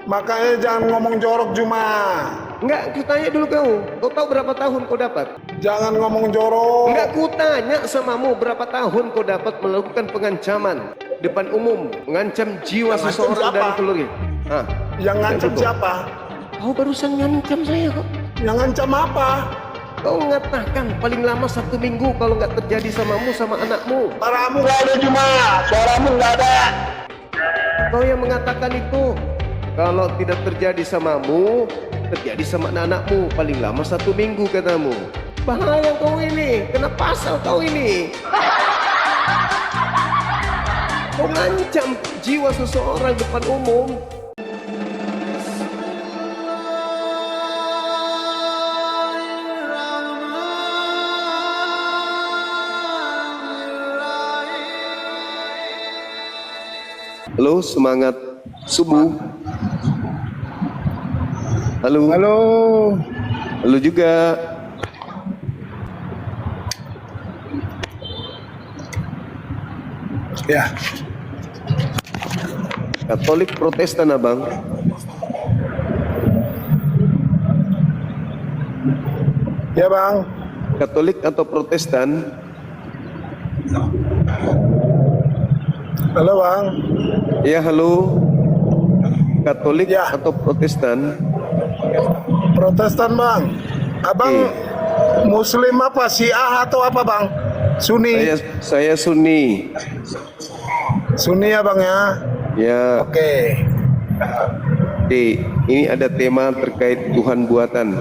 Makanya jangan ngomong jorok Juma. Enggak, kutanya dulu kau. Kau tahu berapa tahun kau dapat? Jangan ngomong jorok. Enggak, kutanya samamu berapa tahun kau dapat melakukan pengancaman depan umum, mengancam jiwa Yang seseorang ngancam dan siapa? keluarga. Hah? Yang ngancam Betul. siapa? Kau barusan ngancam saya kok. Yang ngancam apa? Kau mengatakan paling lama 1 minggu kalau nggak terjadi samamu sama anakmu. Suaramu nggak ada Juma. Suaramu nggak ada. Kau yang mengatakan itu. Kalau tidak terjadi samamu, terjadi sama anak-anakmu. Paling lama 1 minggu katamu. Bahaya kau ini. Kena pasal kau ini. Kau ngancam jiwa seseorang depan umum. Halo, semangat subuh. Halo. Halo. Halo juga. Ya. Katolik Protestan abang. Ya bang. Katolik atau Protestan? Halo bang. Ya halo. Katolik Ya. atau Protestan? Protestan bang. Abang Muslim apa? Syiah atau apa bang? Sunni. Saya Sunni. Sunni ya bang ya. Ya. Oke. Oke, ini ada tema terkait Tuhan buatan.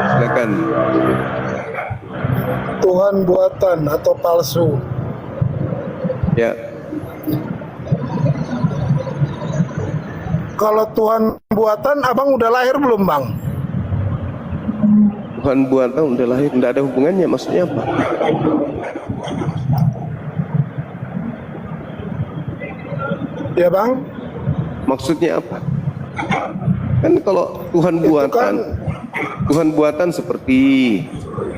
Silakan. Tuhan buatan atau palsu. Ya. Kalau Tuhan buatan, abang udah lahir belum bang? Tuhan buatan udah lahir, tidak ada hubungannya. Maksudnya apa? Ya bang. Maksudnya apa? Kan kalau Tuhan buatan, Tuhan buatan seperti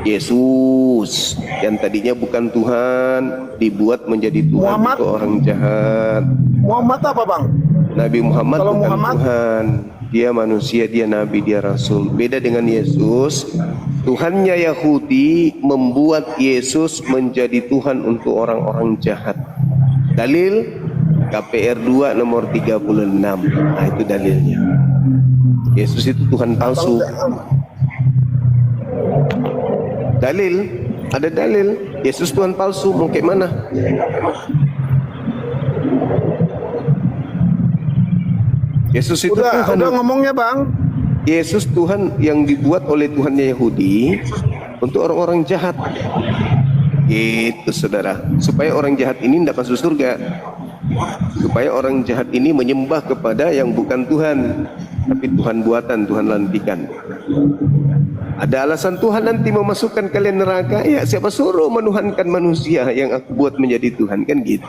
Yesus yang tadinya bukan Tuhan, dibuat menjadi Tuhan Muhammad? untuk orang jahat. Muhammad apa bang? Nabi Muhammad Kalau bukan Muhammad? Tuhan, dia manusia, dia nabi, dia rasul. Beda dengan Yesus. Tuhannya Yahudi membuat Yesus menjadi Tuhan untuk orang-orang jahat. Dalil KPR 2 nomor 36. Nah itu dalilnya. Yesus itu Tuhan palsu. Dalil, ada dalil. Yesus Tuhan palsu, mau kayak mana? Yesus itu Tuhan. Udah ngomongnya bang. Yesus Tuhan yang dibuat oleh Tuhannya Yahudi untuk orang-orang jahat. Itu saudara, supaya orang jahat ini tidak masuk surga, supaya orang jahat ini menyembah kepada yang bukan Tuhan, tapi Tuhan buatan, Tuhan lantikan. Ada alasan Tuhan nanti memasukkan kalian neraka? Ya, siapa suruh menuhankan manusia yang aku buat menjadi Tuhan, kan gitu.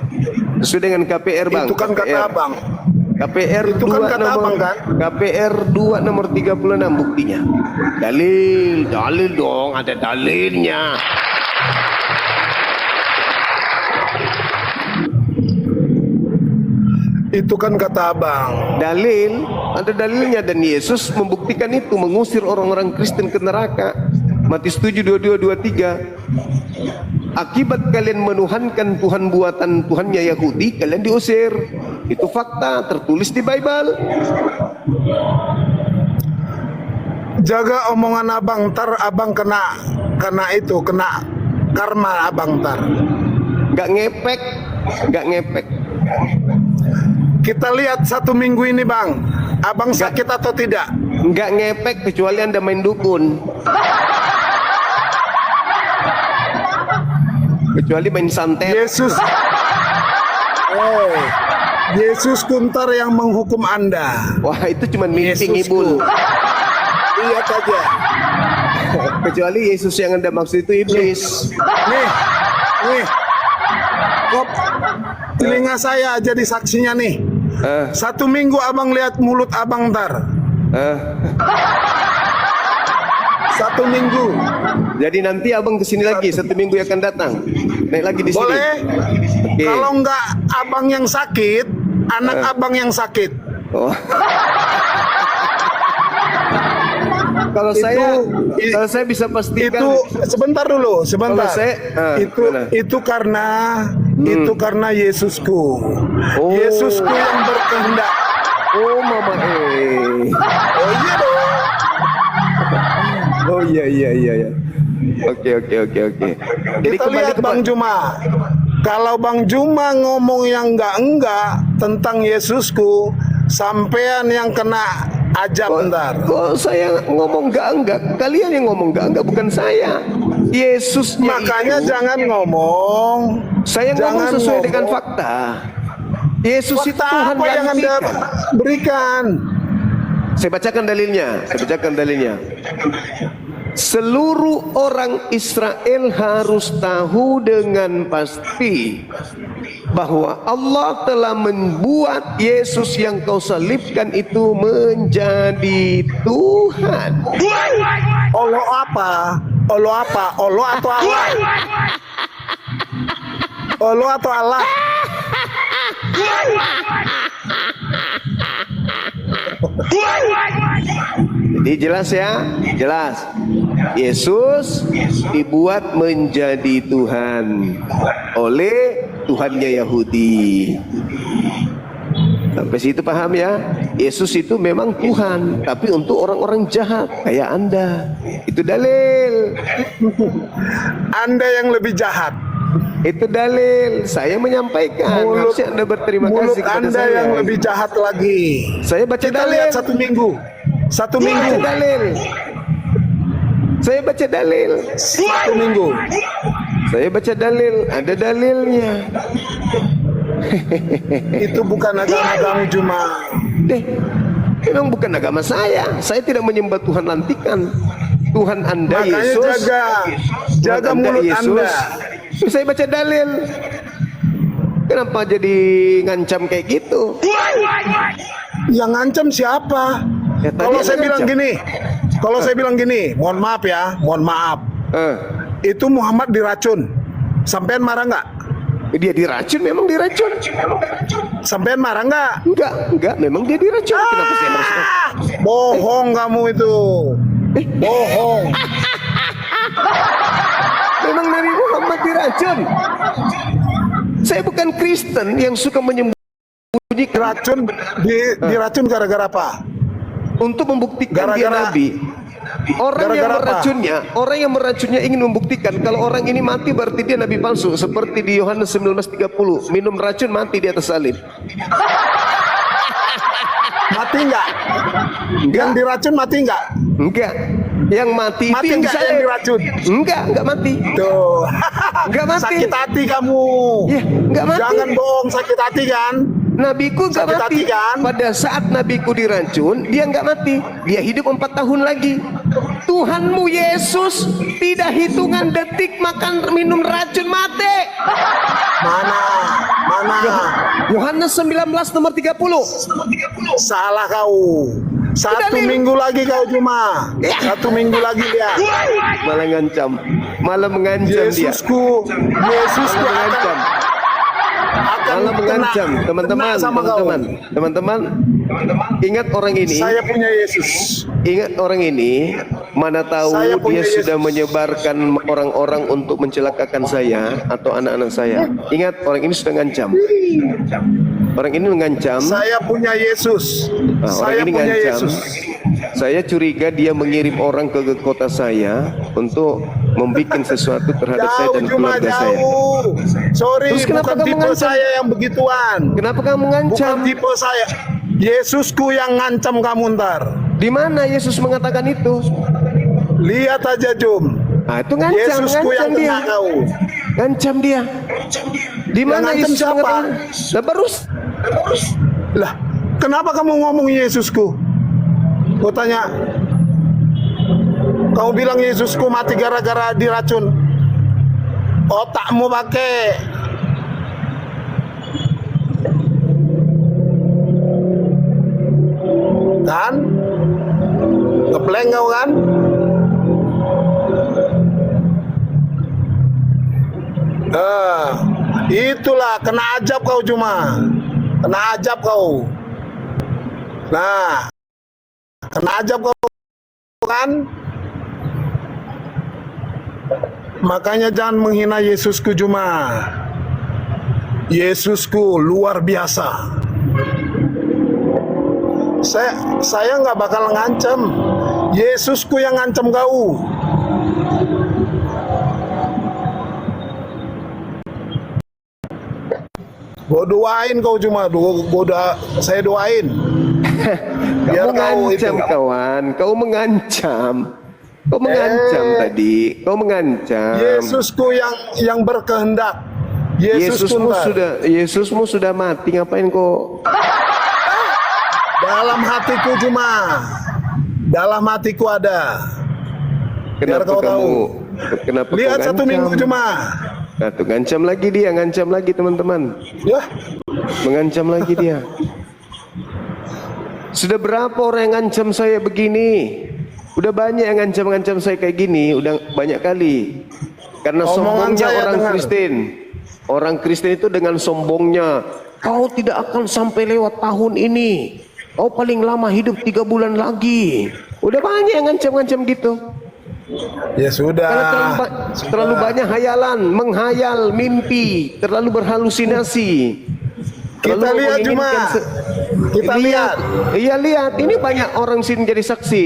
Sesuai dengan KPR bang. Itu kan kata abang. KPR Itu 2 kan kata nomor, abang, kan? KPR 2 nomor 36 buktinya. Dalil dong, ada dalilnya. Itu kan kata abang. Dalil, ada dalilnya, dan Yesus membuktikan itu, mengusir orang-orang Kristen ke neraka. Matius 7, 22, 23. Akibat kalian menuhankan Tuhan buatan Tuhannya Yahudi, kalian diusir. Itu fakta, tertulis di Bible. Jaga omongan abang, ntar abang kena karma abang ntar. Gak ngepek, gak ngepek. Kita lihat 1 minggu ini bang, abang sakit atau tidak? Gak ngepek kecuali Anda main dukun. Kecuali main santet. Yesus Kuntar yang menghukum Anda. Wah itu cuma meeting Yesusku. ibul. Lihat aja. Kecuali Yesus yang Anda maksud itu iblis. Nih, kop telinga saya jadi saksinya nih. 1 minggu abang lihat mulut abang ntar. 1 minggu. Jadi nanti abang kesini lagi 1 minggu yang akan datang. Naik lagi di sini. Boleh. Oke. Kalau enggak abang yang sakit, anak abang yang sakit. Oh. Kalau saya bisa pastikan Itu sebentar dulu, sebentar. Kalau saya, gimana? Itu karena Yesusku. Oh. Yesusku yang berkehendak. Oh mama Oh iya dong. Oh iya. Oke. Jadi Kita lihat Bang Juma. Kalau Bang Juma ngomong yang enggak tentang Yesusku, sampean yang kena ajab ntar. Kok saya ngomong enggak? Kalian yang ngomong enggak, bukan saya. Yesusnya Makanya itu, jangan ngomong. saya ngomong sesuai dengan fakta. Yesus itu Fakta Tuhan apa yang Anda gantikan. berikan? Saya bacakan dalilnya. Seluruh orang Israel harus tahu dengan pasti bahwa Allah telah membuat Yesus yang kau salibkan itu menjadi Tuhan. Allah apa? Allah atau Allah? Allah atau Allah? Jadi jelas ya, jelas. Yesus dibuat menjadi Tuhan oleh Tuhannya Yahudi. Sampai situ paham ya? Yesus itu memang Tuhan, tapi untuk orang-orang jahat kayak Anda. Itu dalil. Anda yang lebih jahat. Itu dalil. Saya menyampaikan. Harusnya Anda berterima kasih kepada Anda saya. yang lebih jahat lagi. Saya baca Kita dalil. lihat satu minggu. Satu minggu. Baca dalil. Saya baca dalil. Satu minggu. Saya baca dalil. Ada dalilnya. Itu bukan agama kamu cuma. Memang bukan agama saya. Saya tidak menyembah Tuhan lantikan. Tuhan Anda Makanya Yesus. jaga Tuhan mulut Yesus. Anda. Saya baca dalil. Kenapa jadi ngancam kayak gitu? Yang ngancam siapa? Ya, tadi Kalau Anda saya bilang gini, mohon maaf ya, mohon maaf. Itu Muhammad diracun. Sampean marah nggak? Dia diracun, memang diracun. Sampean marah nggak? Enggak, memang dia diracun. Kenapa saya harus? Bohong kamu itu. Bohong. Memang Nabi Muhammad diracun. Saya bukan Kristen yang suka menyembunyikan Diracun gara-gara apa? untuk membuktikan dia Gara-gara- Nabi. Gara-gara apa? Orang yang meracunnya ingin membuktikan kalau orang ini mati berarti dia nabi palsu, seperti di Yohanes 19:30, minum racun mati di atas salib. Mati nggak? Yang diracun mati nggak? Enggak. Yang mati itu yang Nggak salib. yang diracun? Enggak mati. Tuh. Enggak mati. Sakit hati kamu. Ya, enggak mati. Jangan bohong, sakit hati kan? Nabiku enggak Sakit mati. hati kan? Pada saat nabiku diracun, dia enggak mati. Dia hidup 4 tahun lagi. Tuhanmu Yesus tidak hitungan detik makan minum racun mati. Mana? Yohanes 19 nomor 30. Salah kau. Satu Dalil. minggu lagi kau cuma. Satu minggu lagi dia. Malah mengancam dia. Yesusku Mengancam. akan Malah mengancam, kena sama kau. teman-teman, ingat orang ini, Saya punya Yesus. ingat orang ini, mana tahu Saya dia punya sudah Yesus. menyebarkan orang-orang untuk mencelakakan saya atau anak-anak saya. Ingat, orang ini sudah ngancam. Orang ini mengancam. Saya punya Yesus. Nah, orang Saya ini punya ngancam. Yesus. Saya curiga dia mengirim orang ke kota saya untuk membuat sesuatu terhadap saya dan Cuma keluarga saya. jauh. Sorry, Terus kenapa bukan kamu tipe ngancam? saya yang begituan. Kenapa kamu Bukan mengancam? tipe saya. Yesusku yang ngancam kamu ntar. Di mana Yesus mengatakan itu? Lihat aja Jum. Ah, itu ngancam, Yesusku yang dia. kena kau. Ngancam dia. Di mana ngancam Yesus siapa? mengatakan? Lah terus. Lah, kenapa kamu ngomong Yesusku? Kau tanya. Kamu bilang Yesusku mati gara-gara diracun. Otakmu pakai. Kan? Ngepleng kau kan? Itulah kena ajab kau cuma. Kena ajab kau. Nah, kena ajab kau kan? Makanya jangan menghina Yesusku Juma. Yesusku luar biasa. Saya nggak bakal ngancem. Yesusku yang ngancem kau. Gua doain kau Juma. Saya doain. Kau mengancam itu, kawan, kau mengancam. Kau mengancam tadi, kau mengancam. Yesusku yang berkehendak. Yesusmu sudah mati, ngapain kau? Dalam hatiku Juma. Dalam hatiku ada. Biar Kenapa kau kamu? tahu. Kenapa kau Lihat 1 ngancam? minggu Juma. Nah, tuh ngancam lagi dia, ngancam lagi teman-teman. Ya, Mengancam lagi dia. Sudah berapa orang yang ngancam saya begini? Udah banyak yang ngancam-ngancam saya kayak gini, udah banyak kali. Karena Omongan sombongnya saya orang dengar. Kristen. Orang Kristen itu dengan sombongnya, kau tidak akan sampai lewat tahun ini. Kau paling lama hidup 3 bulan lagi. Udah banyak yang ngancam-ngancam gitu. ya sudah. Karena terlalu banyak hayalan, menghayal, mimpi, terlalu berhalusinasi. Kita Terlalu lihat Juma. menginginkan Kita lihat. Iya lihat, ini banyak orang sini jadi saksi.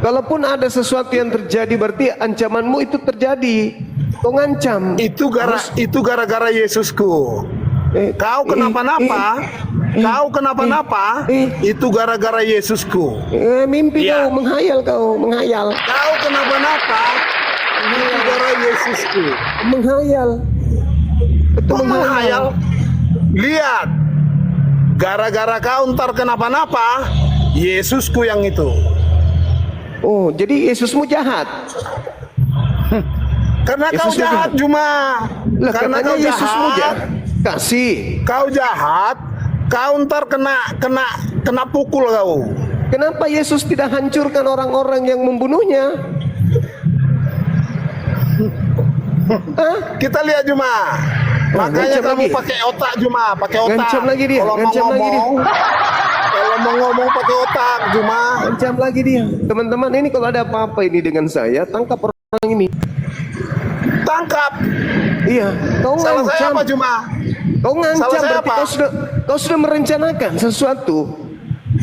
Kalaupun ada sesuatu yang terjadi, berarti ancamanmu itu terjadi. Kau ngancam. Itu gara-gara Yesusku. Kau kenapa-napa? Kau kenapa-napa? Itu gara-gara Yesusku. Mimpi Iya. kau menghayal. Kau kenapa-napa? Itu gara Yesusku. Menghayal. Betul Kok menghayal? Lihat. Gara-gara kau ntar kenapa-napa, Yesusku yang itu. Oh, jadi Yesusmu jahat. Karena kau Yesusmu jahat Juma. Lah Karena katanya kau Yesusmu jahat. jahat. Kasih. Kau jahat. Kau ntar kena pukul kau. Kenapa Yesus tidak hancurkan orang-orang yang membunuhnya? Kita lihat Juma. Makanya ngancam kamu lagi. pakai otak Juma, pakai otak. Ngancam lagi dia, Kalau mau ngancam lagi dia. ngomong, kalau mau ngomong pakai otak Juma. Ancam lagi dia. Teman-teman, ini kalau ada apa-apa ini dengan saya, tangkap orang ini. Tangkap. Iya, kau Salah saya ngancam. apa Juma? Kau ngancam Salah saya berarti apa? kau sudah merencanakan sesuatu.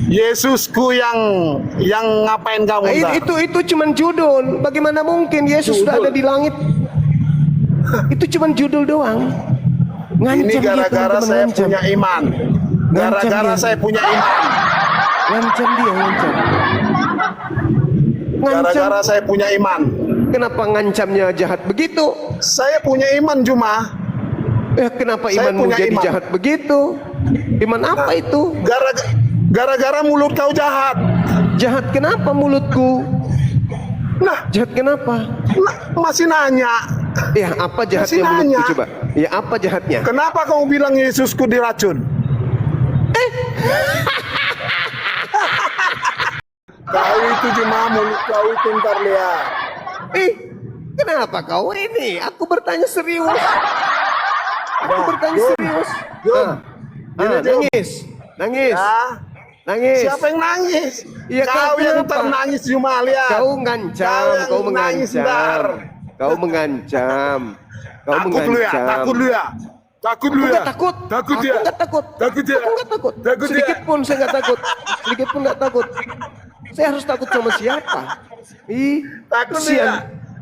Yesusku yang ngapain kamu Nah, ntar? itu cuman judul. Bagaimana mungkin Yesus sudah ada di langit? Itu cuman judul doang. Ini Ngancam dia, gara-gara teman-teman, saya ngancam. punya iman. Gara-gara dia. saya punya iman. Ngancam dia, ngancam. Ngancam. Gara-gara saya punya iman. Kenapa ngancamnya jahat begitu? Saya punya iman Juma. Kenapa Saya imanmu punya jadi iman. jahat begitu? Iman apa itu? Gara-gara mulut kau jahat. Jahat kenapa mulutku? Nah, Jahat kenapa? masih nanya. Ya apa jahatnya Masih mulutku nanya. coba? Ya apa jahatnya? Kenapa kamu bilang Yesusku diracun? Kau itu cuma mulut kau itu ntar lihat. Kenapa kau ini? Aku bertanya serius. Aku bertanya Jom. serius. Jom. Gini, Jom. Nangis. Nangis. Ya, Nangis. siapa yang nangis? Iya, kau kau yang kenapa? ntar nangis cuma lihat. Kau ngancam, yang kau nangis ntar. mengancam. Kau mengancam. Kau Takut lu ya, mengancam. takut lu ya. Takut lu Aku ya. nggak takut. Takut Aku ya. nggak takut. Takut ya. Aku nggak takut. Takut ya. Sedikit pun saya nggak takut. Sedikit pun nggak takut. Saya harus takut sama siapa? Takut kesian. ya.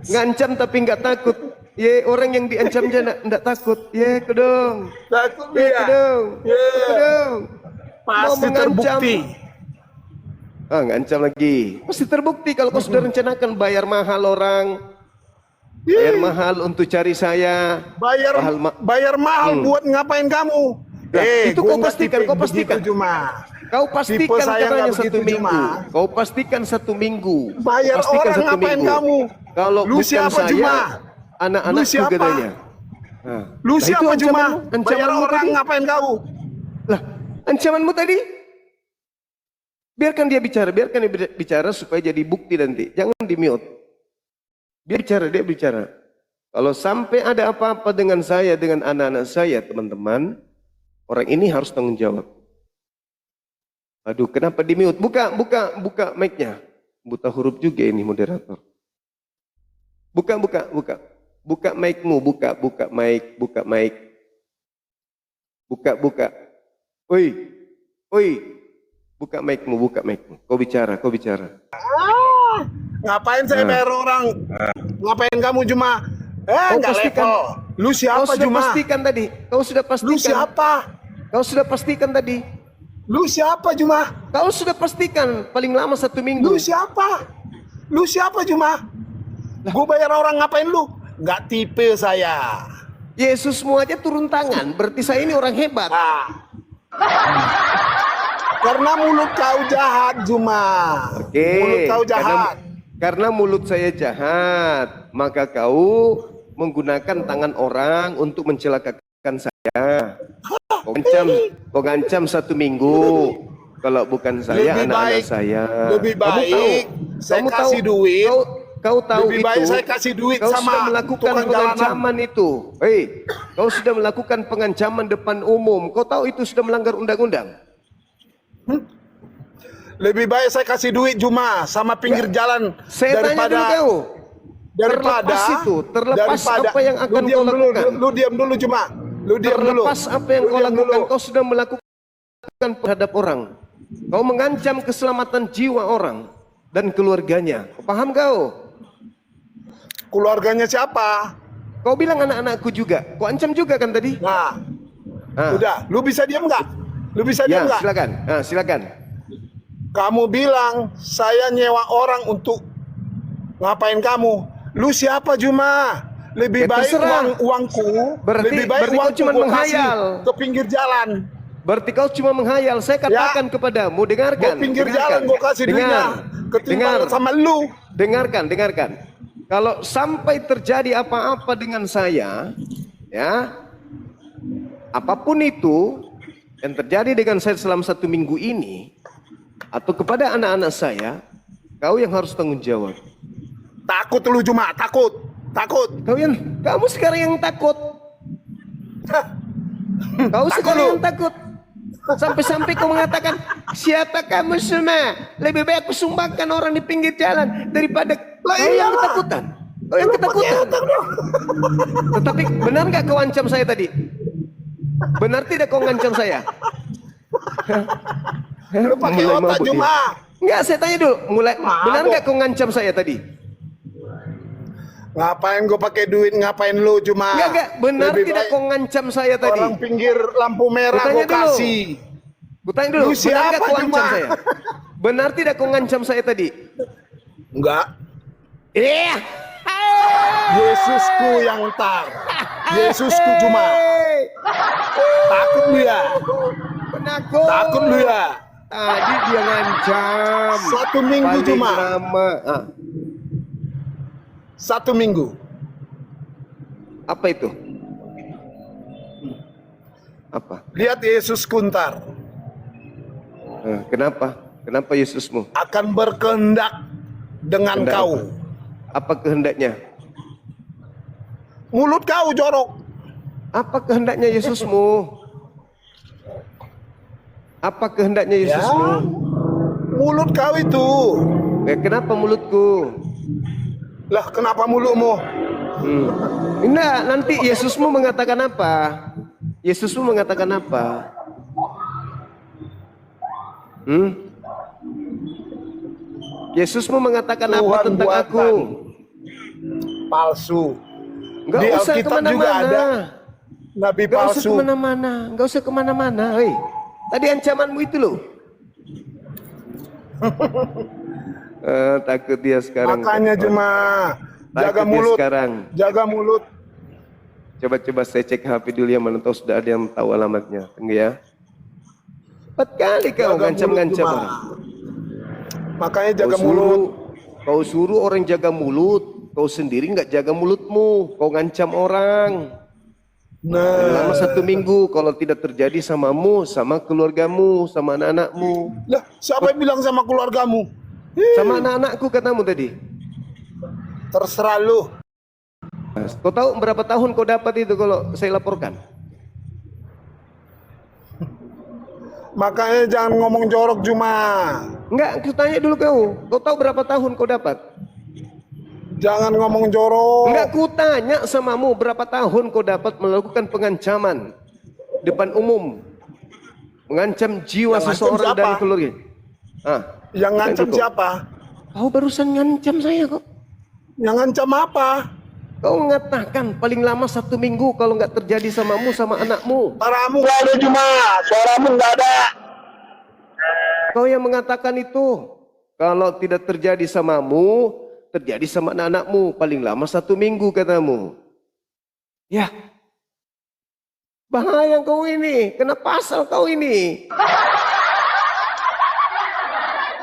Ngancam tapi nggak takut. Ye, orang yang diancam aja nggak takut. Ye, kedong. Takut lu Ye, ya. kedong. Ya. Kedong. Pasti mengancam. terbukti. Ngancam lagi. Pasti terbukti kalau kau sudah rencanakan bayar mahal orang. Bayar mahal untuk cari saya. Bayar mahal buat ngapain kamu? Itu gua kau nggak pastikan, tipe kau pastikan. begitu Cuma Kau Tipe pastikan saya katanya nggak 1 begitu, minggu. Juma. Kau pastikan 1 minggu. Bayar Pastikan orang 1 ngapain minggu. kamu? Kalau Lu bukan siapa, saya, Juma? anak-anakku Lu siapa? katanya. Lu Nah, siapa itu cuma? ancamanmu Bayar orang tadi. ngapain kau? Lah, ancamanmu tadi? Biarkan dia bicara supaya jadi bukti nanti. Jangan di-mute. Dia bicara. Kalau sampai ada apa-apa dengan saya, dengan anak-anak saya, teman-teman, orang ini harus tanggung jawab. Aduh, kenapa di mute? Buka mic-nya. Buta huruf juga ini moderator. Buka mic-mu, buka mic. Buka. Oi. Buka mic-mu. Kau bicara. Ngapain saya bayar orang? Ngapain kamu cuma? Kau Nggak pastikan. level. Lu siapa Kau sudah cuma? pastikan tadi. Kau sudah pastikan. Lu siapa? Kau sudah pastikan tadi. Lu siapa cuma? Kau sudah pastikan paling lama 1 minggu. Lu siapa? Lu siapa cuma? Gue bayar orang ngapain lu? Nggak tipe saya. Yesusmu aja turun tangan. Berarti saya ini orang hebat. Nah. Karena mulut kau jahat Juma. Oke. Mulut kau jahat. Karena mulut saya jahat, maka kau menggunakan tangan orang untuk mencelakakan saya. Kau ngancam 1 minggu. Kalau bukan saya, Lebih anak-anak baik, saya. lebih baik saya Kamu kasih tahu, duit. Kau tahu Lebih itu. baik saya kasih duit kau sama sudah melakukan tukang jalanan. pengancaman itu. Kau sudah melakukan pengancaman depan umum. Kau tahu itu sudah melanggar undang-undang. Lebih baik saya kasih duit Juma sama pinggir jalan Saya tanya dulu kau. Terlepas apa yang akan kau lakukan. Lu diam dulu Juma. Lu diam dulu. Terlepas apa yang kau lakukan, kau sudah melakukan terhadap orang. Kau mengancam keselamatan jiwa orang dan keluarganya. Kau paham kau? Keluarganya siapa? Kau bilang anak-anakku juga. Kau ancam juga kan tadi? Nah, udah. Lu bisa diam nggak? Lu bisa Ya, diam nggak? silakan. Silakan. Kamu bilang saya nyewa orang untuk ngapain kamu? Lu siapa Juma? Lebih Ya, baik terserah. uangku. Berarti lebih baik kau uangku cuma gua kasih menghayal. ke pinggir jalan. Berarti kau cuma menghayal. Saya katakan kepadamu, dengarkan. Gua pinggir jalan gua kasih duitnya. Ketimbang sama lu. Dengarkan. Kalau sampai terjadi apa-apa dengan saya, ya, apapun itu yang terjadi dengan saya selama 1 minggu ini, atau kepada anak-anak saya, kau yang harus tanggung jawab. Takut lu Juma, takut. Kamu sekarang yang takut. Kau sekarang yang takut. Sampai-sampai kau mengatakan, siapa kamu semua? Lebih baik aku sumbangkan orang di pinggir jalan daripada kau yang ketakutan. Kau yang ketakutan. Tetapi benar nggak kau ancam saya tadi? Benar tidak kau ngancam saya? Lu pakai Mulai otak mabuk Juma. Enggak, saya tanya dulu. Benar nggak kau ngancam saya tadi? Ngapain gua pakai duit? Ngapain lu Juma? Enggak. Benar Lebih tidak baik kau ngancam saya tadi? orang pinggir lampu merah Kutanya gua dulu. kasih. Kutanya dulu. Lu Benar siapa, nggak kau ancam Juma? saya? Benar tidak kau ngancam saya tadi? Enggak. Iya. Yesusku yang tar. Yesusku Juma. Takut lu ya? Penakut. Takut lu ya? Tadi dia ngancam. 1 minggu Paling Juma. lama. 1 minggu. Apa itu? Apa? Lihat Yesus kuntar Kenapa? Kenapa Yesusmu? akan berkehendak dengan Kehendak kau. Apa kehendaknya? Mulut kau jorok. Apa kehendaknya Yesusmu? Apa kehendaknya Yesusmu? Mulut kau itu. Kenapa mulutku? Lah kenapa mulutmu? Enggak, nanti Yesusmu mengatakan apa? Yesusmu mengatakan apa? Yesusmu mengatakan apa Tuhan tentang buatan. aku? Palsu. Enggak Di usah Alkitab juga ada kemana-mana. nabi Enggak usah palsu. kemana-mana. Enggak usah kemana-mana. Hei, tadi ancamanmu itu loh. Takut dia sekarang. Makanya cuma jaga Takut dia mulut. sekarang. Jaga mulut. Coba saya cek HP dulu ya, mana tahu sudah ada yang tahu alamatnya. Tunggu ya. 4 kali kau Jaga ngancam-ngancam mulut, orang. Makanya jaga mulut. Kau suruh orang jaga mulut, kau sendiri nggak jaga mulutmu. Kau ngancam orang. Nah, Selama 1 minggu, kalau tidak terjadi samamu, sama keluargamu, sama anak-anakmu, lah siapa yang bilang sama keluargamu? sama anak-anakku katamu tadi. Terserah lu. Kau tahu berapa tahun kau dapat itu kalau saya laporkan? Makanya jangan ngomong jorok Juma. Enggak, aku tanya dulu kau. Kau tahu berapa tahun kau dapat? Jangan ngomong jorok. Enggak, ku tanya samamu berapa tahun kau dapat melakukan pengancaman depan umum, mengancam jiwa Yang seseorang ngancam dari siapa? keluarga. Ah, Yang ngancam itu. siapa? Kau barusan ngancam saya kok. Yang ngancam apa? Kau mengatakan paling lama 1 minggu kalau nggak terjadi samamu sama anakmu. Suaramu nggak ada Juma. Suaramu nggak ada. Kau yang mengatakan itu. Kalau tidak terjadi samamu, terjadi sama anak-anakmu. Paling lama 1 minggu katamu. Ya. Bahaya kau ini. Kena pasal kau ini.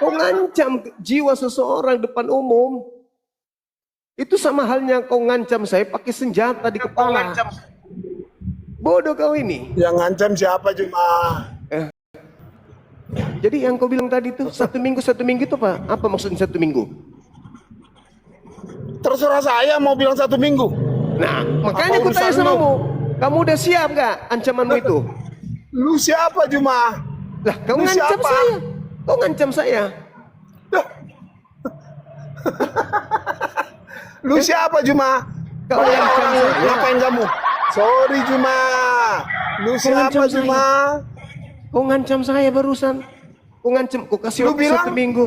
Kau ngancam jiwa seseorang depan umum. Itu sama halnya kau ngancam saya pakai senjata di kepala. Bodoh kau ini. Yang ngancam siapa Juma? Jadi yang kau bilang tadi itu 1 minggu itu apa? Apa maksudnya 1 minggu? Terserah saya mau bilang 1 minggu. Nah, makanya Apa aku tanya urusan sama lu? kamu. Kamu udah siap gak ancamanmu itu? Lu siapa Juma? Lah, kau Lu ngancam siapa? saya. Kau ngancam saya. Lu siapa Juma? Kau Banyak ngancam orang saya. ngapain kamu? Sorry Juma. Lu siapa ngancam saya. Juma? Kau ngancam saya barusan. Kau ngancam, kau kasih Lu waktu bilang? 1 minggu.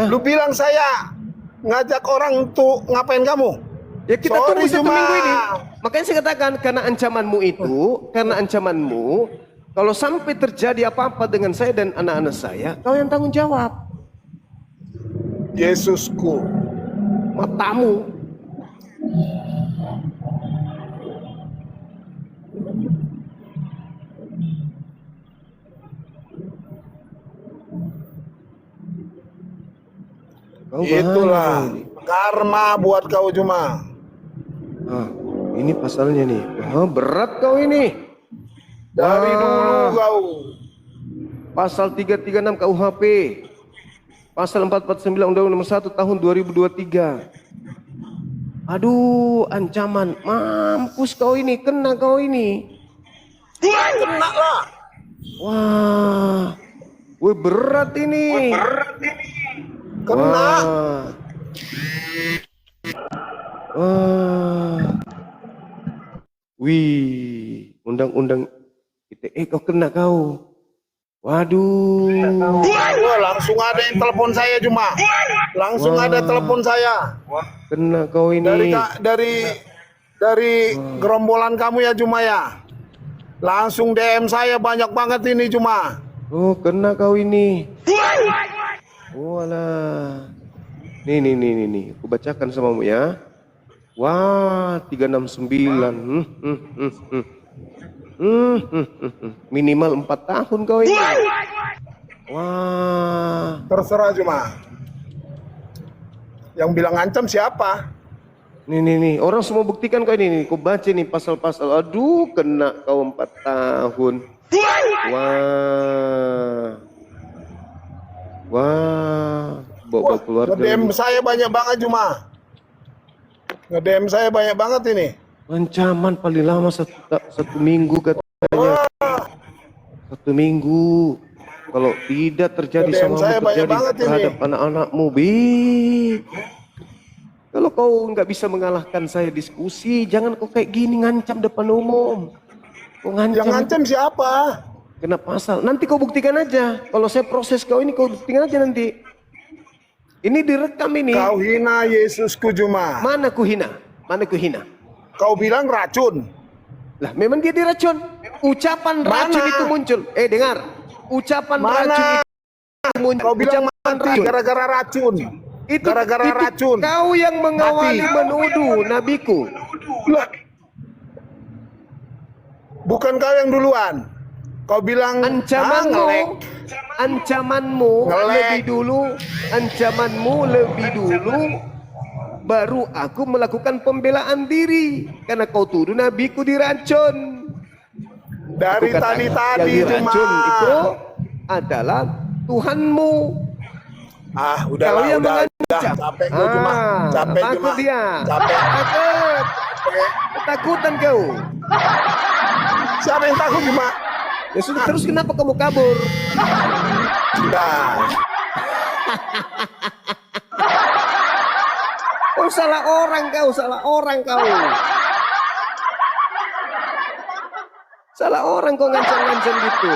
Lu bilang saya ngajak orang untuk ngapain kamu? Ya kita Sorry, tunggu 1 Juma. minggu ini. Makanya saya katakan karena ancamanmu, kalau sampai terjadi apa-apa dengan saya dan anak-anak saya, kau yang tanggung jawab. Yesusku. Matamu. Kau Itulah bahaya ini. karma buat kau Juma. Ah, ini pasalnya nih. Oh, berat kau ini. Dari dulu kau. Pasal 336 KUHP. Pasal 449 Undang-Undang Nomor 1 Tahun 2023. Aduh, ancaman. Mampus kau ini, kena kau ini. Kena lah. Wah. Wih, berat ini. Kena. Wah. Wah. Wih, undang-undang ITE kau kena kau. Waduh. Wah, langsung ada yang telepon saya Juma. Langsung Wah. ada telepon saya. Kena kau ini. Dari gerombolan kamu ya Juma ya. Langsung DM saya banyak banget ini Juma. Oh, kena kau ini. Walah. Nih. Aku bacakan samamu ya. Wah, 369. Minimal 4 tahun kau ini. Wah. Terserah Juma. Yang bilang ngancam siapa? Nih. Orang semua buktikan kau ini. Kau baca nih pasal-pasal. Aduh, kena kau 4 tahun. Wah. Bawa keluarga. Nge-DM saya banyak banget Juma. Nge-DM saya banyak banget ini. Ancaman paling lama 1 minggu katanya. 1 minggu. Kalau tidak terjadi DM sama saya banyak terjadi banget ini. terhadap anak-anakmu, Kalau kau nggak bisa mengalahkan saya diskusi, jangan kau kayak gini ngancam depan umum. Kau Yang ngancam siapa? kena pasal. Nanti kau buktikan aja. Kalau saya proses kau ini, kau buktikan aja nanti. Ini direkam ini. Kau hina Yesusku Juma. Mana ku hina? Kau bilang racun. Lah, memang dia diracun. Ucapan racun itu muncul. Dengar. Ucapan racun Mana? itu muncul. Kau bilang Ucapan mati gara-gara racun. Gara-gara racun. Kau yang mengawali Mati. menuduh nabiku. Lah. Bukan kau yang duluan. Kau bilang ngelek. Ancamanmu Ngelek. ancamanmu lebih dulu baru aku melakukan pembelaan diri karena kau tuduh nabiku diracun. Dari Aku katakan, tadi-tadi yang Juma. diracun itu adalah Tuhanmu. Udah Kau lah, yang udah. mengancam. Capek gue Juma. Capek takut Juma. dia. Capek. Takut. Ketakutan kau. Siapa yang takut Juma? Ya sudah, terus kenapa kamu kabur? Nah, Kau salah orang kau, salah orang kau. Salah orang kau ngancam-ngancam gitu.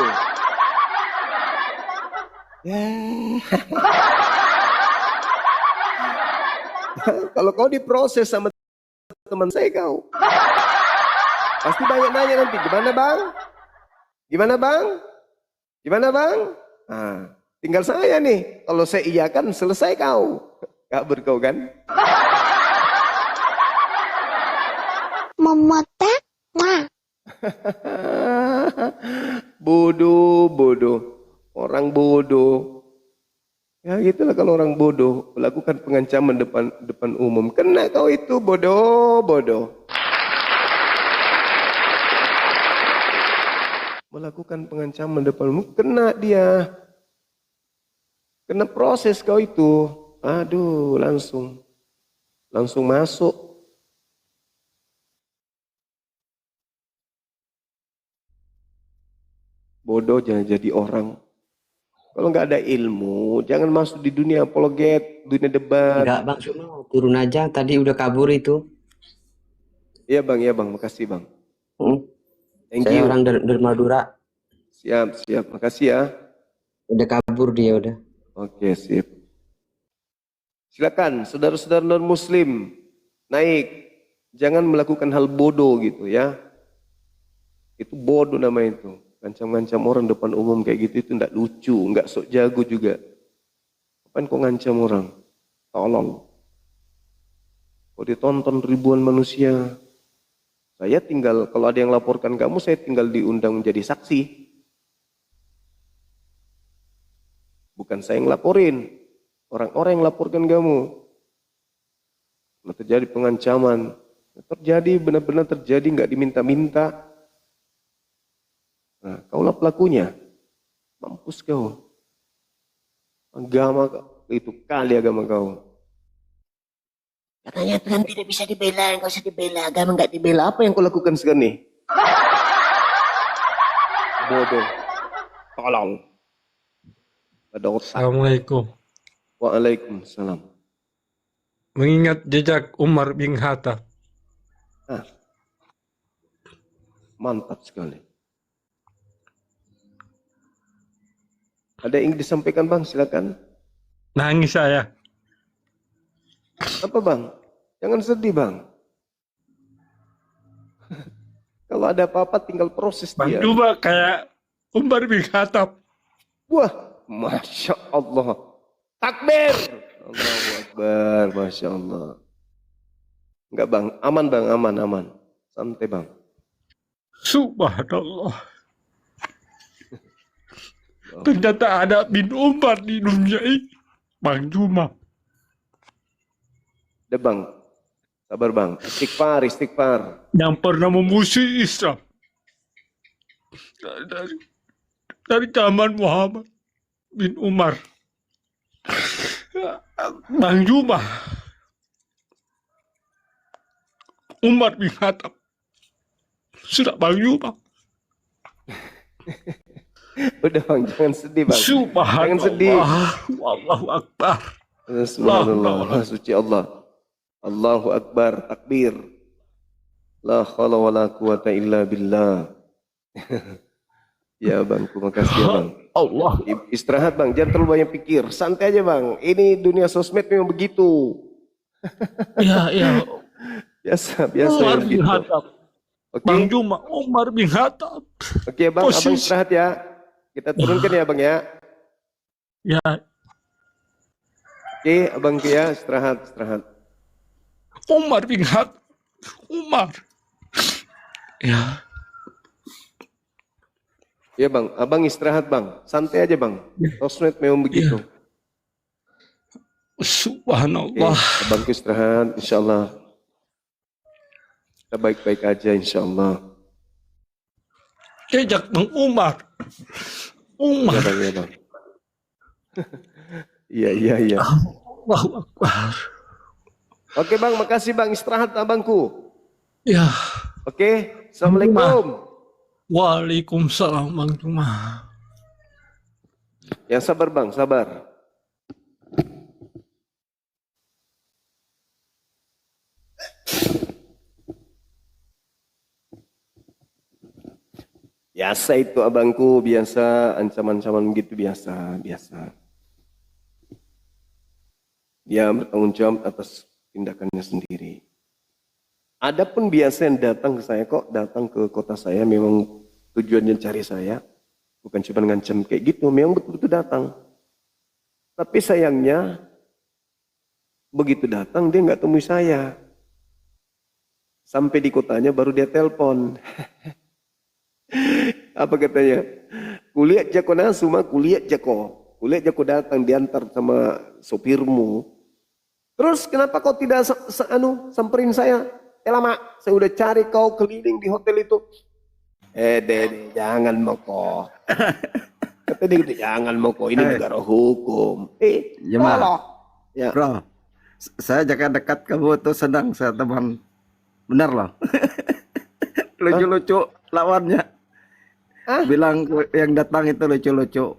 Ya. Kalau kau diproses sama teman saya kau, pasti banyak nanya nanti, gimana bang? Gimana bang? Gimana bang? Nah, tinggal saya nih. Kalau saya iyakan, selesai kau. Kabur kau kan? Memotak, Bodoh, bodoh. Orang bodoh. Ya gitulah kalau orang bodoh melakukan pengancaman depan umum. Kena kau itu bodoh, bodoh. Melakukan pengancaman depan umum, kena dia. Kena proses kau itu. Aduh, langsung masuk. Bodoh jangan jadi orang. Kalau nggak ada ilmu, jangan masuk di dunia apologet, dunia debat. Enggak bang, cuma turun aja. Tadi udah kabur itu. Iya bang, makasih bang. Thank Saya you. orang dari Madura. Siap, makasih ya. Udah kabur dia udah. Oke, sip. Silakan, saudara-saudara non-muslim, naik. Jangan melakukan hal bodoh gitu ya. Itu bodoh namanya itu. Ngancam-ngancam orang depan umum kayak gitu itu enggak lucu, enggak sok jago juga. Apaan kok ngancam orang? Tolong. Kok ditonton ribuan manusia. Saya tinggal, kalau ada yang laporkan kamu, saya tinggal diundang menjadi saksi. Bukan saya yang laporin. Orang-orang yang laporkan kamu. Nah, terjadi pengancaman. Terjadi, benar-benar terjadi, enggak diminta-minta. Nah, kaulah pelakunya. Mampus kau. Agama itu kali agama kau. Katanya Tuhan tidak bisa dibela, nggak usah dibela, agama nggak dibela. Apa yang kau lakukan sekarang nih? Bodoh. Tolong. Ada otak. Assalamualaikum. Waalaikumsalam. Mengingat jejak Umar bin Khattab, Ah, mantap sekali. Ada yang ingin disampaikan bang? Silakan. nangis saya. Apa bang? Jangan sedih bang. Kalau ada apa-apa tinggal proses Bang dia. Juba kayak Umar bin Khattab. Wah, masya Allah. Takbir. Allahu Akbar, masya Allah. Enggak bang, aman bang, aman. Santai bang. Subhanallah. Ternyata ada bin Umar di dunia ini. Bang Juma. Udah bang, sabar bang. Istighfar. Yang pernah memusuhi Islam. Dari zaman Muhammad bin Umar. Bang Juma. Umar bin Khattab. Sudah Bang Juma. Udah bang, jangan sedih bang. Subhanallah. Jangan sedih. Allahu Akbar. Subhanallah, Maha suci Allah. Allahu Akbar, takbir. La khala wa la quwata illa billah. Ya bang, terima kasih ya bang. Allah. Istirahat bang, jangan terlalu banyak pikir. Santai aja bang, ini dunia sosmed memang begitu. Ya, ya. Biasa Umar ya bin begitu. Khattab. Oke, Bang Juma, Umar bin Khattab. oke bang, abang Posisi. istirahat ya. Kita turunkan ya bang ya. Ya, Oke, abang ya istirahat. Umar bin Khattab. Umar. Ya, Ya bang, abang istirahat bang. Santai aja bang. Sosmed memang begitu. Oke, subhanallah. abangku istirahat, insyaallah. Kita baik-baik aja insyaallah. Jejak Bang Umar. Umar. Ya bang, ya bang. Iya. Allahu Akbar. Oke bang, makasih bang, istirahat abangku. Ya, Oke, assalamualaikum. Waalaikumsalam Bang Juma. Yang sabar Bang, sabar. Biasa itu abangku, biasa ancaman-ancaman begitu biasa, biasa. Dia bertanggung jawab atas tindakannya sendiri. Adapun biasa yang datang ke saya kok, datang ke kota saya memang tujuannya cari saya. Bukan cuma ngancam kayak gitu, memang betul-betul datang. Tapi sayangnya, begitu datang dia nggak temui saya. Sampai di kotanya baru dia telepon. Apa katanya? Kulihat jako nasuma, kulihat jako. Kulihat jako datang diantar sama sopirmu. Terus kenapa kau tidak samperin saya? Lama, saya udah cari kau keliling di hotel itu. Dede, jangan moko. Kata dia gitu, jangan moko, ini negara hukum. Jemaah. Ya. Bro, saya jaga dekat kamu tuh sedang saya teman. Benar loh. Lucu-lucu lawannya. Bilang yang datang itu lucu-lucu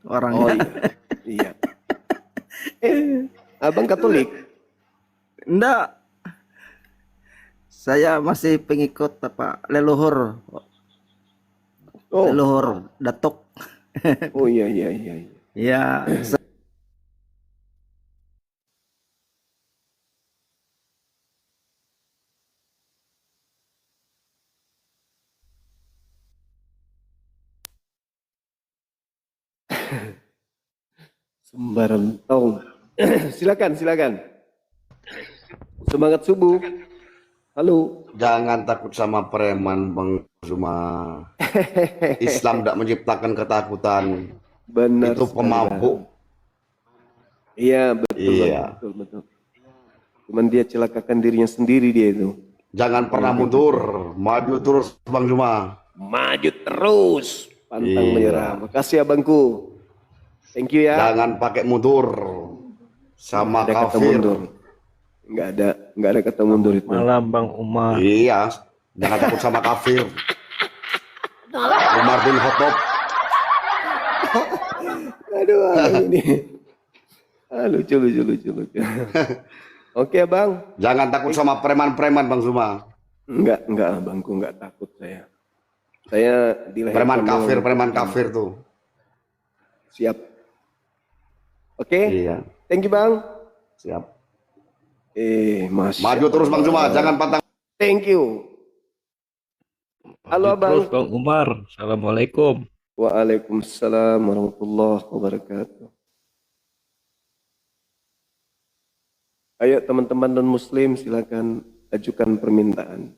orangnya. Oh iya. Abang Katolik? Enggak. Saya masih pengikut apa leluhur. Oh. Leluhur Datuk. Oh iya. Ya, Sembarang tahu. Silakan. Semangat subuh. Halo. Jangan takut sama preman, Bang Zuma. Islam tidak menciptakan ketakutan. Benar. Itu pemabuk. Iya, betul. Iya. Betul. Cuman dia celakakan dirinya sendiri dia itu. Jangan pernah mundur, maju terus, Bang Zuma. Maju terus, pantang Iya. menyerah. Makasih abangku. Thank you ya. Jangan pakai mundur sama Nggak ada kata kafir. mundur. Nggak ada kata mundur itu. Malam Bang Umar. Iya, jangan takut sama kafir. Umar bin Khattab. Aduh, ini. Lucu. Oke, Bang. Jangan takut sama preman-preman, Bang Zuma. Enggak, abangku enggak takut saya. Saya dilahirkan Preman kafir tuh. Siap. Oke. Iya, Thank you, Bang. siap. Masya Maju terus, Bang Zuma, Allah. jangan pantang. Thank you. Halo, Abang. Terus Bang Umar. Assalamualaikum. Waalaikumsalam warahmatullahi wabarakatuh. Ayo teman-teman non-muslim silakan ajukan permintaan.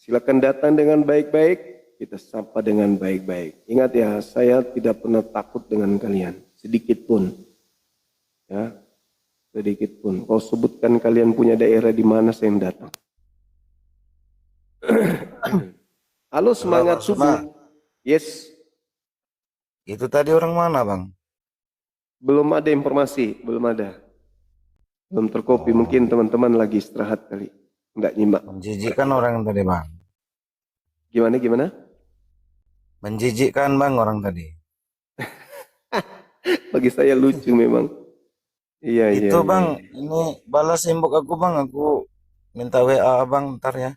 Silakan datang dengan baik-baik, kita sapa dengan baik-baik. Ingat ya, saya tidak pernah takut dengan kalian, sedikit pun. Ya, sedikit pun. Kau sebutkan kalian punya daerah di mana saya yang datang. Halo, semangat subuh. Yes. Itu tadi orang mana, Bang? Belum ada informasi, belum ada. Belum terkopi, mungkin teman-teman lagi istirahat kali. Enggak nyimak. Menjijikkan orang tadi, Bang. Gimana? Menjijikkan, Bang, orang tadi. Bagi saya lucu memang. Iya. Itu, Bang, ini balas inbox aku, Bang. Aku minta WA, Bang, ntar ya.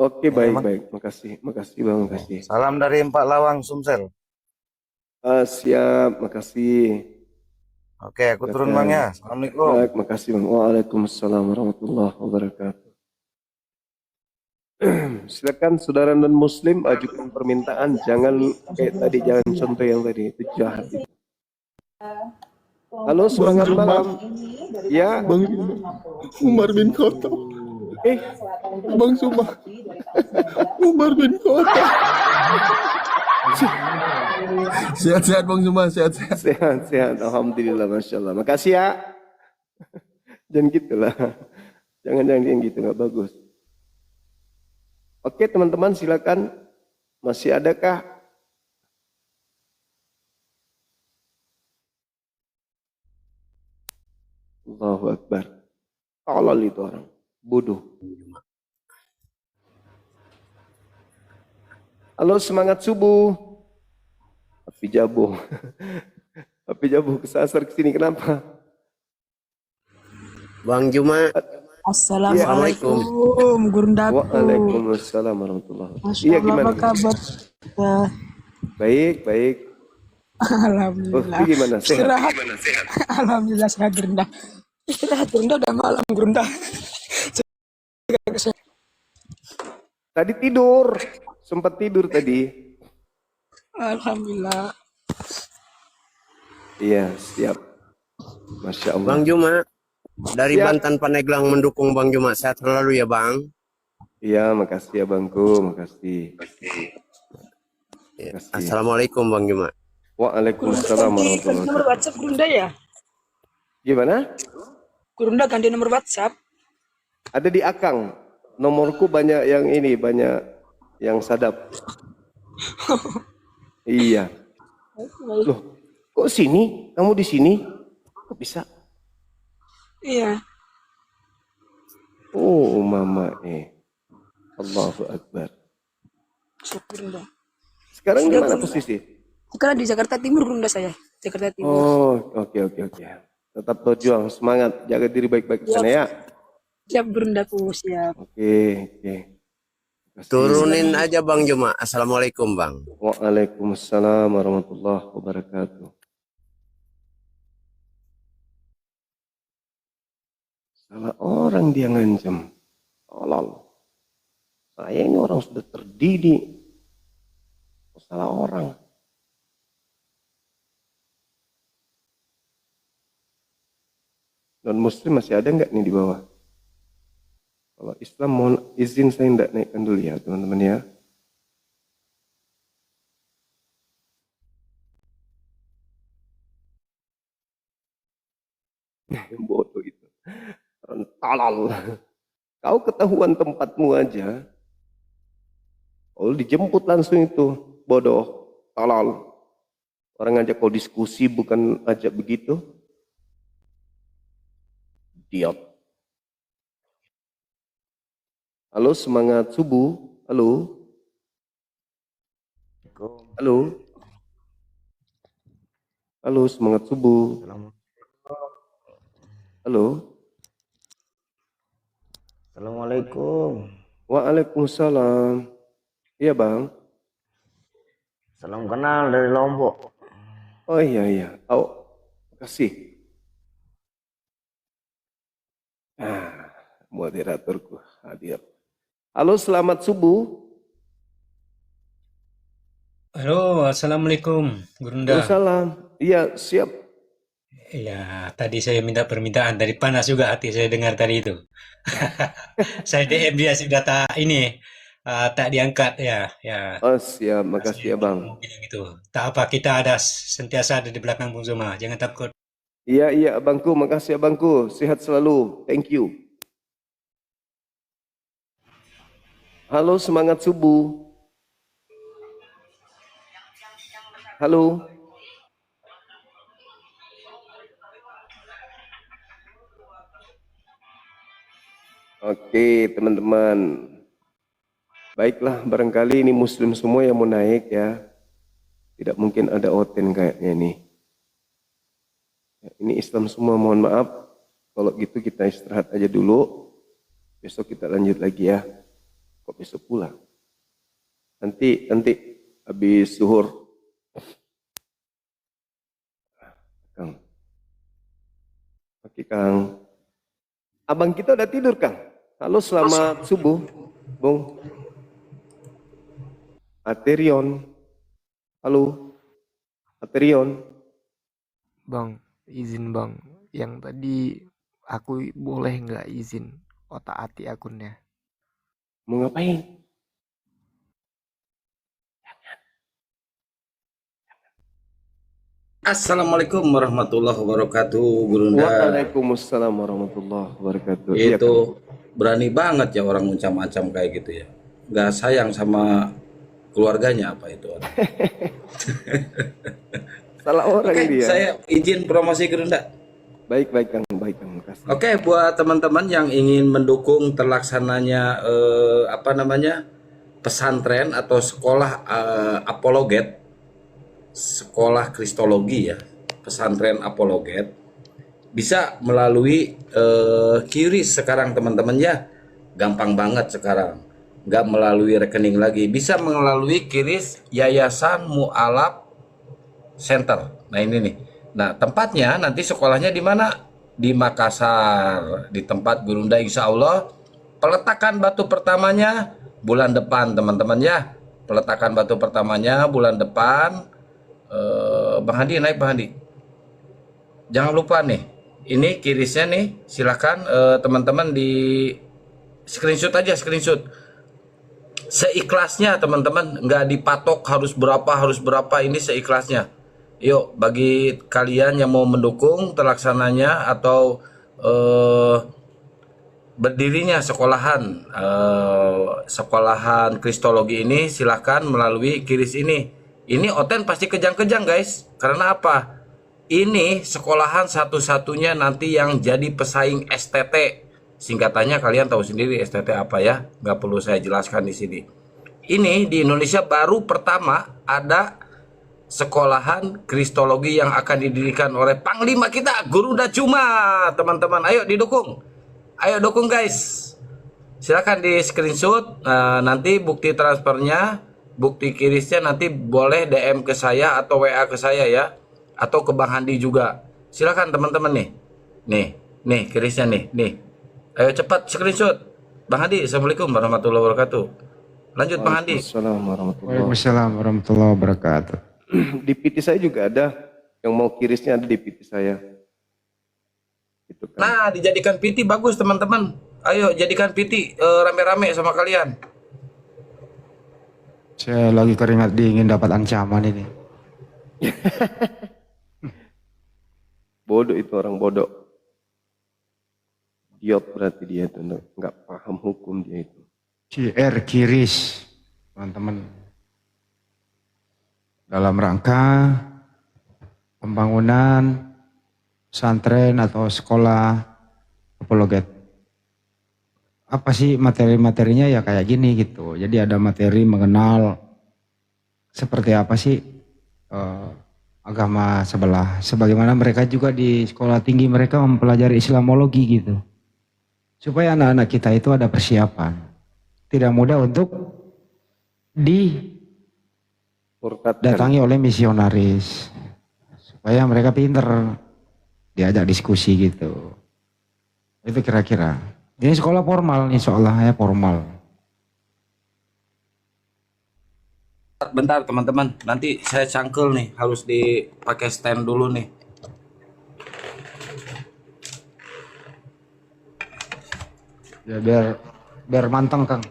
Oke, Ya, Bang. baik. Makasih, Bang, makasih. Salam dari Empat Lawang, Sumsel. Siap, makasih. Oke, aku turun, Bang, ya. Assalamualaikum. Baik, makasih, Bang. Waalaikumsalam warahmatullahi wabarakatuh. Silakan saudara non muslim ajukan permintaan, jangan kayak tadi, jangan contoh yang tadi, itu jahat itu. Halo, semangat malam. Ya, Bang Umar bin Khattab. Bang Zuma. Umar bin Khattab. Sehat-sehat Bang Zuma, sehat-sehat. sehat. Alhamdulillah, masya Allah. Makasih ya. Jangan gitulah. Jangan gitu, nggak bagus. Oke teman-teman, silakan. Masih adakah? Allahu Akbar. Tolol itu orang. Bodoh. Halo, semangat subuh. Api Jabo. Api Jabo kesasar ke sini kenapa? Bang Juma, Assalamualaikum. Gurundaku. Waalaikumsalam warahmatullahi wabarakatuh. Masya Iya, Allah, gimana? apa kabar? Ya, Baik, baik. Oh, Alhamdulillah. ini gimana? Sehat? Istirahat. Alhamdulillah sehat Gurunda. Istirahat Gurunda udah malam Gurunda. Tadi tidur. Sempat tidur tadi. Alhamdulillah. Iya, siap. Masya Allah. Bang Juma, dari Siap. Banten Paneglang mendukung Bang Juma. Sehat selalu ya Bang. Iya, makasih ya Bangku, makasih. Ya. Makasih. Assalamualaikum Bang Juma. Waalaikumsalam warahmatullahi Nomor wabarakatuh. WhatsApp Gurunda ya? Gimana? Gurunda ganti nomor WhatsApp. Ada di Akang. Nomorku banyak yang ini, banyak yang sadap. Iya. Loh, kok sini? Kamu di sini? Kok bisa? Iya. Oh, mama Allahu Akbar. Gurunda. Sekarang di mana posisi? Sekarang di Jakarta Timur Gurunda saya. Jakarta Timur. Oh, oke. Tetap berjuang, semangat, jaga diri baik-baik di sana ya. Siap Gurundaku, siap. Oke. Makasih. Turunin aja Bang Juma. Assalamualaikum Bang. Waalaikumsalam warahmatullahi wabarakatuh. Salah orang dia ngancam. Tolol. Saya ini orang sudah terdidik. Salah orang. Non muslim masih ada nggak nih di bawah? Kalau Islam mohon izin saya nggak naikkan dulu ya teman-teman ya. Bodoh itu. Tolol. Kau ketahuan tempatmu aja. Kalau dijemput langsung itu. Bodoh. Tolol. Orang ngajak kau diskusi bukan ajak begitu. Idiot. Halo, semangat subuh. Halo. Halo. Halo, semangat subuh. Halo. Assalamualaikum. Waalaikumsalam. Iya, Bang. Salam kenal dari Lombok. Oh iya. Oh, kasih. Moderatorku hadir. Halo, selamat subuh. Halo, Assalamualaikum, Gurunda. Waalaikumsalam. Iya, siap. Ya, tadi saya minta permintaan dari panas juga hati saya dengar tadi itu. Saya DM dia sudah tak diangkat ya. Oh, siap. Makasih ya, Bang. Bilang gitu. Tak apa, kita ada sentiasa ada di belakang Bung Zuma. Jangan takut. Iya, Abangku. Makasih, Abangku. Sehat selalu. Thank you. Halo, semangat subuh. Halo. Oke, teman-teman. Baiklah, barangkali ini muslim semua yang mau naik ya. Tidak mungkin ada oten kayaknya ini. Ini Islam semua, mohon maaf. Kalau gitu kita istirahat aja dulu. Besok kita lanjut lagi ya. Kok besok pulang? Nanti habis zuhur. Kang. Oke, Kang. Abang kita udah tidur, Kang. Halo, selamat subuh, Bung. Aterion. Halo. Aterion. Bang, izin bang. Yang tadi aku boleh nggak izin otak-atik akunnya? Mau ngapain? Assalamualaikum warahmatullahi wabarakatuh, Gurunda. Waalaikumsalam warahmatullahi wabarakatuh. Iya, Itu berani banget ya orang macam-macam kayak gitu ya. Gak sayang sama keluarganya apa itu? Salah orang Oke, dia. saya izin promosi Gurunda. Baik Kang, makasih. Oke, buat teman-teman yang ingin mendukung terlaksananya pesantren atau sekolah apologet, sekolah kristologi ya, pesantren apologet, bisa melalui QRIS sekarang teman-teman ya, gampang banget sekarang, nggak melalui rekening lagi, bisa melalui QRIS Yayasan Mu'alaf Center. Nah ini nih, nah tempatnya nanti sekolahnya di mana? Di Makassar, di tempat Gurunda, insya Allah. Peletakan batu pertamanya bulan depan teman-teman ya, peletakan batu pertamanya bulan depan. Bang Hadi naik, Bang Hadi, jangan lupa nih, ini kirisnya nih, silahkan teman-teman di screenshot aja, screenshot seikhlasnya teman-teman, nggak dipatok harus berapa, ini seikhlasnya. Yuk, bagi kalian yang mau mendukung terlaksananya atau berdirinya sekolahan kristologi ini, silahkan melalui kiris ini. Ini Oten pasti kejang-kejang guys, karena apa? Ini sekolahan satu-satunya nanti yang jadi pesaing STT. Singkatannya kalian tahu sendiri STT apa ya, nggak perlu saya jelaskan di sini. Ini di Indonesia baru pertama ada sekolahan kristologi yang akan didirikan oleh Panglima kita, Gurunda Cuma, teman-teman. Ayo didukung, ayo dukung guys. Silakan di screenshot, nanti bukti transfernya, bukti kirisnya nanti boleh DM ke saya atau WA ke saya ya, atau ke Bang Handi juga. Silakan teman-teman nih kirisnya nih. Ayo cepat screenshot. Bang Handi, assalamualaikum warahmatullahi wabarakatuh. Lanjut Bang Handi. Waalaikumsalam warahmatullahi wabarakatuh. Di PT saya juga ada yang mau kirisnya, ada di PT saya. Gitu kan. Nah, dijadikan PT bagus teman-teman. Ayo jadikan PT rame-rame sama kalian. Saya lagi keringat dingin dapat ancaman ini. Bodoh itu orang bodoh. Idiot berarti dia itu, nggak paham hukum dia itu. CR Kiris, teman-teman. Dalam rangka pembangunan pesantren atau sekolah apologet. Apa sih materi-materinya ya kayak gini gitu. Jadi ada materi mengenal seperti apa sih agama sebelah. Sebagaimana mereka juga di sekolah tinggi mereka mempelajari Islamologi gitu. Supaya anak-anak kita itu ada persiapan. Tidak mudah untuk datangi oleh misionaris. Supaya mereka pinter. Diajak diskusi gitu. Itu kira-kira. Ini sekolah formal, insya Allah ya formal. Bentar teman-teman, nanti saya cangkel nih, harus dipakai stand dulu nih. Ya biar manteng Kang.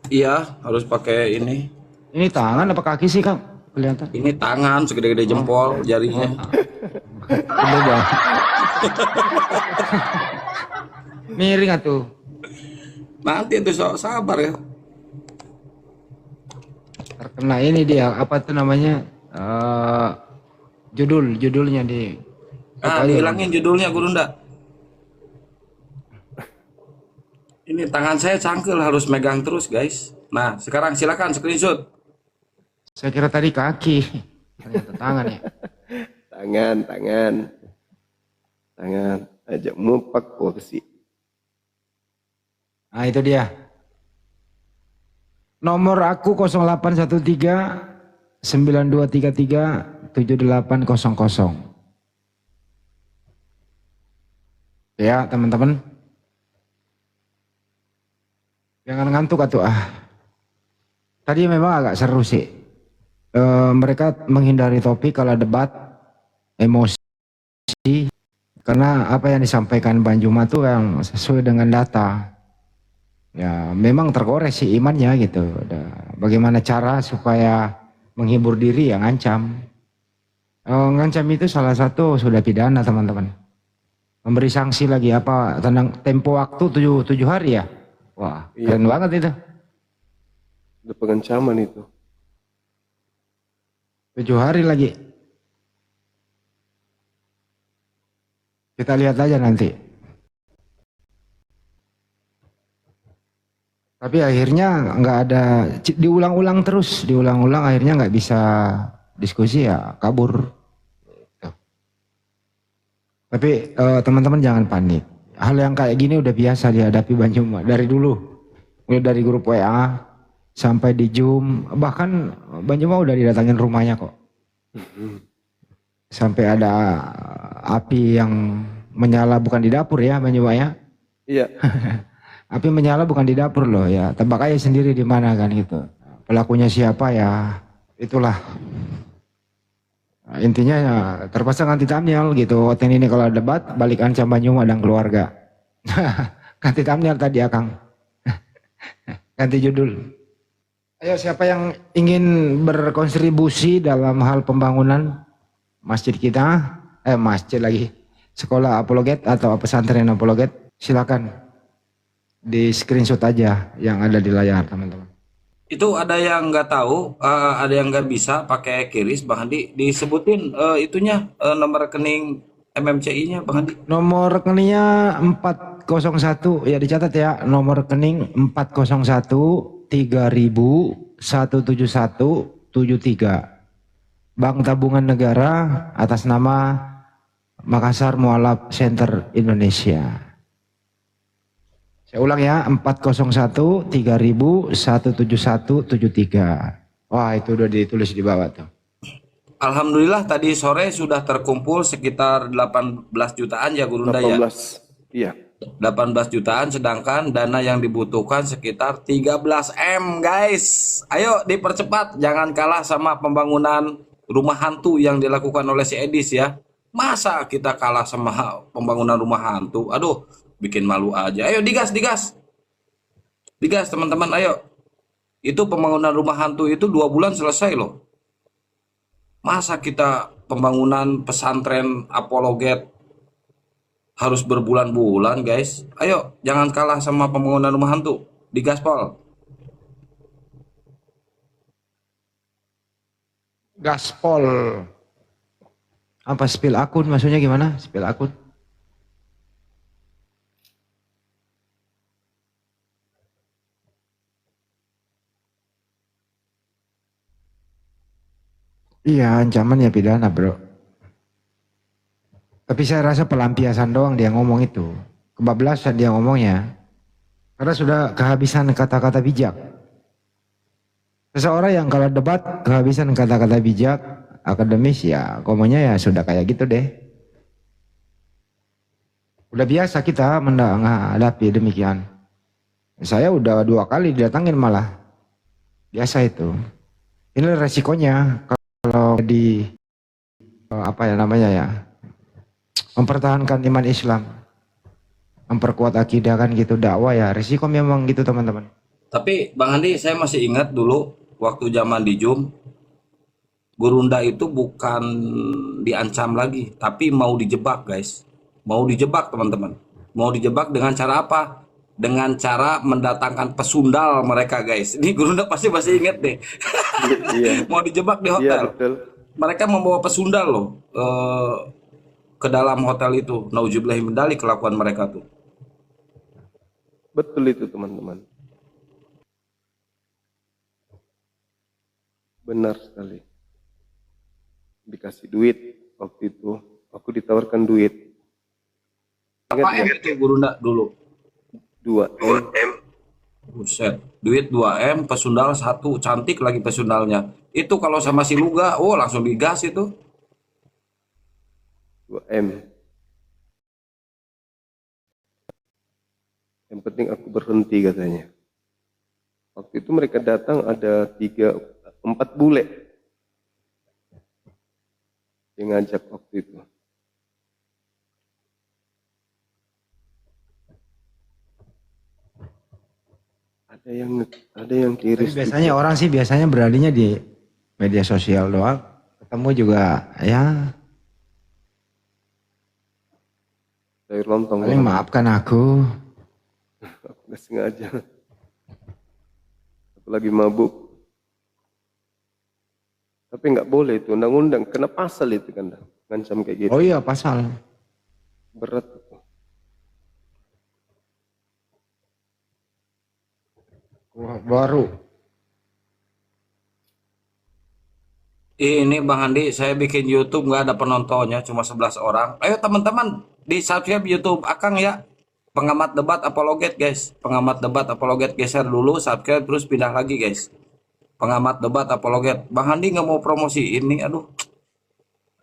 Iya, harus pakai ini. Ini tangan apa kaki sih Kang? Kelihatan. Ini tangan segede-gede jempol jarinya. Gede banget. Miring atuh. Nanti itu sabar ya. Terkena ini dia apa tuh namanya judulnya di. Dihilangin judulnya Gurunda. Ini tangan saya cangkel harus megang terus guys. Nah sekarang silakan screenshot. Saya kira tadi kaki. Ternyata tangan ya. Tangan. Ajak mupak kursi. Nah itu dia. Nomor aku 0813 9233 7800. Ya teman-teman. Jangan ngantuk atuh Tadi memang agak seru sih. Mereka menghindari topik kalau debat emosi. Karena apa yang disampaikan Bang Juma tuh yang sesuai dengan data. Ya memang tergores sih imannya gitu. Bagaimana cara supaya menghibur diri yang ngancam. Ngancam itu salah satu sudah pidana teman-teman. Memberi sanksi lagi apa tentang tempo waktu 7 hari ya. Wah Iya. keren banget itu. Ada pengancaman itu. 7 hari lagi. Kita lihat aja nanti. Tapi akhirnya nggak ada, diulang-ulang terus, diulang-ulang akhirnya nggak bisa diskusi ya kabur. Tapi teman-teman jangan panik. Hal yang kayak gini udah biasa dihadapi Bang Juma dari dulu. Mulai dari grup WA sampai di Zoom, bahkan Bang Juma udah didatangin rumahnya kok. Sampai ada api yang menyala bukan di dapur ya Bang Juma ya. Iya. Api menyala bukan di dapur loh ya. Tebak aja sendiri di mana kan gitu. Pelakunya siapa ya, itulah. Nah, intinya ya terpaksa ganti thumbnail gitu. Oten ini kalau debat balik ancam Bang Juma dan keluarga. Ganti thumbnail tadi Akang. Ganti judul. Ayo siapa yang ingin berkontribusi dalam hal pembangunan masjid kita, masjid lagi, sekolah apologet atau pesantren apologet, silakan di screenshot aja yang ada di layar teman-teman. Itu ada yang nggak tahu, ada yang nggak bisa pakai QRIS, Bang Handi. Disebutin itunya nomor rekening MMCI-nya, Bang Handi. Nomor rekeningnya 401 ya, dicatat ya. Nomor rekening 401 3000 171 73. Bank Tabungan Negara atas nama Makassar Mualaf Center Indonesia. Saya ulang ya, 401 3000 171 73. Wah, itu udah ditulis di bawah tuh. Alhamdulillah tadi sore sudah terkumpul sekitar 18 jutaan ya Gurunda ya. 18. Iya. 18 jutaan, sedangkan dana yang dibutuhkan sekitar 13 M guys. Ayo dipercepat, jangan kalah sama pembangunan rumah hantu yang dilakukan oleh si Edis ya. Masa kita kalah sama pembangunan rumah hantu? Aduh, bikin malu aja. Ayo digas, digas. Digas teman-teman, ayo. Itu pembangunan rumah hantu itu 2 bulan selesai loh. Masa kita pembangunan pesantren apologet harus berbulan-bulan guys. Ayo, jangan kalah sama pembangunan rumah hantu. Digaspol. Gaspol. Apa spill akun maksudnya gimana? Spill akun. Iya, ancaman ya pidana, bro. Tapi saya rasa pelampiasan doang dia ngomong itu. Kebablasan dia ngomongnya. Karena sudah kehabisan kata-kata bijak. Seseorang yang kalau debat kehabisan kata-kata bijak, akademis ya, ngomongnya ya sudah kayak gitu deh. Udah biasa kita menghadapi demikian. Saya udah 2 kali didatangin malah. Biasa itu. Ini resikonya kalau di apa ya namanya ya, mempertahankan iman Islam, memperkuat akidah kan gitu, dakwah ya, risiko memang gitu teman-teman. Tapi Bang Andi, saya masih ingat dulu waktu zaman di Zoom, Gurunda itu bukan diancam lagi, tapi mau dijebak guys. Mau dijebak teman-teman. Mau dijebak dengan cara apa? Dengan cara mendatangkan pesundal mereka guys. Ini Gurunda pasti masih ingat deh. Iya. Mau dijebak di Iya, hotel. betul. Mereka membawa pesundal loh ke dalam hotel itu. Nauzubillah min dzalik kelakuan mereka tuh. Betul itu teman-teman. Benar sekali. Dikasih duit waktu itu. Aku ditawarkan duit. Apa M itu Gurunda dulu? 2M. Buset, duit 2M, pesundal 1, cantik lagi pesundalnya. Itu kalau sama si Luga, oh langsung digas itu. 2M. Yang penting aku berhenti katanya. Waktu itu mereka datang ada 4 bule yang ngajak waktu itu. Ada yang Tapi kiris. biasanya orang sih biasanya beraninya di media sosial doang. Ketemu juga ya. Sayur lontong. Paling maafkan aku. Aku nggak sengaja. Aku lagi mabuk. Tapi nggak boleh itu undang-undang. Kena pasal itu kan. Ngancam kayak gitu. Oh iya pasal. Berat. baru. Ini Bang Andi, saya bikin YouTube nggak ada penontonnya, cuma 11 orang. Ayo teman-teman, di subscribe YouTube Akang ya. Pengamat debat apologet guys. Pengamat debat apologet, geser dulu, subscribe terus pindah lagi guys. Pengamat debat apologet. Bang Andi nggak mau promosi ini, aduh.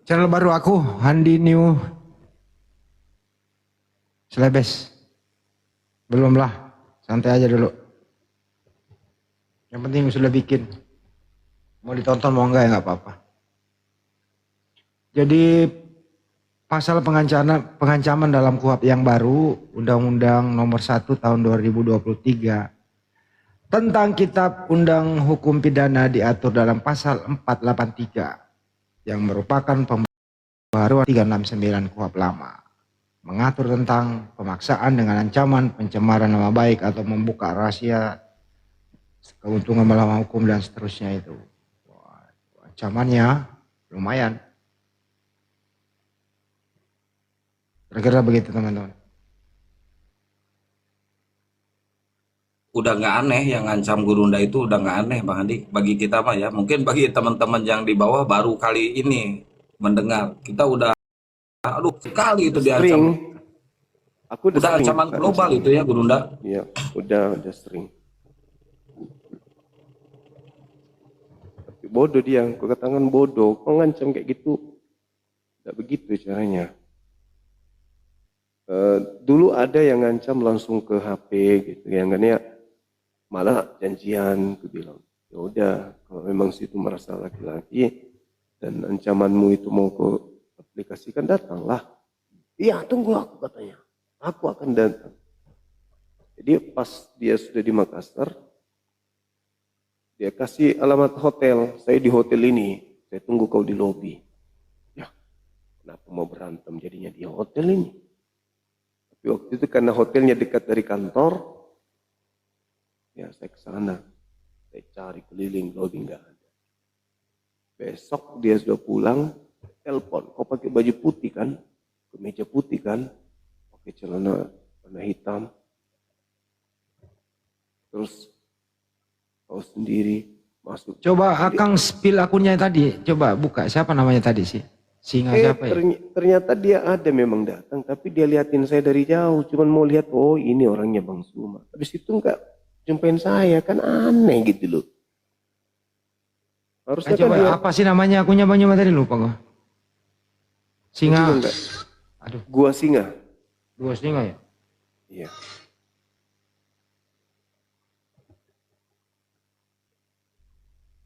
Channel baru aku, Handi New Selebes. Belum lah, santai aja dulu. Yang penting sudah bikin. Mau ditonton mau enggak ya nggak apa-apa. Jadi pasal pengancaman dalam KUHP yang baru, Undang-Undang Nomor 1 Tahun 2023 tentang Kitab Undang Hukum Pidana diatur dalam pasal 483 yang merupakan pembaruan 369 KUHP lama. Mengatur tentang pemaksaan dengan ancaman pencemaran nama baik atau membuka rahasia keuntungan melawan hukum dan seterusnya itu. Ancamannya lumayan. Kira-kira begitu teman-teman. Udah nggak aneh yang ngancam Gurunda itu, udah nggak aneh Bang Andi. Bagi kita mah ya, mungkin bagi teman-teman yang di bawah baru kali ini mendengar. Kita udah, aduh sekali itu diancam. Sering. Aku Udah sering ancaman global itu ya Gurunda. Iya, udah sering. Bodoh dia, kau katakan bodoh, kau ngancam kayak gitu. Tidak begitu caranya. Dulu ada yang ngancam langsung ke HP gitu, yang kan ya malah janjian, aku bilang, ya udah, kalau memang situ merasa laki-laki dan ancamanmu itu mau kau aplikasikan, datanglah. Iya, tunggu aku katanya, aku akan datang. Jadi pas dia sudah di Makassar, dia kasih alamat hotel, saya di hotel ini, saya tunggu kau di lobi. Ya, kenapa mau berantem jadinya di hotel ini? Tapi waktu itu karena hotelnya dekat dari kantor, ya saya ke sana, saya cari keliling lobi nggak ada. Besok dia sudah pulang, telepon, kau pakai baju putih kan, kemeja putih kan, pakai celana warna hitam, terus kau sendiri masuk. Coba Akang spill akunnya tadi, coba buka siapa namanya tadi sih? Singa siapa ya? Ternyata dia ada memang datang, tapi dia liatin saya dari jauh, cuman mau lihat, oh ini orangnya Bang Suma. Habis itu enggak jumpain saya, kan aneh gitu loh. Harusnya Coba kan dia, apa sih namanya akunnya Bang Juma tadi, lupa gua. Singa. Aduh, gua singa. dua singa ya? Iya.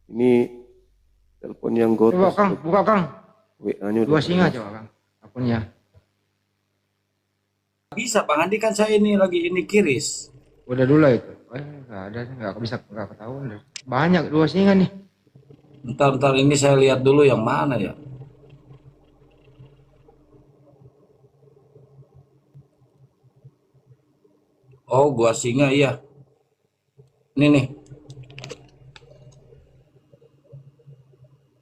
Ini telepon yang gotos. Coba Kang, buka Kang. WA-nya Dua singa coba Kang, akunnya. Bisa Bang Andi, kan saya ini lagi ini kiris. Udah dulu itu. Nggak ada, nggak bisa, nggak ketahuan. Banyak dua singa nih. Ntar ini saya lihat dulu yang mana ya. Oh, gua singa iya. Ini nih.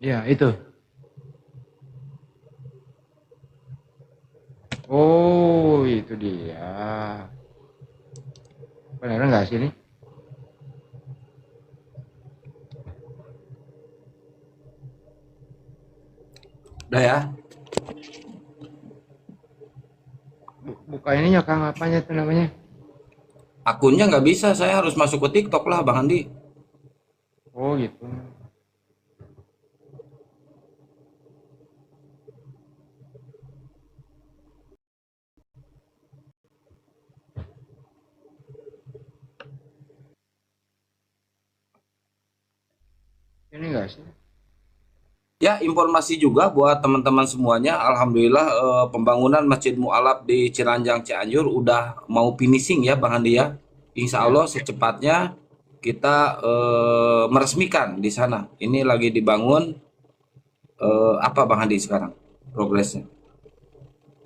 Ya itu. Oh itu dia. Benar nggak sih ini? Udah ya. Buka ininya Kang, apanya itu namanya? Akunnya nggak bisa, saya harus masuk ke TikTok lah Bang Andi. Oh gitu. Ini enggak sih? Ya, informasi juga buat teman-teman semuanya. Alhamdulillah pembangunan Masjid Mu'alaf di Ciranjang Cianjur udah mau finishing ya Bang Andi ya. Insya Allah secepatnya kita meresmikan di sana. Ini lagi dibangun apa Bang Andi sekarang progresnya?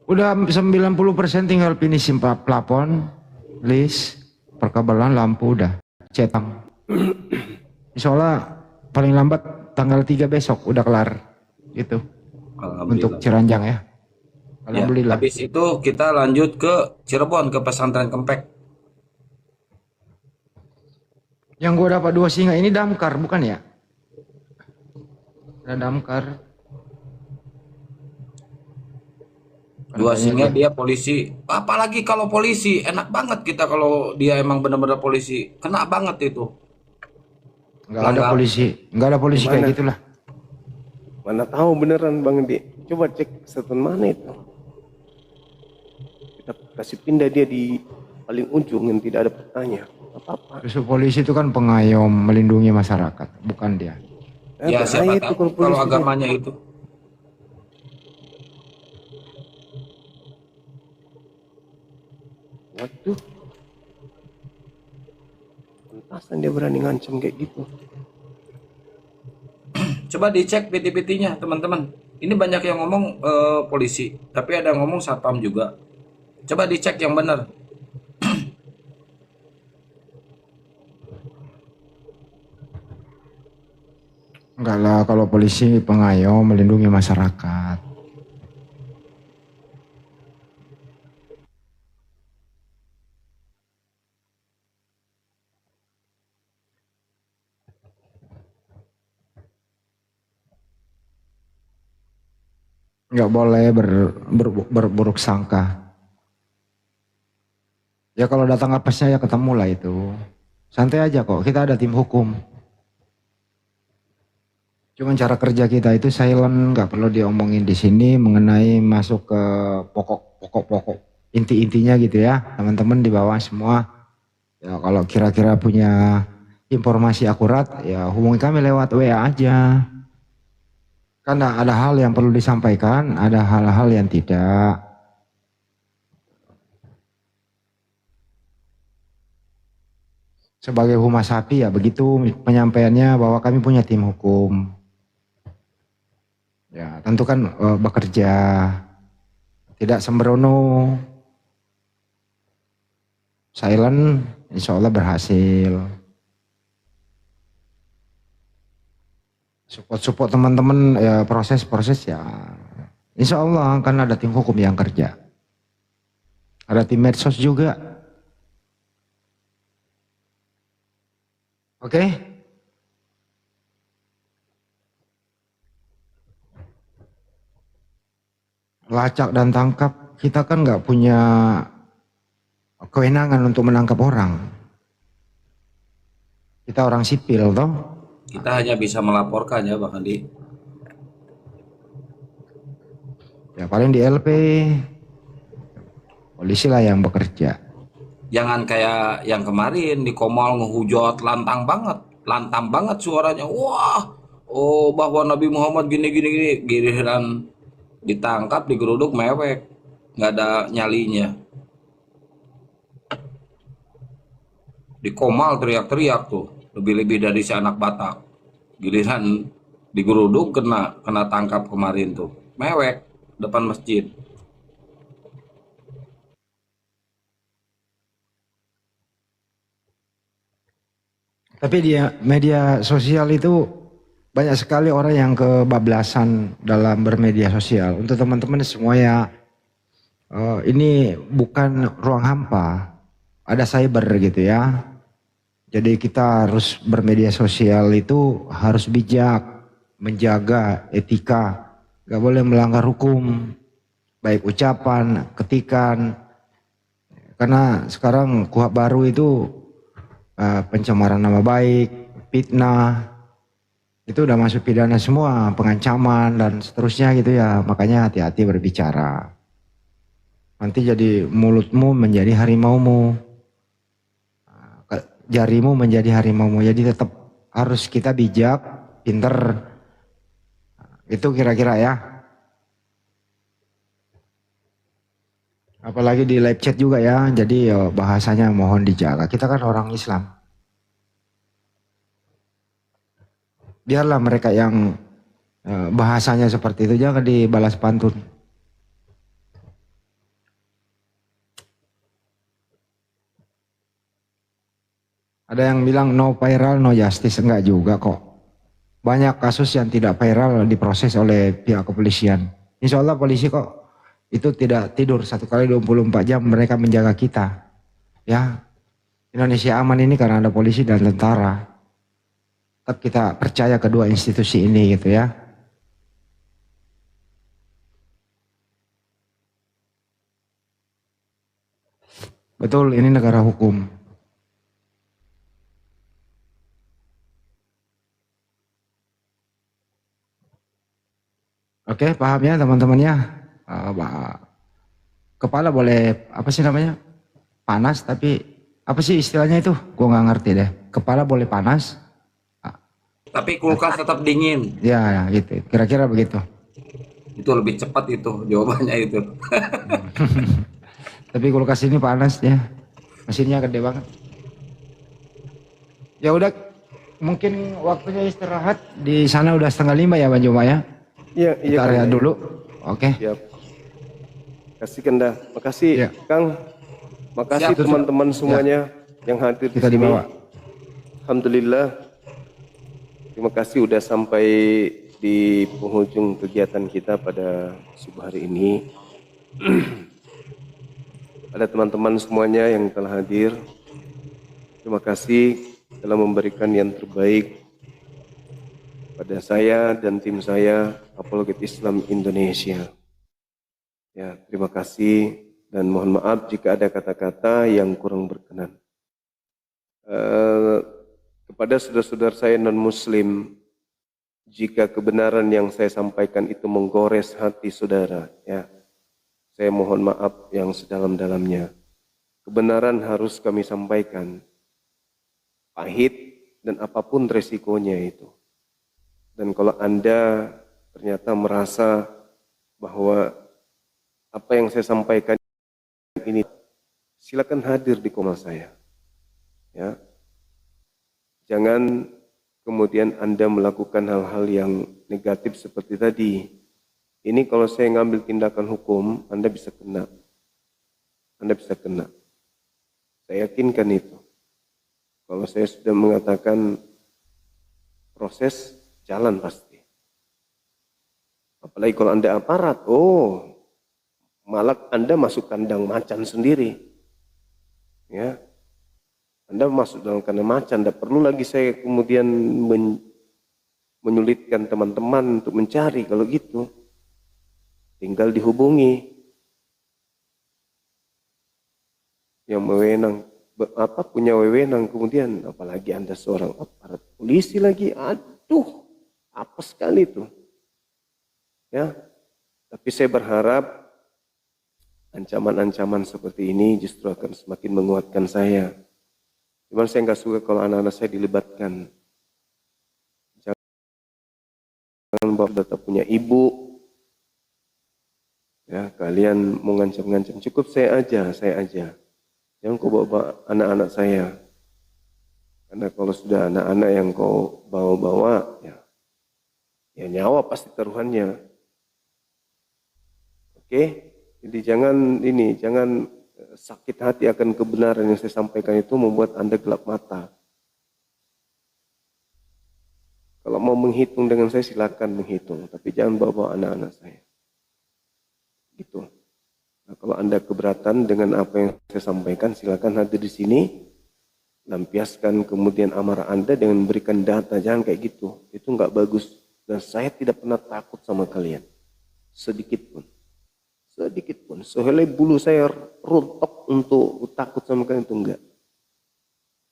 Udah 90% tinggal finishing plafon, list, perkabelan, lampu udah cetak. Insya Allah paling lambat tanggal 3 besok udah kelar itu untuk Ciranjang ya. Alhamdulillah. Ya, habis itu kita lanjut ke Cirebon, ke pesantren Kempek. Yang gue dapat 2 singa ini damkar bukan ya? Ada damkar. 2 singa dia polisi. Apalagi kalau polisi, enak banget kita kalau dia emang benar-benar polisi. Kena banget itu. Nggak ada polisi, nggak ada polisi kayak gitulah. Mana tahu beneran Bang Di. Coba cek statement mana itu. Kita kasih pindah dia di paling ujung yang tidak ada petanya. Apa-apa. Justru polisi itu kan pengayom, melindungi masyarakat, bukan dia. Ya siapa tahu kalau agamanya itu. Waduh. Pantasan dia berani ngancam kayak gitu. Coba dicek PT-PT-nya teman-teman. Ini banyak yang ngomong polisi, tapi ada yang ngomong satpam juga. Coba dicek yang benar. Enggak lah, kalau polisi pengayom, melindungi masyarakat. Nggak boleh berburuk sangka. Ya kalau datang apesnya ya ketemu lah itu. Santai aja kok, kita ada tim hukum. Cuman cara kerja kita itu silent, nggak perlu diomongin di sini mengenai masuk ke pokok inti-intinya gitu ya. Teman-teman di bawah semua. Ya kalau kira-kira punya informasi akurat ya hubungi kami lewat WA aja. Karena ada hal yang perlu disampaikan, ada hal-hal yang tidak. Sebagai humas sapi ya begitu penyampaiannya bahwa kami punya tim hukum. Ya tentu kan bekerja, tidak sembrono, silent, insya Allah berhasil. Support teman-teman ya proses ya insya Allah kan ada tim hukum yang kerja, ada tim medsos juga. Oke. Lacak dan tangkap kita kan nggak punya kewenangan untuk menangkap orang. Kita orang sipil toh. Kita hanya bisa melaporkan ya Bang Andi. Ya paling di LP polisi lah yang bekerja. Jangan kayak yang kemarin di Komal ngehujat lantang banget suaranya. Wah, oh bahwa Nabi Muhammad gini, giliran ditangkap digeruduk mewek, nggak ada nyalinya. Di Komal teriak-teriak tuh, lebih-lebih dari si anak Batak. Giliran digeruduk kena tangkap kemarin tuh, mewek depan masjid. Tapi di media sosial itu banyak sekali orang yang kebablasan dalam bermedia sosial. Untuk teman-teman semuanya, ini bukan ruang hampa, ada cyber gitu ya. Jadi kita harus bermedia sosial itu harus bijak, menjaga etika, gak boleh melanggar hukum, baik ucapan, ketikan. Karena sekarang KUHP baru itu pencemaran nama baik, fitnah, itu udah masuk pidana semua, pengancaman dan seterusnya gitu ya. Makanya hati-hati berbicara. Nanti jadi mulutmu menjadi harimaumu, jarimu menjadi harimaumu. Jadi tetap harus kita bijak, pinter. Itu kira-kira ya. Apalagi di live chat juga ya. Jadi bahasanya mohon dijaga. Kita kan orang Islam. Biarlah mereka yang bahasanya seperti itu, jangan dibalas pantun. Ada yang bilang no viral, no justice. Enggak juga kok. Banyak kasus yang tidak viral diproses oleh pihak kepolisian. Insya Allah polisi kok itu tidak tidur 1 kali 24 jam mereka menjaga kita. Ya, Indonesia aman ini karena ada polisi dan tentara. Tetap kita percaya kedua institusi ini gitu ya. Betul, ini negara hukum. Oke, paham ya teman-temannya. Kepala boleh apa sih namanya? Panas, tapi apa sih istilahnya itu? Gua nggak ngerti deh. Kepala boleh panas, Tapi kulkas tetap dingin. ya gitu. Kira-kira begitu. Itu lebih cepat itu jawabannya itu. Tapi kulkas ini panas ya. Mesinnya gede banget. Ya udah, mungkin waktunya istirahat. Di sana udah 4:30 ya Bang Juma ya. Iya, iya. Kita rehat Kang. dulu. Oke. Siap. Kasih Kanda. Makasih Ya. Kang. Makasih Siap. teman-teman semuanya yang hadir di Kita sini. dibawa. Alhamdulillah. Terima kasih udah sampai di penghujung kegiatan kita pada subuh hari ini. Ada teman-teman semuanya yang telah hadir. Terima kasih telah memberikan yang terbaik pada saya dan tim saya Apologet Islam Indonesia. Ya, terima kasih dan mohon maaf jika ada kata-kata yang kurang berkenan. Kepada saudara-saudara saya non-muslim, jika kebenaran yang saya sampaikan itu menggores hati saudara, ya, saya mohon maaf yang sedalam-dalamnya. Kebenaran harus kami sampaikan, pahit dan apapun resikonya itu. Dan kalau Anda ternyata merasa bahwa apa yang saya sampaikan ini, silakan hadir di koma saya. Ya. Jangan kemudian Anda melakukan hal-hal yang negatif seperti tadi. Ini kalau saya ngambil tindakan hukum, Anda bisa kena. Anda bisa kena. Saya yakinkan itu. Kalau saya sudah mengatakan proses, jalan pasti. Apalagi kalau Anda aparat, malah Anda masuk kandang macan sendiri. Ya. Anda masuk dalam kandang macan, tidak perlu lagi saya kemudian menyulitkan teman-teman untuk mencari. Kalau gitu, tinggal dihubungi yang wewenang, punya wewenang, kemudian apalagi Anda seorang aparat polisi lagi, aduh, apa sekali itu. Ya, tapi saya berharap ancaman-ancaman seperti ini justru akan semakin menguatkan saya. Cuman saya nggak suka kalau anak-anak saya dilibatkan. Jangan bawa data punya ibu. Ya, kalian mau ngancam-ngancam, cukup saya aja. Jangan kau bawa anak-anak saya. Karena kalau sudah anak-anak yang kau bawa-bawa, ya nyawa pasti taruhannya. Oke? Jadi jangan sakit hati akan kebenaran yang saya sampaikan itu membuat Anda gelap mata. Kalau mau menghitung dengan saya silakan menghitung, tapi jangan bawa anak-anak saya. Gitu. Nah, kalau Anda keberatan dengan apa yang saya sampaikan, silakan hadir di sini, lampiaskan kemudian amarah Anda dengan memberikan data, jangan kayak gitu. Itu nggak bagus. Dan saya tidak pernah takut sama kalian, sedikit pun. Sehelai bulu saya runtuh untuk takut sama kalian, itu enggak.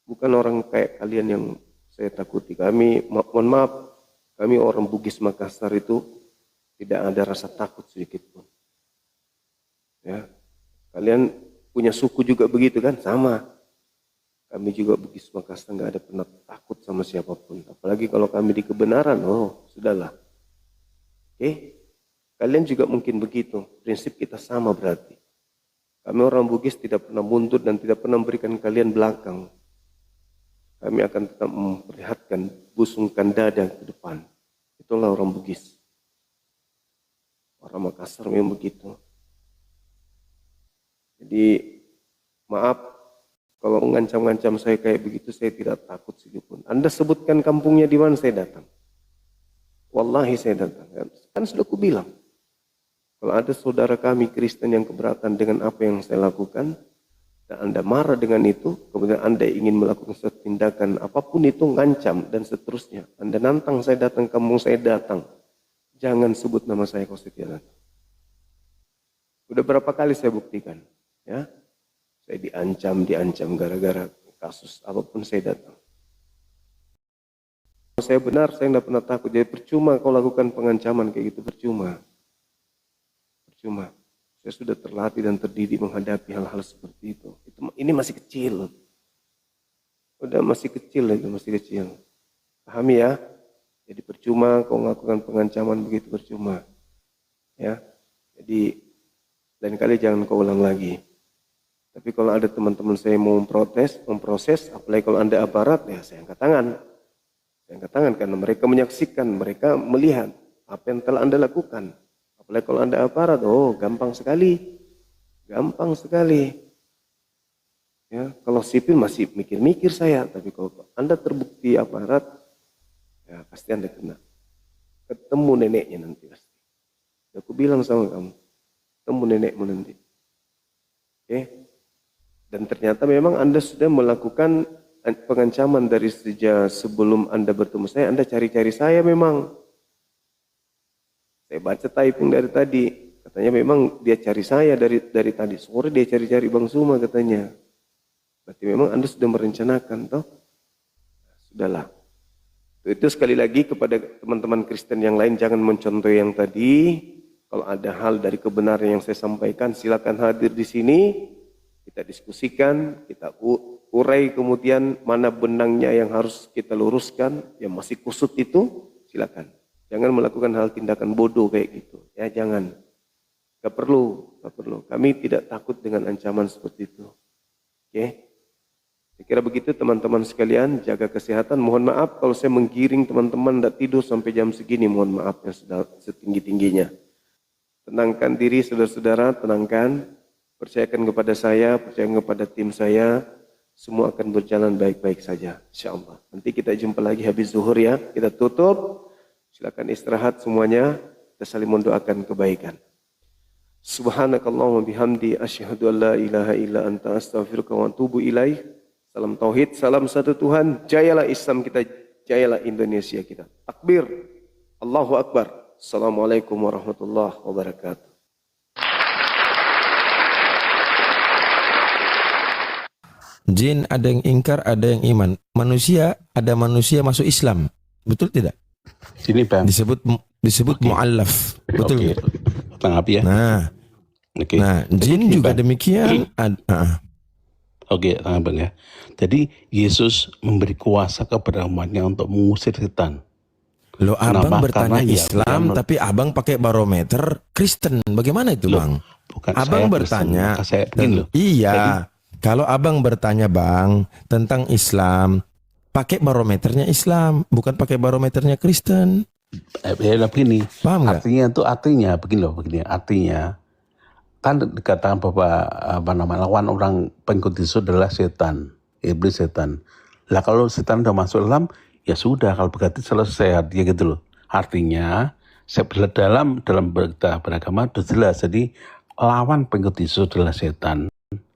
Bukan orang kayak kalian yang saya takuti. Mohon maaf, kami orang Bugis Makassar itu tidak ada rasa takut sedikit pun. Ya, kalian punya suku juga begitu kan? Sama. Kami juga Bugis Makassar nggak ada pernah takut sama siapapun. Apalagi kalau kami di kebenaran, sudahlah. Oke? Kalian juga mungkin begitu. Prinsip kita sama berarti. Kami orang Bugis tidak pernah mundur dan tidak pernah memberikan kalian belakang. Kami akan tetap memperlihatkan, busungkan dada ke depan. Itulah orang Bugis. Orang Makassar memang begitu. Jadi maaf kalau mengancam-ngancam saya kayak begitu, saya tidak takut sedikitpun. Anda sebutkan kampungnya di mana, saya datang. Wallahi saya datang. Kan sudah aku bilang. Kalau ada saudara kami Kristen yang keberatan dengan apa yang saya lakukan, dan Anda marah dengan itu, kemudian Anda ingin melakukan suatu tindakan apapun itu, ngancam dan seterusnya. Anda nantang saya datang, kampung saya datang. Jangan sebut nama saya kalau saya tidak datang. Udah berapa kali saya buktikan, ya. Saya diancam gara-gara kasus apapun saya datang. Kalau saya benar, saya tidak pernah takut. Jadi percuma kau lakukan pengancaman kayak gitu, percuma. Percuma. Saya sudah terlatih dan terdidik menghadapi hal-hal seperti itu. Ini masih kecil. Udah masih kecil lagi, masih kecil. Pahami ya? Jadi percuma kau melakukan pengancaman begitu, percuma. Ya. Jadi lain kali jangan kau ulang lagi. Tapi kalau ada teman-teman saya mau memproses, apalagi kalau Anda aparat, ya saya angkat tangan. Saya angkat tangan karena mereka menyaksikan, mereka melihat apa yang telah Anda lakukan. Apalagi kalau Anda aparat, oh gampang sekali. Gampang sekali. Ya, kalau sipil masih mikir-mikir saya, tapi kalau Anda terbukti aparat, ya pasti Anda kena. Ketemu neneknya nanti pasti. Aku bilang sama kamu, ketemu nenekmu nanti. Oke? Dan ternyata memang Anda sudah melakukan pengancaman dari sejak sebelum Anda bertemu saya. Anda cari-cari saya memang. Saya baca typing dari tadi. Katanya memang dia cari saya dari tadi. Sore dia cari-cari Bang Suma katanya. Berarti memang Anda sudah merencanakan, toh? Sudahlah. Itu sekali lagi kepada teman-teman Kristen yang lain, jangan mencontoh yang tadi. Kalau ada hal dari kebenaran yang saya sampaikan, silakan hadir di sini. Kita diskusikan, kita urai kemudian mana benangnya yang harus kita luruskan, yang masih kusut itu, silakan. Jangan melakukan hal tindakan bodoh kayak gitu. Ya jangan. Gak perlu. Kami tidak takut dengan ancaman seperti itu. Oke? Saya kira begitu teman-teman sekalian, jaga kesehatan. Mohon maaf kalau saya menggiring teman-teman tidak tidur sampai jam segini, mohon maaf yang setinggi-tingginya. Tenangkan diri saudara-saudara, tenangkan. Percayakan kepada saya, percayakan kepada tim saya, semua akan berjalan baik-baik saja, insyaallah. Nanti kita jumpa lagi habis zuhur ya, kita tutup. Silakan istirahat semuanya, kita saling mendoakan kebaikan. Subhanakallahumma bihamdi asyhadu an la ilaha illa anta astaghfiruka wa atubu ilaik. Salam tauhid, salam satu Tuhan. Jayalah Islam kita, jayalah Indonesia kita. Takbir. Allahu Akbar. Assalamualaikum warahmatullahi wabarakatuh. Jin ada yang ingkar, ada yang iman. Manusia, ada manusia masuk Islam. Betul tidak? Sini Bang. Disebut mu'allaf. Betul. Tanggapi ya. Nah, jin juga demikian. Oke, tanggapan ya. Jadi Yesus memberi kuasa kepada umatnya untuk mengusir setan. Loh, abang bertanya Islam, tapi abang pakai barometer Kristen. Bagaimana itu, Bang? Bukan abang saya bertanya. Iya. Jadi, kalau abang bertanya, Bang, tentang Islam, pakai barometernya Islam, bukan pakai barometernya Kristen. Ya, begini. Paham nggak? Artinya begini. Artinya kan dikatakan bahwa lawan orang pengikut Yesus adalah setan, iblis setan. Lah kalau setan udah masuk Islam, ya sudah, kalau berarti selesai artinya gitu loh. Artinya dalam beragama itu jelas. Jadi lawan pengikut Yesus adalah setan.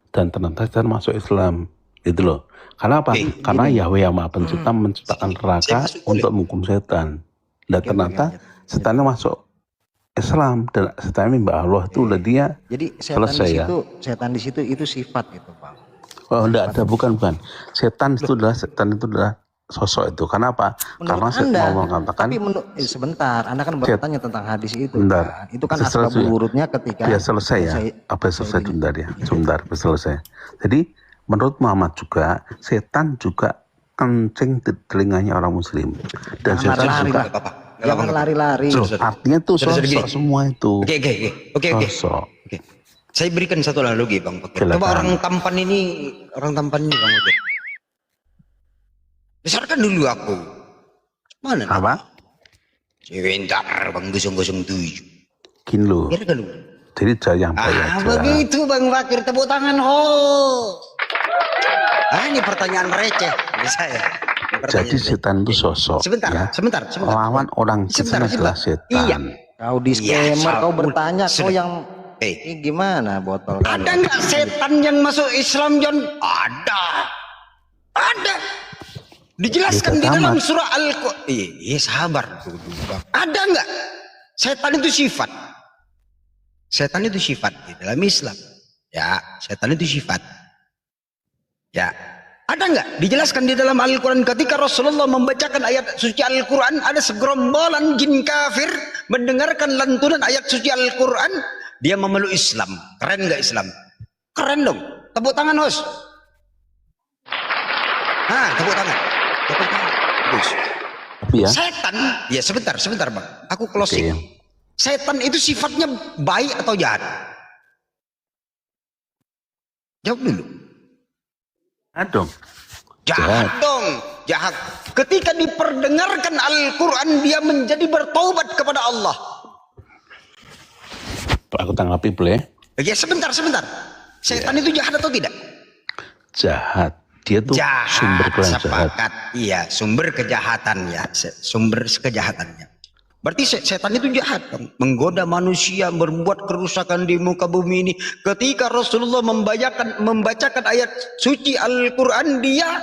Dan ternyata setan masuk Islam, gitu loh. Karena apa? Karena Yahweh yang Maha Pencipta menciptakan neraka untuk menghukum setan. Dan ternyata setannya masuk Islam dan setan menyembah Allah itu udah dia. Jadi setan di situ itu sifat itu, Pak. Oh, enggak ada, bukan. Setan itu adalah sosok itu. Karena apa? Karena Anda, mau mengatakan. Tapi sebentar, Anda kan bertanya tentang hadis itu. Bentar. Kan? Itu kan asbab urutnya ketika. Biar selesai ya. Apa selesai sebentar ya? Sebentar, selesai. Jadi menurut Muhammad juga setan juga kencing di telinganya orang Muslim. Dan setan juga. Jangan lari-lari. Artinya tuh sosok semua itu. Oke. Saya berikan satu analogi, Bang. Coba orang tampan ini Bang. Oke. Besarkan dulu aku. Mana? Apa? Sebentar, Bang, 007. Gini loh. Biarkan dulu. Jadi jangan bayar aja. Begitu, Bang Bakir, tepuk tangan, ho. Ini pertanyaan receh dari saya. Jadi setan itu sosok. Sebentar. Lawan orang Kristen adalah setan. Kau disclaimer, kau bertanya, kau yang Ini gimana botol? Ada nggak setan yang masuk Islam, John? Ada. Ada. Dijelaskan di dalam surah Al-Qur'an. Iya, sabar. Ada nggak? Setan itu sifat. Setan itu sifat di dalam Islam. Ya, setan itu sifat. Ya. Ada nggak? Dijelaskan di dalam Al-Quran ketika Rasulullah membacakan ayat suci Al-Quran, ada segerombolan jin kafir mendengarkan lantunan ayat suci Al-Quran, dia memeluk Islam. Keren nggak Islam? Keren dong. Tepuk tangan, host. Tepuk tangan. Tepuk tangan. Bagus. Ya. Setan, ya sebentar Bang. Aku closing. Setan itu sifatnya baik atau jahat? Jawab dulu. Jahat dong, jahat. Ketika diperdengarkan Al-Quran, dia menjadi bertaubat kepada Allah. Aku tanggapi boleh? Ya sebentar. Setan itu jahat atau tidak? Jahat. Dia tuh sumber kejahatan. Iya, sumber kejahatannya, sumber kejahatannya. Berarti setan itu jahat, menggoda manusia, berbuat kerusakan di muka bumi ini. Ketika Rasulullah membacakan ayat suci Al-Quran, dia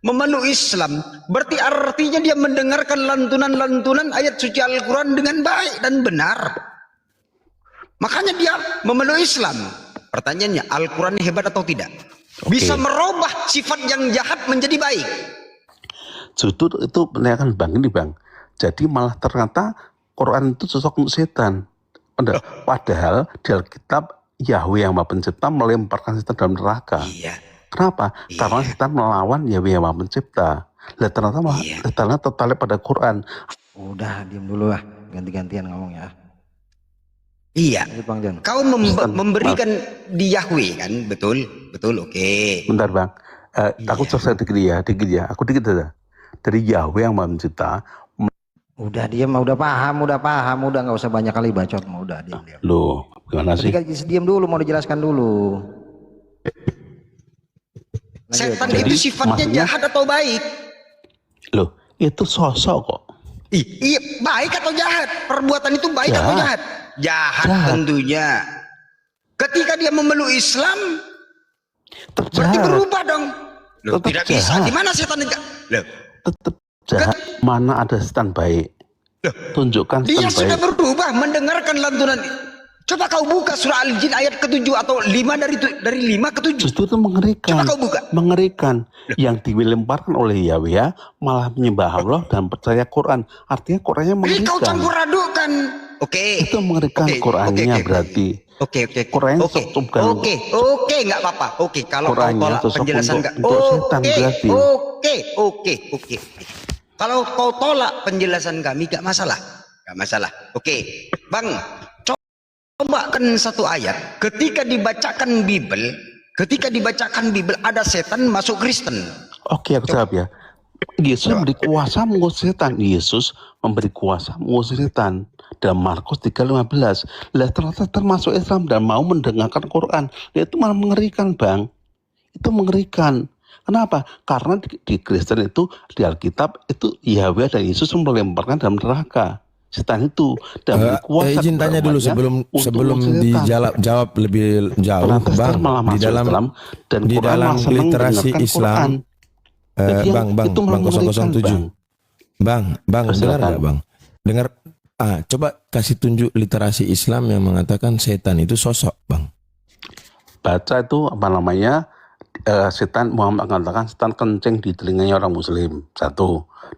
memeluk Islam. Berarti artinya dia mendengarkan lantunan-lantunan ayat suci Al-Quran dengan baik dan benar. Makanya dia memeluk Islam. Pertanyaannya, Al-Quran hebat atau tidak? Bisa merubah sifat yang jahat menjadi baik. Justru itu penelitian Bang ini Bang. Jadi malah ternyata Quran itu sosok setan. Padahal di Alkitab Yahweh yang Maha Pencipta melemparkan setan dalam neraka. Iya. Kenapa? Karena setan melawan Yahweh yang Maha Pencipta. Lah ternyata setannya tertarik pada Quran. Udah diam dulu lah, ganti-gantian ngomong ya. Iya. Bang John. Kau memberikan di Yahweh kan, betul, oke. Bentar Bang, aku selesai dikit ya. Aku dikit aja. Dari Yahweh yang Maha Pencipta. Udah diam, udah paham, udah nggak usah banyak kali bacot, udah diam. Loh, gimana sih? Tadi diam dulu, mau dijelaskan dulu. Setan itu sifatnya jahat atau baik? Loh, itu sosok kok. Iya, baik atau jahat? Perbuatan itu baik atau jahat? Jahat tentunya. Ketika dia memeluk Islam, berarti berubah dong. Loh, tidak bisa. Di mana setan itu? Loh, tetap jahat. Mana ada setan baik? Tunjukkan setan baik. Dia sudah berubah mendengarkan lantunan. Coba kau buka surah Al-Jin ayat ke-7 atau 5 dari 5 ke 7. Justru itu mengerikan. Coba kau buka. Mengerikan. Yang dilemparkan oleh Yahweh malah menyembah Allah dan percaya Quran. Artinya Qurannya mengerikan. Kau campur adukan. Oke. Itu mengerikan Qurannya berarti. Oke. Qurannya Oke, nggak apa-apa. Oke, kalau kau tolak penjelasan nggak. Oke. Kalau kau tolak penjelasan kami nggak masalah. Oke, Bang. Coba kan satu ayat. Ketika dibacakan Bible ada setan masuk Kristen. Oke, aku jawab ya. Yesus memberi kuasa mengusir setan. Yesus memberi kuasa mengusir setan. Dalam Markus 3:15. Lah ternyata termasuk Islam dan mau mendengarkan Quran. Itu malah mengerikan Bang. Itu mengerikan. Kenapa? Karena di Kristen itu, di Alkitab itu Yahweh dan Yesus melemparkan dalam neraka setan itu dan kuasa. Izin tanya dulu sebelum dijawab lebih jauh, Bang. Di dalam literasi Islam, Bang 007. Bang, dengar nggak Bang? Dengar. Coba kasih tunjuk literasi Islam yang mengatakan setan itu sosok, Bang. Baca itu apa namanya? Setan Muhammad mengatakan setan kencing di telinganya orang Muslim. 1,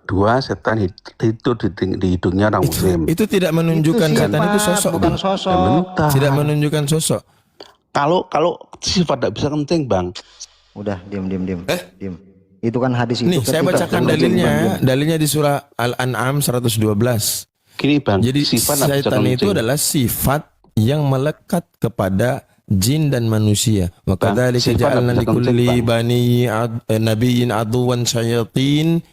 2 setan tidur di hidungnya orang Muslim. Itu tidak menunjukkan itu setan itu sosok, bukan sosok. Tidak menunjukkan sosok. Kalau sifat tidak bisa kencing, Bang. Udah diam. Itu kan hadis itu. Nih, saya bacakan dalilnya di surah Al-An'am 112. Gini Bang, jadi setan itu adalah sifat yang melekat kepada jin dan manusia. Wa kadzalika ja'alna likulli bani nabiyyin aduwan syayatin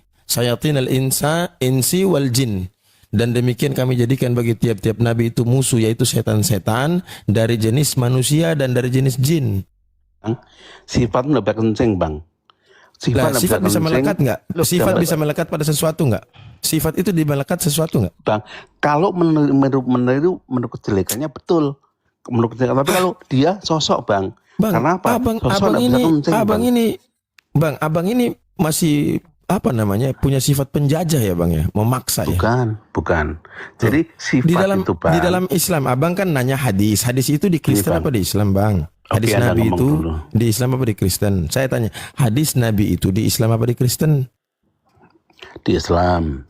al-insi wal jin. Dan demikian kami jadikan bagi tiap-tiap nabi itu musuh, yaitu setan-setan dari jenis manusia dan dari jenis jin. Sifat lebih kencing Bang. Sifat bisa melekat nggak? Sifat bisa melekat pada sesuatu nggak? Sifat itu dimelekat sesuatu nggak? Bang, kalau meniru kejelekannya betul. menurut saya. Tapi kalau dia sosok bang, karena apa? Abang ini masih apa namanya, punya sifat penjajah ya bang ya, memaksa ya. Bukan. Jadi sifat itu bang. Di dalam Islam, abang kan nanya hadis itu di Kristen apa di Islam bang? Hadis Nabi itu di Islam apa di Kristen? Saya tanya, hadis Nabi itu di Islam apa di Kristen? Di Islam.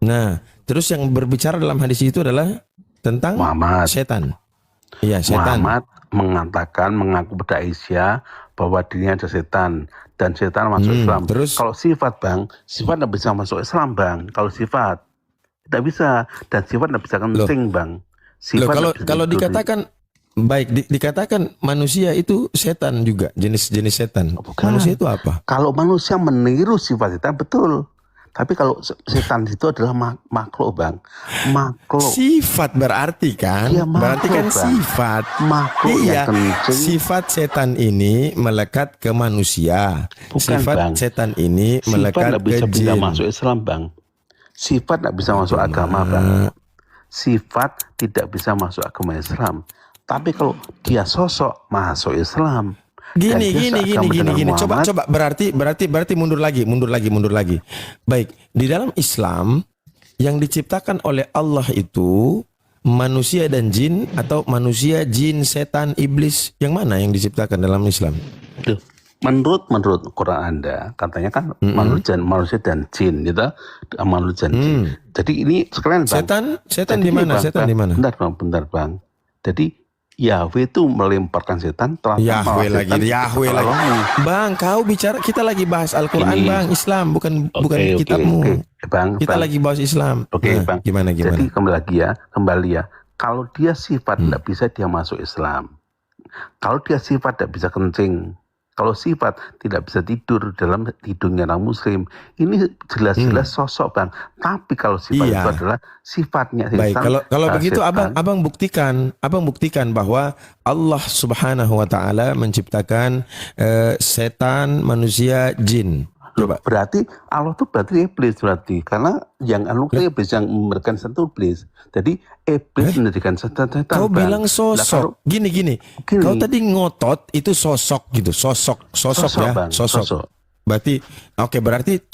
Nah, terus yang berbicara dalam hadis itu adalah tentang Muhammad. Setan. Iya, setan. Muhammad mengaku pada Aisyah bahwa dirinya ada setan dan setan masuk Islam. Terus kalau sifat bang, sifat tidak bisa masuk Islam bang. Kalau sifat tidak bisa, dan sifat tidak bisa kencing bang. Sifat kalau dikatakan baik, dikatakan manusia itu setan juga, jenis-jenis setan. Bukan. Manusia itu apa? Kalau manusia meniru sifat setan betul. Tapi kalau setan itu adalah makhluk bang, makhluk. Sifat berarti kan? Ya, makhluk, berarti kan bang. sifat. Makhluk iya. yang kencing. Sifat setan ini melekat ke manusia. Bukan, sifat bang. Setan ini melekat ke bisa jin. masuk Islam bang. Sifat tidak bisa masuk agama bang. Sifat tidak bisa masuk agama Islam. Tapi kalau dia sosok masuk Islam. Gini. Coba berarti mundur lagi. Baik, di dalam Islam yang diciptakan oleh Allah itu manusia dan jin, atau manusia, jin, setan, iblis, yang mana yang diciptakan dalam Islam? Menurut Quran Anda katanya kan manusia dan jin gitu, manusia dan jin. Jadi ini sekalian bang. Setan di mana? Setan di mana? Bentar bang. Jadi Yahweh itu melemparkan setan. Yahweh lagi. Bang, kau bicara, kita lagi bahas Al-Quran bang, Islam, bukan kitabmu. Bang, kita lagi bahas Islam. Bang. Gimana? Jadi kembali ya. Kalau dia sifat tidak bisa dia masuk Islam. Kalau dia sifat tidak bisa kencing. Kalau sifat tidak bisa tidur dalam hidungnya orang Muslim, ini jelas-jelas sosok bang. Tapi kalau sifat itu adalah sifatnya. Baik, kalau begitu abang buktikan bahwa Allah Subhanahu Wa Taala menciptakan setan, manusia, jin. Coba. Berarti Allah itu berarti iblis berarti, karena yang iblis yang memberikan setan iblis. Jadi iblis menjadikan setan. Kau bilang sosok. Gini. Kau tadi ngotot itu sosok gitu. Sosok ya. Bang, sosok. Berarti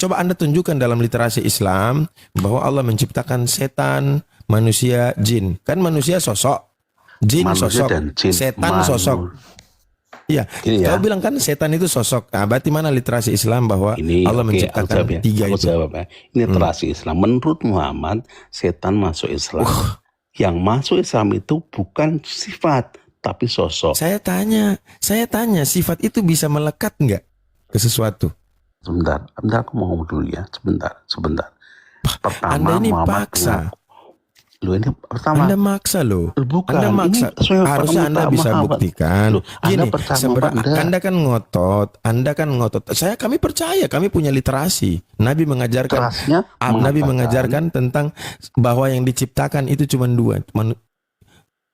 coba Anda tunjukkan dalam literasi Islam bahwa Allah menciptakan setan, manusia, jin. Kan manusia sosok, jin manusia sosok, dan jin, setan sosok. Iya, kau bilang kan setan itu sosok. Nah, berarti mana literasi Islam bahwa Allah menciptakan tiga itu? Ini literasi Islam. Menurut Muhammad, setan masuk Islam. Yang masuk Islam itu bukan sifat, tapi sosok. Saya tanya, sifat itu bisa melekat nggak ke sesuatu? Sebentar, aku mau ngomong dulu ya. Sebentar. Pertama, Anda ini Muhammad paksa. Ini pertama. Anda maksa loh. Bukan. Anda maksa. Harusnya Anda bisa buktikan. Gini, Anda kan ngotot. Kami percaya, kami punya literasi. Nabi mengajarkan tentang bahwa yang diciptakan itu cuma dua,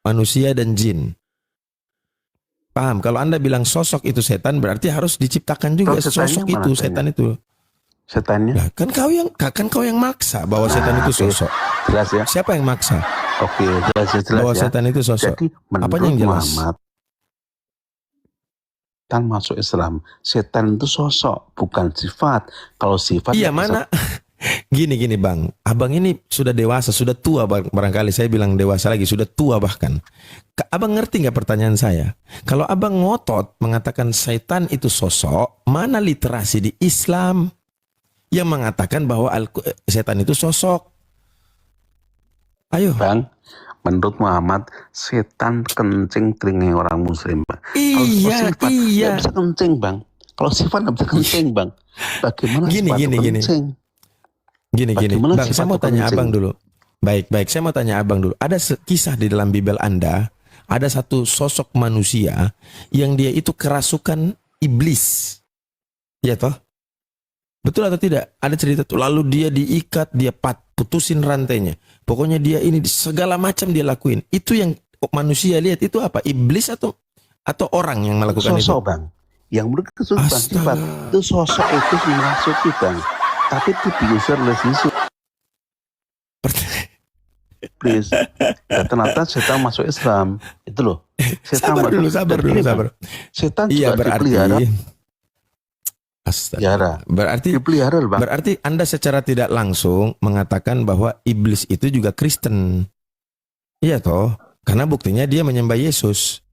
manusia dan jin. Paham? Kalau Anda bilang sosok itu setan, berarti harus diciptakan juga sosok itu, setan itu. Setannya? Nah, kan kau yang maksa bahwa setan itu sosok. Jelas ya? Siapa yang maksa? Oke, jelas bahwa ya. Setan itu sosok. Jadi apanya yang jelas? Muhammad, setan masuk Islam. Setan itu sosok, bukan sifat. Kalau sifat mana? Gini bang, abang ini sudah dewasa, sudah tua barangkali, saya bilang dewasa lagi, sudah tua bahkan. Abang ngerti nggak pertanyaan saya? Kalau abang ngotot mengatakan setan itu sosok, mana literasi di Islam yang mengatakan bahwa setan itu sosok? Ayo bang, menurut Muhammad setan kencing telinga orang Muslim bang. Iya. Nggak bisa kencing bang. Kalau sifat nggak bisa kencing bang. Bagaimana sifat kencing? Gini bang, saya mau tanya abang dulu. Baik, saya mau tanya abang dulu. Ada kisah di dalam Bible Anda, ada satu sosok manusia yang dia itu kerasukan iblis, ya toh? Betul atau tidak? Ada cerita tuh. Lalu dia diikat, dia putusin rantainya. Pokoknya dia ini segala macam dia lakuin. Itu yang manusia lihat itu apa? Iblis atau orang yang melakukan itu? Sosok bang. Yang menurut kesusahan sifat itu sosok itu dimasuki bang. Tapi itu diusir oleh Yesus. iblis. Dan ternyata setan masuk Islam. Itu loh. Setan Sabar dulu, Setan Iya, juga dipelihara. Astaga. Berarti Anda secara tidak langsung mengatakan bahwa iblis itu juga Kristen. Iya toh? Karena buktinya dia menyembah Yesus.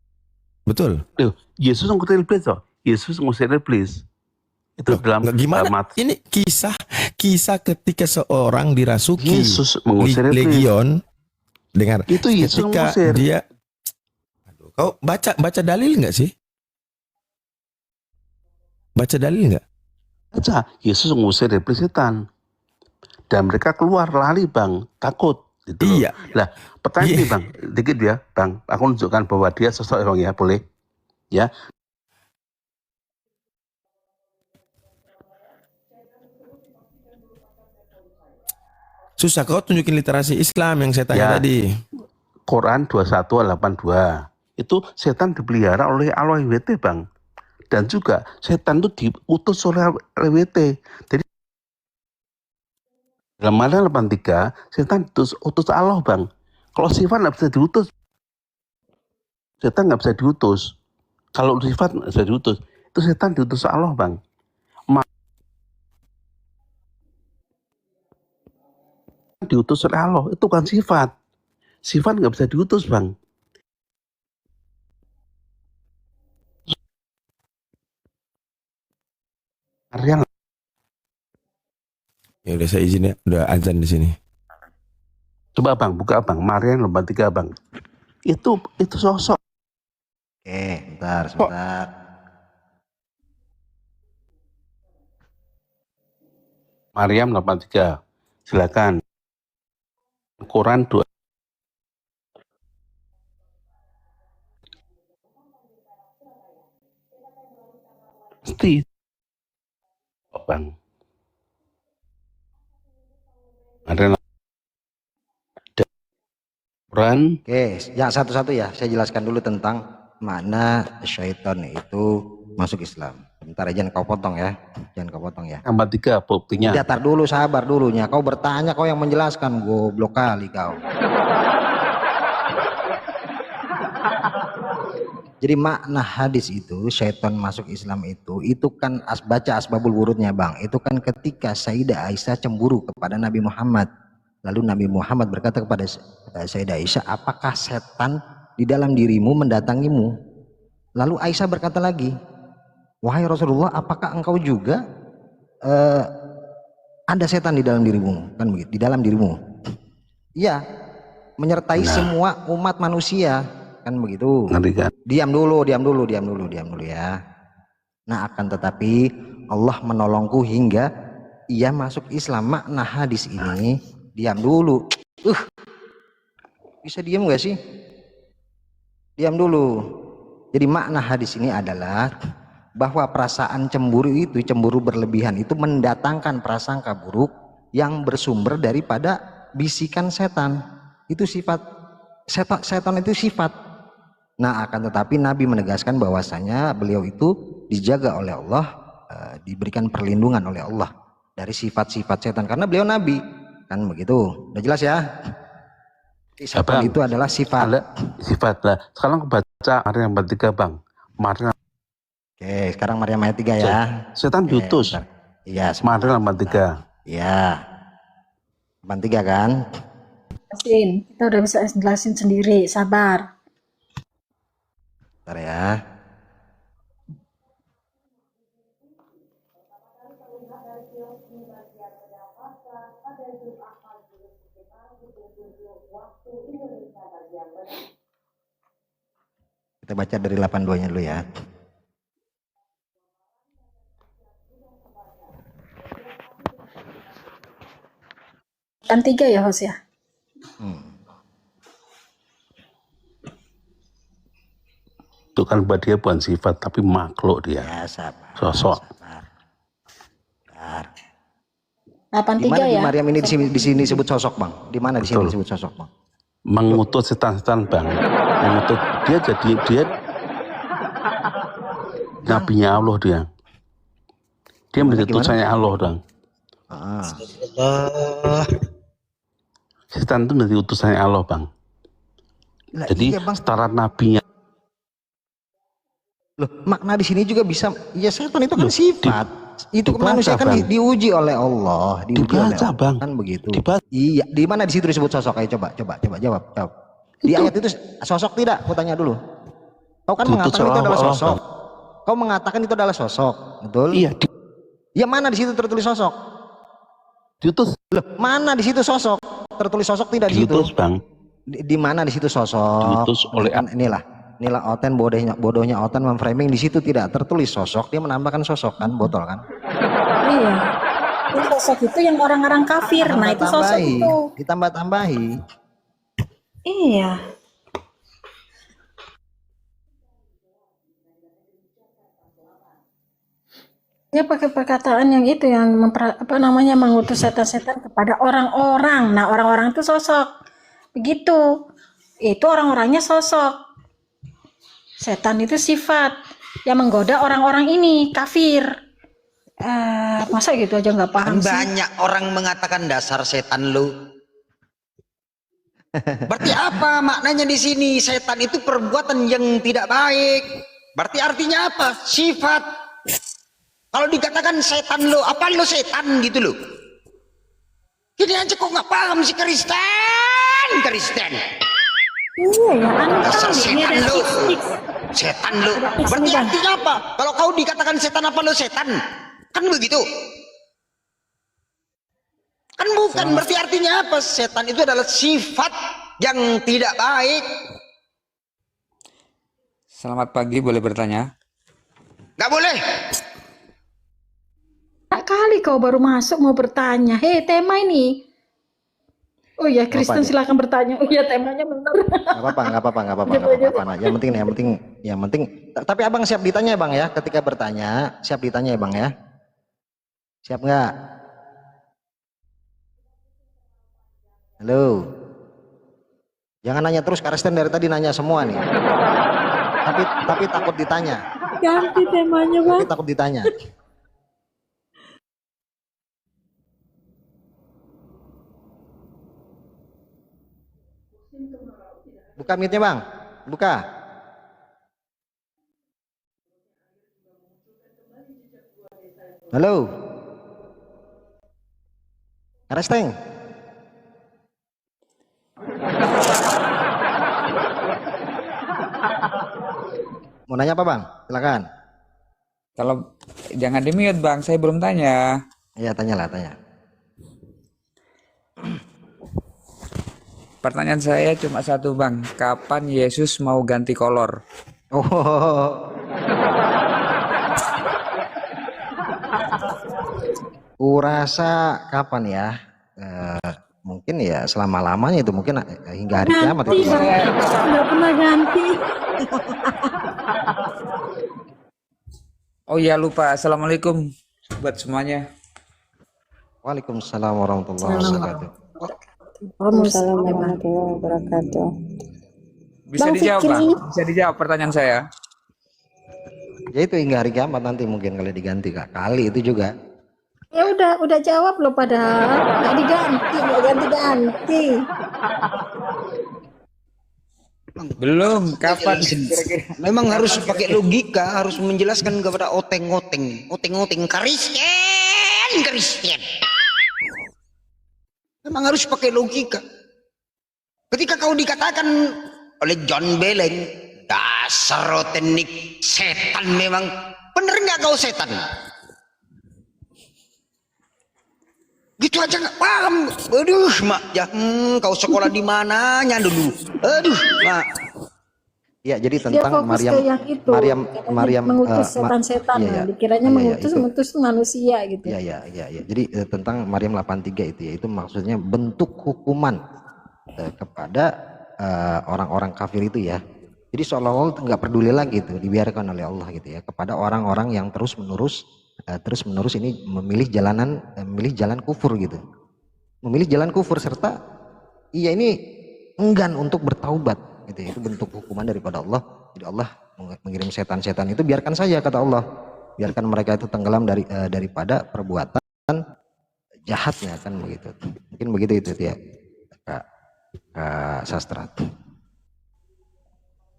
Betul? Yesus ngusir iblis toh. Yesus ngusir iblis. Itu dalam gimana? Ini kisah ketika seorang dirasuki Yesus mengusir legion. Dengar. Itu Yesus ketika mengusir. dia. Aduh, kau baca dalil nggak sih? Baca dalil nggak? Baca. Yesus mengusir iblis setan. Dan mereka keluar lari bang, takut. Gitu iya. Lah, pertanyaan ini bang, dikit ya bang. Aku menunjukkan bahwa dia sosok bang ya, boleh? Ya. Susah, kau tunjukin literasi Islam yang saya tanya tadi. Quran 21:82. Itu setan dipelihara oleh Allah WT bang. Dan juga setan itu diutus oleh WT. Jadi dalam Maryam 83, setan utus Allah bang. Kalau sifat nggak bisa diutus, setan nggak bisa diutus. Kalau sifat nggak bisa diutus, itu setan diutus Allah bang. Diutus oleh Allah, itu kan sifat. Sifat nggak bisa diutus bang. Maryam. Ya udah saya izin ya, udah azan di sini. Coba bang, buka bang, Maryam 83 bang. Itu sosok. Oke, sebentar. Maryam 83, silakan. Quran 2. Pasti. Bang. Ada Quran. Oke, yang satu-satu ya. Saya jelaskan dulu tentang makna syaitan itu masuk Islam. Bentar aja, jangan kau potong ya. Jangan kau potong ya. Tambah 3 buktinya. Udah, tar dulu, sabar dulunya. Kau bertanya, kau yang menjelaskan. Goblok kali kau. Jadi makna hadis itu, syaitan masuk Islam itu kan baca asbabul wurudnya bang. Itu kan ketika Sayyidah Aisyah cemburu kepada Nabi Muhammad. Lalu Nabi Muhammad berkata kepada Sayyidah Aisyah, apakah setan di dalam dirimu mendatangimu? Lalu Aisyah berkata lagi, wahai Rasulullah, apakah engkau juga ada setan di dalam dirimu? Kan begitu, di dalam dirimu. Iya, menyertai semua umat manusia. Kan begitu. Diam dulu ya. Nah, akan tetapi Allah menolongku hingga ia masuk Islam. Makna hadis ini, diam dulu. Bisa diam gak sih? Diam dulu. Jadi makna hadis ini adalah bahwa perasaan cemburu itu, cemburu berlebihan itu mendatangkan prasangka buruk yang bersumber daripada bisikan setan. Itu sifat setan itu sifat. Nah, akan tetapi Nabi menegaskan bahwasanya beliau itu dijaga oleh Allah, diberikan perlindungan oleh Allah dari sifat-sifat setan karena beliau Nabi, kan begitu. Udah jelas ya? Setan itu adalah sifat. Sifat lah. Sekarang baca Maryam 3 bang. Maryam. Oke, sekarang Maryam ayat 3 ya. Setan diutus. Iya. Maryam 3. Iya. 3 kan? Kita udah bisa jelasin sendiri, sabar. Bentar ya. Kita baca dari 82-nya dulu ya. Kan 3 ya, Hos ya? Itu kan dia bukan sifat tapi makhluk dia. Ya, sabar. Sosok. 83 Dimana ya? di Maryam ini di sini disebut sosok bang? Di mana di sini disebut sosok bang? Mengutus setan-setan bang. Mengutus dia jadi dia nabinya Allah dia. Dia menjadi utusannya Allah bang. Setan itu dari utusannya Allah, Bang. Lah, Jadi iya, Bang. setara nabinya. Loh, makna di sini juga bisa, ya setan itu kan sifat. Itu dibaca, manusia kan Bang. diuji oleh Allah, diuji oleh Dibaca, Allah. Bang. Kan begitu. Dibaca. Iya, di mana di situ disebut sosok? Ayo coba jawab. Di ayat itu sosok tidak? Aku tanya dulu. Kau kan mengatakan itu adalah sosok. Kau mengatakan itu adalah sosok, betul? Iya. Ya mana di situ tertulis sosok? Diutus. Loh, mana di situ sosok? Tertulis sosok tidak di situ? Diutus, Bang. Di mana di situ sosok? Diutus oleh Inilah Oten bodohnya Oten memframing di situ tidak tertulis sosok, dia menambahkan sosok kan, botol kan? Iya. Itu sosok itu yang orang-orang kafir. Nah, itu sosok itu. Ditambah-tambahi. Iya. Ya pakai perkataan yang itu yang mengutus setan-setan kepada orang-orang. Nah, orang-orang itu sosok. Begitu. Itu orang-orangnya sosok. Setan itu sifat yang menggoda orang-orang ini kafir. Masa gitu aja nggak paham sih? Banyak orang mengatakan dasar setan lu. Berarti apa maknanya di sini? Setan itu perbuatan yang tidak baik. Berarti artinya apa? Sifat. Kalau dikatakan setan lo, apa lo setan gitu loh? Ini aja kok nggak paham si Kristen. Iya ya, Dasar setan lo, setan lo. Berarti artinya apa? Kalau kau dikatakan setan, apa lo setan? Kan begitu. Kan bukan, berarti artinya apa? Setan itu adalah sifat yang tidak baik. Selamat pagi, boleh bertanya? Nggak boleh. Kali kau baru masuk mau bertanya. Hei, tema ini. Oh ya, Kristen silakan bertanya. Oh ya, temanya benar. Nggak apa-apa. Nah, yang penting. Tapi abang siap ditanya bang ya, ketika bertanya, siap ditanya ya bang ya. Siap nggak? Halo. Jangan nanya terus, Kristen dari tadi nanya semua nih. Tapi takut ditanya. Ganti temanya bang. Tapi takut ditanya. Buka mic-nya bang, buka. Halo, Kristen. Mau nanya apa bang? Silakan. Kalau jangan di mute bang, saya belum tanya. Iya, tanyalah, tanya. Pertanyaan saya cuma satu bang, kapan Yesus mau ganti kolor? Oh. Kurasa kapan ya? Mungkin ya selama-lamanya itu, mungkin hingga hari kiamat itu. Nggak pernah ganti. Oh iya lupa, assalamualaikum buat semuanya. Waalaikumsalam warahmatullahi wabarakatuh. Waalaikumsalam warahmatullahi wabarakatuh. Bisa Bang dijawab Fikri bang, ini. bisa dijawab pertanyaan saya. Ya itu hingga hari kiamat nanti mungkin kalau diganti kali itu juga. Ya udah jawab loh, padahal nggak ganti. Belum, kapan? Memang harus pakai logika, harus menjelaskan kepada oteng-oteng Kristen. Memang harus pakai logika. Ketika kau dikatakan oleh John Belen, dasar otenik setan, memang bener nggak kau setan? Gitu aja nggak paham. Aduh mak, kau sekolah di mananya dulu? Aduh mak. Ya jadi Dia tentang fokus Maryam, ke yang itu. Maryam mengutus setan-setan. iya, iya. Dikiranya Iya, iya, mengutus manusia gitu. Ya. Jadi tentang Maryam 83 itu ya, itu maksudnya bentuk hukuman kepada orang-orang kafir itu ya. Jadi seolah-olah nggak peduli lagi itu, dibiarkan oleh Allah gitu ya, kepada orang-orang yang terus menerus ini memilih jalan kufur gitu. Memilih jalan kufur serta ini enggan untuk bertaubat gitu. Itu bentuk hukuman daripada Allah. Jadi Allah mengirim setan-setan itu, biarkan saja kata Allah. Biarkan mereka itu tenggelam daripada perbuatan jahatnya kan begitu. Mungkin begitu itu ya. sastra.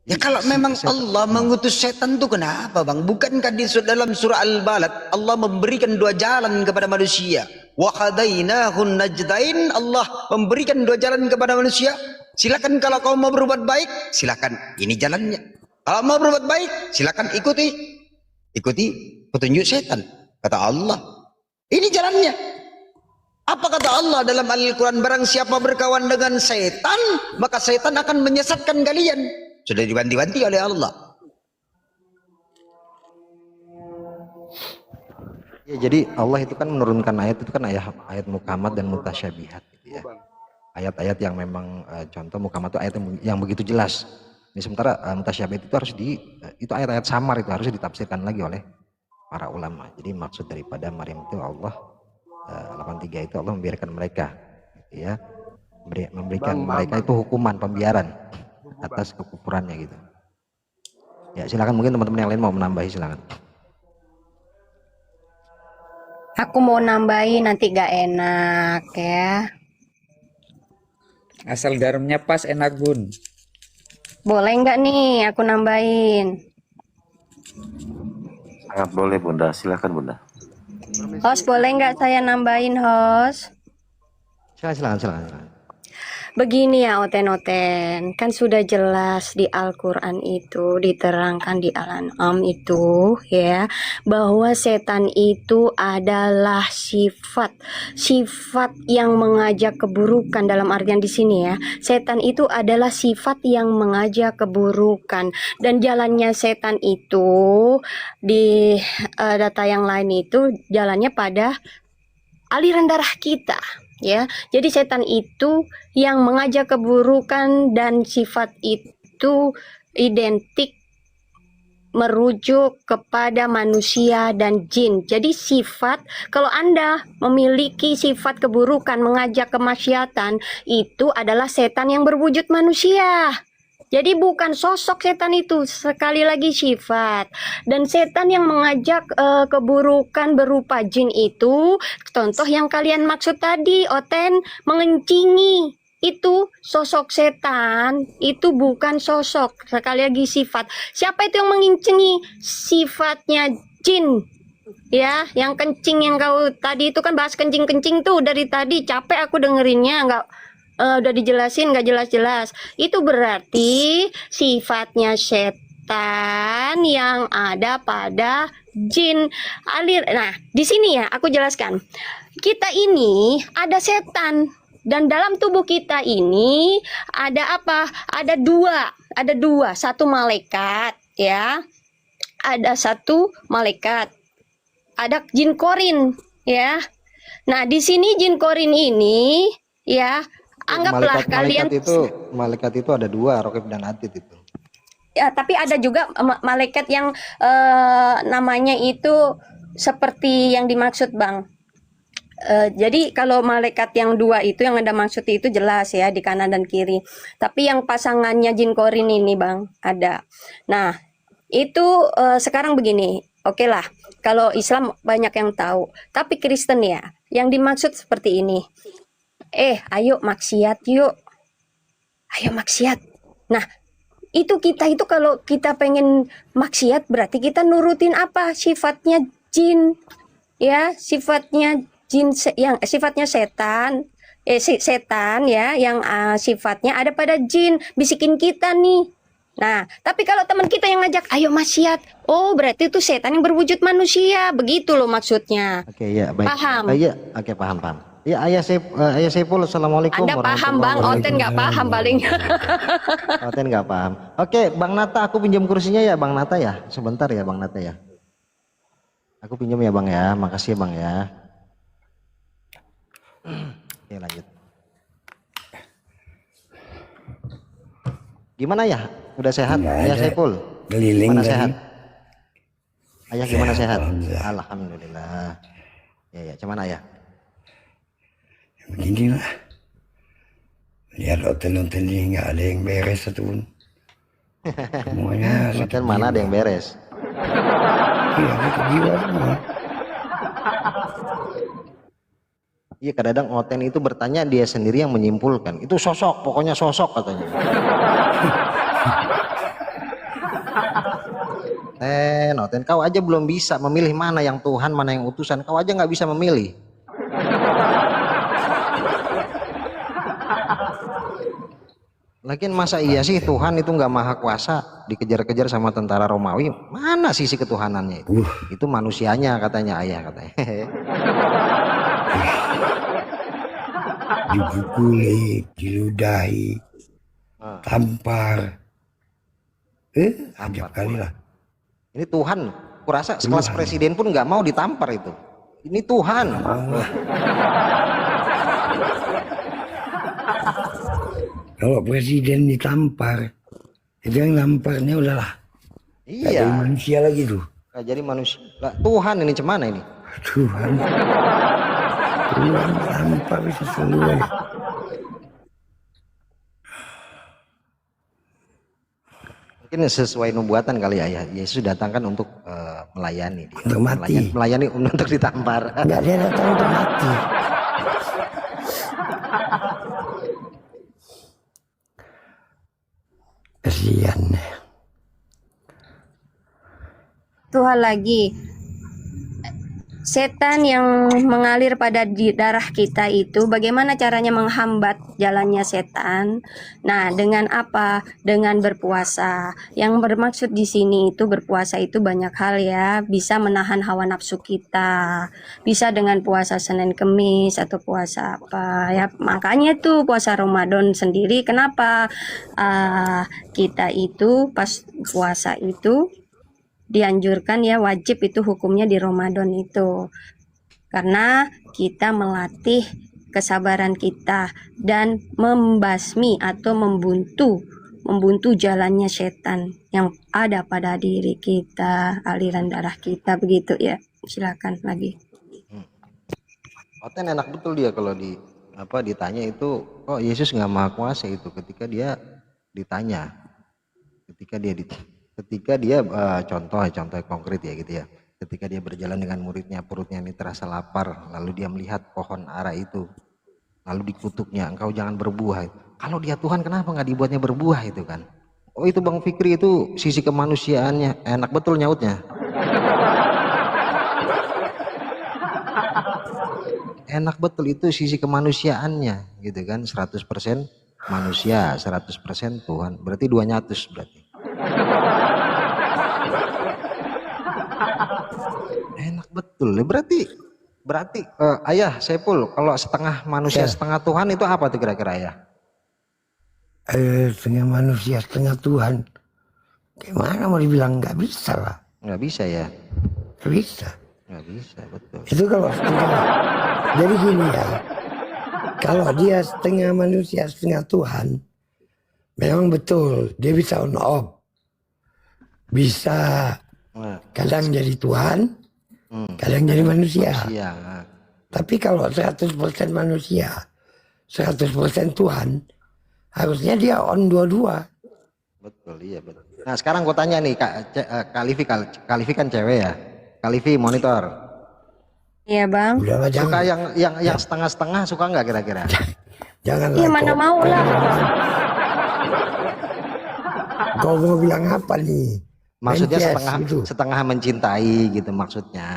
Ya kalau memang Allah mengutus setan itu kenapa bang? Bukankah di dalam surah Al-Balad Allah memberikan dua jalan kepada manusia? Wa hadainahun najdain, Allah memberikan dua jalan kepada manusia. Silakan kalau kau mau berbuat baik, silakan ini jalannya. Kalau mau berbuat baik, silakan ikuti petunjuk setan. Kata Allah, ini jalannya. Apa kata Allah dalam Al-Quran? Barang siapa berkawan dengan setan, maka setan akan menyesatkan kalian. Sudah dibanti-banti oleh Allah. Ya, jadi Allah itu kan menurunkan ayat itu kan ayat mukamat dan mutasyabihat gitu ya. Ayat-ayat yang memang contoh mukamat itu ayat yang begitu jelas. Ini sementara mutasyabihat itu harus itu ayat-ayat samar itu harus ditafsirkan lagi oleh para ulama. Jadi maksud daripada Maryam itu Allah 83 itu Allah membiarkan mereka gitu ya. Memberikan mereka itu hukuman pembiaran atas kekufurannya gitu. Ya silakan, mungkin teman-teman yang lain mau menambahi, silakan. Aku mau nambahin, nanti gak enak ya. Asal garamnya pas enak Bun. Boleh nggak nih aku nambahin? Sangat boleh Bunda, silakan Bunda. Host, boleh nggak saya nambahin, host? Silakan. Begini ya Oten, kan sudah jelas di Al-Quran itu diterangkan di Al-An'am itu ya, bahwa setan itu adalah sifat yang mengajak keburukan. Dalam artian di sini ya, setan itu adalah sifat yang mengajak keburukan, dan jalannya setan itu di data yang lain itu jalannya pada aliran darah kita. Ya, jadi setan itu yang mengajak keburukan, dan sifat itu identik merujuk kepada manusia dan jin. Jadi sifat, kalau Anda memiliki sifat keburukan mengajak kemaksiatan, itu adalah setan yang berwujud manusia. Jadi bukan sosok setan itu, sekali lagi sifat. Dan setan yang mengajak keburukan berupa jin itu, contoh yang kalian maksud tadi, Oten, mengencingi. Itu sosok setan, itu bukan sosok, sekali lagi sifat. Siapa itu yang mengencingi? Sifatnya jin. Ya, yang kencing yang kau tadi itu kan bahas kencing-kencing tuh dari tadi, capek aku dengerinnya, udah dijelasin nggak jelas-jelas. Itu berarti sifatnya setan yang ada pada jin. Nah, di sini ya aku jelaskan. Kita ini ada setan, dan dalam tubuh kita ini ada apa? Ada dua, satu malaikat ya. Ada satu malaikat. Ada jin korin ya. Nah, di sini jin korin ini ya, anggaplah malaikat itu ada dua, Raqib dan Atid itu. Ya, tapi ada juga malaikat yang namanya itu seperti yang dimaksud Bang. Jadi kalau malaikat yang dua itu yang Anda maksud itu jelas ya, di kanan dan kiri. Tapi yang pasangannya jin korin ini Bang ada. Nah, itu sekarang begini. Oke lah, kalau Islam banyak yang tahu. Tapi Kristen ya, yang dimaksud seperti ini. Ayo maksiat yuk. Ayo maksiat. Nah, itu kita itu kalau kita pengen maksiat berarti kita nurutin apa? Sifatnya jin. Ya, sifatnya jin yang sifatnya setan. Setan ya, yang sifatnya ada pada jin, bisikin kita nih. Nah, tapi kalau teman kita yang ngajak, ayo maksiat. Oh, berarti itu setan yang berwujud manusia. Begitu loh maksudnya. Oke, ya, baik. Paham? Iya, oke, paham. Ya, Ayah Saiful, assalamualaikum. Anda paham Bang, Oten nggak paham paling. Oten nggak paham. Oke, Bang Nata, aku pinjam kursinya ya, Bang Nata ya. Sebentar ya, Bang Nata ya. Aku pinjam ya, Bang ya. Makasih ya, Bang ya. Oke, lanjut. Gimana ya? Udah sehat? Ayah Saiful? Gimana sehat? Ayah gimana sehat? Alhamdulillah. Ya, cuman Ayah. Begini lah. Lihat hotel-hotel ini nggak ada yang beres satu pun. Semuanya hotel mana ada yang beres? Iya, itu gila semua. Iya, kadang-kadang Oten itu bertanya, dia sendiri yang menyimpulkan. Itu sosok, pokoknya sosok katanya. Oten, kau aja belum bisa memilih mana yang Tuhan, mana yang utusan. Kau aja nggak bisa memilih. Lagian masa iya sih Tuhan itu nggak maha kuasa, dikejar-kejar sama tentara Romawi? Mana sisi ketuhanannya itu? Itu manusianya katanya, ayah katanya. Dipukuli, diludahi, tampar. Ajab kali lah. Ini Tuhan, kurasa sekelas presiden pun nggak mau ditampar itu. Ini Tuhan. Kalau presiden ditampar, itu yang namparnya udahlah. Iya. Jadi manusia lagi tuh. Nggak jadi manusia. Lah, Tuhan ini cemana ini? Tuhan. Tuhan tampar bisa seluruh. Mungkin sesuai nubuatan kali ayah. Yesus datangkan untuk melayani dia. Untuk mati. Melayani untuk ditampar. Enggak, dia datang untuk mati. Kasihan. Tuhan lagi, setan yang mengalir pada darah kita itu bagaimana caranya menghambat jalannya setan? Nah, dengan apa? Dengan berpuasa. Yang bermaksud di sini itu berpuasa itu banyak hal ya, bisa menahan hawa nafsu kita, bisa dengan puasa Senin Kemis atau puasa apa ya. Makanya tuh puasa Ramadan sendiri kenapa kita itu pas puasa itu dianjurkan ya, wajib itu hukumnya di Ramadan itu, karena kita melatih kesabaran kita dan membasmi atau membuntu jalannya setan yang ada pada diri kita, aliran darah kita, begitu ya. Silakan lagi. Oten enak betul dia kalau ditanya itu, kok Yesus nggak maha kuasa itu, ketika dia ditanya, ketika dia contoh konkret ya gitu ya, ketika dia berjalan dengan muridnya, perutnya ini terasa lapar, lalu dia melihat pohon ara itu, lalu dikutuknya, engkau jangan berbuah. Kalau dia Tuhan kenapa nggak dibuatnya berbuah itu kan? Oh itu Bang Fikri itu sisi kemanusiaannya, enak betul nyautnya. Enak betul itu sisi kemanusiaannya gitu kan, 100% manusia, 100% Tuhan, berarti 200 berarti. Enak betul, berarti ayah Saiful, kalau setengah manusia setengah Tuhan itu apa tuh kira-kira ayah? Setengah manusia setengah Tuhan, gimana mau dibilang, nggak bisa lah. Nggak bisa ya? Nggak bisa. Nggak bisa, betul. Itu kalau setengah, jadi gini ya, kalau dia setengah manusia setengah Tuhan, memang betul dia bisa on off, bisa kadang jadi Tuhan, kadang jadi manusia. Tapi kalau 100% manusia, 100% Tuhan, harusnya dia on dua-dua. Betul, iya betul. Nah sekarang gue tanya nih, Kalifi kan cewek ya, Kalifi monitor. Iya bang. Suka yang setengah-setengah, suka nggak kira-kira? Jangan. Iya mana mau lah. Kau mau bilang apa nih? Maksudnya setengah mencintai gitu maksudnya.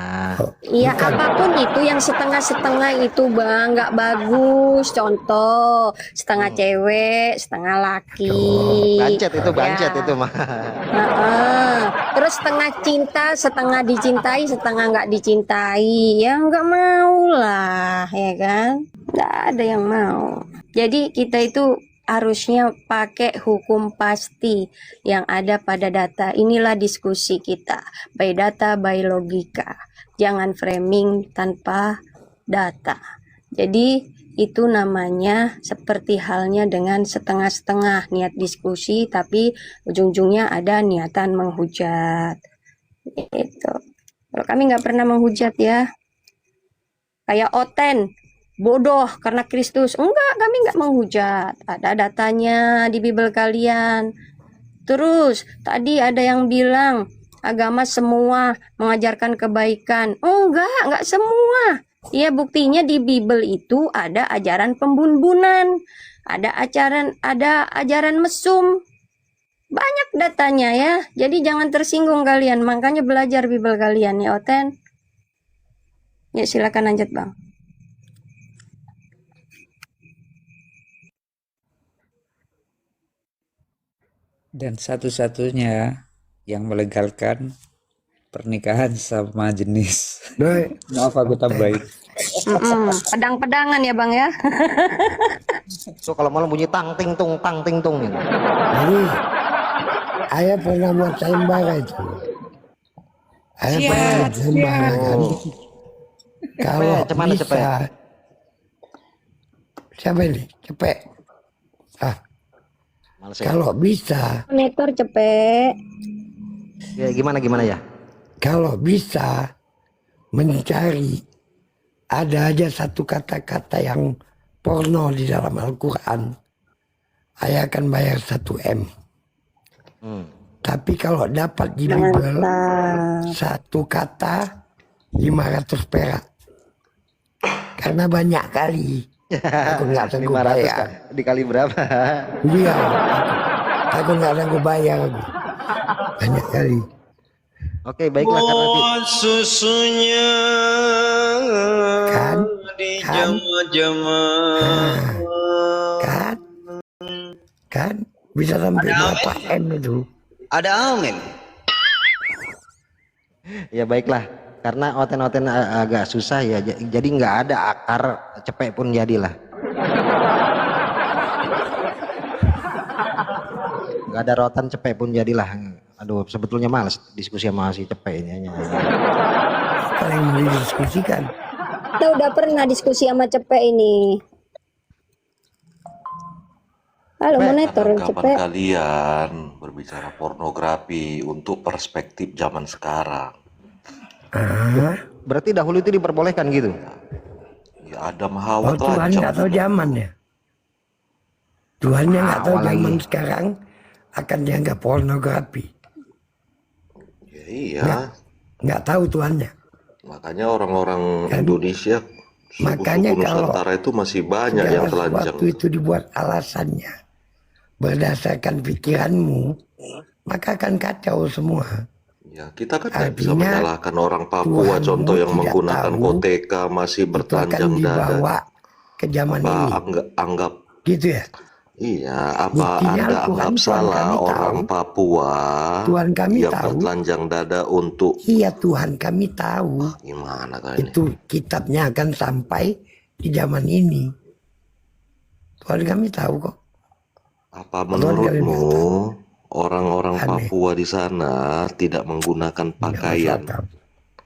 Iya apapun itu yang setengah-setengah itu bang nggak bagus. Contoh setengah cewek, setengah laki. Bancet itu mah. Terus setengah cinta, setengah dicintai, setengah nggak dicintai. Ya nggak mau lah, ya kan? Nggak ada yang mau. Jadi kita itu harusnya pakai hukum pasti yang ada pada data. Inilah diskusi kita, by data, by logika. Jangan framing tanpa data. Jadi itu namanya seperti halnya dengan setengah-setengah, niat diskusi tapi ujung-ujungnya ada niatan menghujat. Itu. Kalau kami nggak pernah menghujat ya. Kayak Oten. Bodoh karena Kristus. Enggak, kami enggak menghujat. Ada datanya di Bible kalian. Terus tadi ada yang bilang agama semua mengajarkan kebaikan. Oh enggak semua. Iya, buktinya di Bible itu ada ajaran pembunbunan, ada ajaran mesum. Banyak datanya ya. Jadi jangan tersinggung kalian. Makanya belajar Bible kalian ya, Oten. Ya, silakan lanjut, Bang. Dan satu-satunya yang melegalkan pernikahan sama jenis. Maaf aku tambahin. Pedang-pedangan ya, Bang ya. So kalau malam bunyi tang ting tung gitu. Jadi ayah pernah buat sayembara itu. Ayah pernah buat sayembara kan. Kalau Cepet, bisa, cepet. siapa ini? Cepet. Males ya. Kalau bisa, Motor cepet. Ya, gimana ya? kalau bisa mencari ada aja satu kata-kata yang porno di dalam Al-Quran, ayah akan bayar 1 M. Tapi kalau dapat di Bible satu kata 500 perak. Karena banyak kali. Aku nggak sanggup 500 bayar. dikali berapa? Iya. Aku nggak sanggup bayar. Banyak kali. Oke, baiklah karena susunya di jama-jama. Kan bisa sampai berapa M itu. Ada amin. ya baiklah, karena oten-oten agak susah ya, jadi nggak ada akar cepek pun jadilah. Nggak ada rotan cepek pun jadilah. Aduh, sebetulnya males diskusi sama si cepek ini. Paling didiskusikan. Kita udah pernah diskusi sama cepek ini. Halo, monitor Kapan cepek. kalian berbicara pornografi untuk perspektif zaman sekarang? Berarti dahulu itu diperbolehkan gitu? Ya Adam Hawa Tuhan nggak tahu zaman ya. Tuhannya nggak tahu zaman lagi. sekarang akan dianggap pornografi. Ya, iya. Nggak tahu Tuhannya. Makanya orang-orang Indonesia, Makanya suku-suku kalau Nusantara itu masih banyak segala yang telanjang. sesuatu itu dibuat alasannya berdasarkan pikiranmu, maka akan kacau semua. Ya, kita kan nggak bisa Artinya, menyalahkan orang Papua Tuhanmu contoh yang tidak menggunakan tahu koteka masih Itu akan bertelanjang dada. dibawa ke zaman Apa ini. anggap Gitu ya. iya, apa Buktinya Anda Al-Quran anggap Tuhan salah kami orang tahu. Papua Tuhan kami yang tahu. bertelanjang dada untuk Iya, Tuhan kami tahu. gimana kan ini? Itu kitabnya akan sampai di zaman ini. Tuhan kami tahu kok. Apa Tuhan kami menurutmu tahu. orang-orang Aneh. Papua di sana tidak menggunakan Nggak pakaian masuk akal.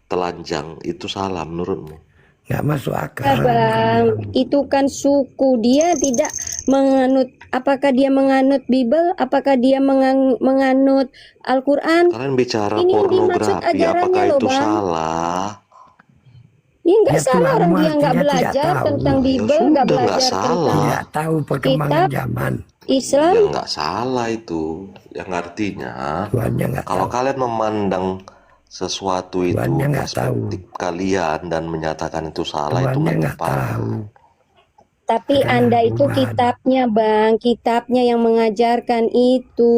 telanjang itu salah menurutmu? Nggak masuk Ya, akal. Bang, itu kan suku dia tidak menganut. Apakah dia menganut Bible? Apakah dia menganut Al-Quran? Kalian bicara Ini yang dimaksud pornografi, ajarannya apakah loh, itu Bang. salah? Ya nggak Ya, salah orang Tuhanmu dia nggak artinya tidak belajar tahu. tentang Ya Bible, sudah, nggak nggak belajar salah. tentang Tidak tahu perkembangan kitab zaman. Islam. Ya nggak salah itu. Yang artinya Tuhannya nggak kalau tahu. kalian memandang sesuatu itu Tuhannya nggak tahu. perspektif kalian dan menyatakan itu salah itu Tuhannya nggak nggak tepat. tahu. Tapi Karena Anda itu Tuhan. kitabnya, Bang, kitabnya yang mengajarkan itu.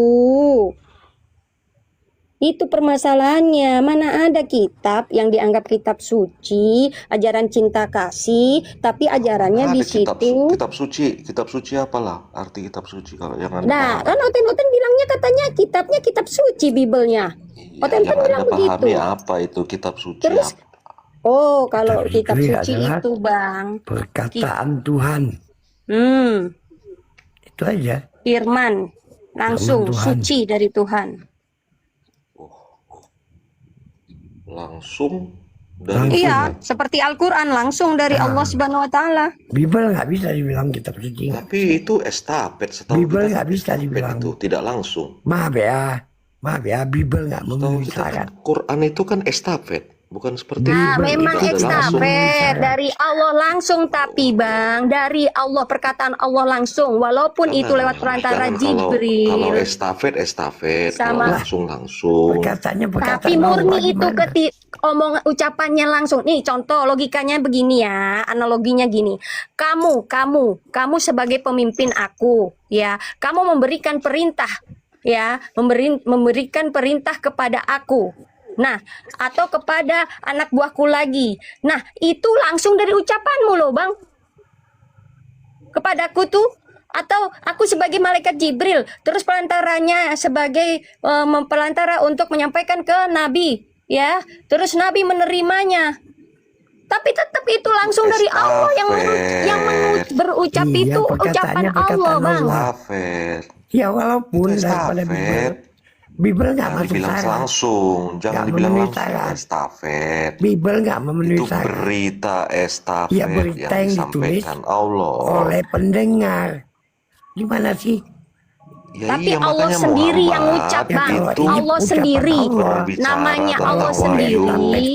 Itu permasalahannya. Mana ada kitab yang dianggap kitab suci, ajaran cinta kasih, tapi ajarannya di Ada situ. kitab suci apalah arti kitab suci kalau yang Anda Nah, pahami? kan Oten-Oten bilangnya katanya kitabnya kitab suci Biblenya. Ya, Oten-Oten yang bilang Anda pahami begitu. apa itu kitab suci? Terus, oh, kalau kitab Itu suci adalah itu, Bang, perkataan Tuhan. Itu aja. firman langsung Tuhan. suci dari Tuhan. Langsung dari Iya, seperti Al-Quran langsung dari Allah Subhanahu wa taala. Bible nggak bisa dibilang kitab suci. Tapi itu estafet, setahu Bible kita nggak bisa estafet dibilang. itu tidak langsung. Maaf ya, Bible nggak Setahu memenuhi kita kan syarat. Quran itu kan estafet. Bukan seperti Nah, itu. memang Itu adalah langsung. ekstafet dari Allah langsung, tapi Bang, dari Allah, perkataan Allah langsung, walaupun itu lewat perantara Jangan kalau Jibril. estafet, kalau Sama. langsung. Perkataannya Tapi perkataan murni Allah itu omong ucapannya langsung. Nih contoh logikanya begini ya, analoginya gini. Kamu sebagai pemimpin aku, ya, kamu memberikan perintah, ya, memberikan perintah kepada aku. Nah, atau kepada anak buahku lagi. Nah, itu langsung dari ucapanmu loh, Bang. Kepadaku tuh, atau aku sebagai malaikat Jibril, terus pelantaranya sebagai pelantara untuk menyampaikan ke Nabi, ya. Terus Nabi menerimanya. Tapi tetap itu langsung dari Allah yang berucap Iya, itu ucapan perkataannya perkataan Allah, Bang. Estafet. Ya walaupun Itu daripada estafet. Bible nggak Jangan masuk dibilang syarat. langsung, jangan Nggak dibilang memenuhi langsung syarat. estafet. Bible nggak memenuhi Itu syarat. berita estafet Ya berita yang ditulis disampaikan Allah. oleh pendengar. Gimana sih? Ya Tapi iya, Allah makanya sendiri yang Muhammad ngucap, Bang. itu Allah sendiri. berbicara Namanya tentang Allah wahyu. sendiri.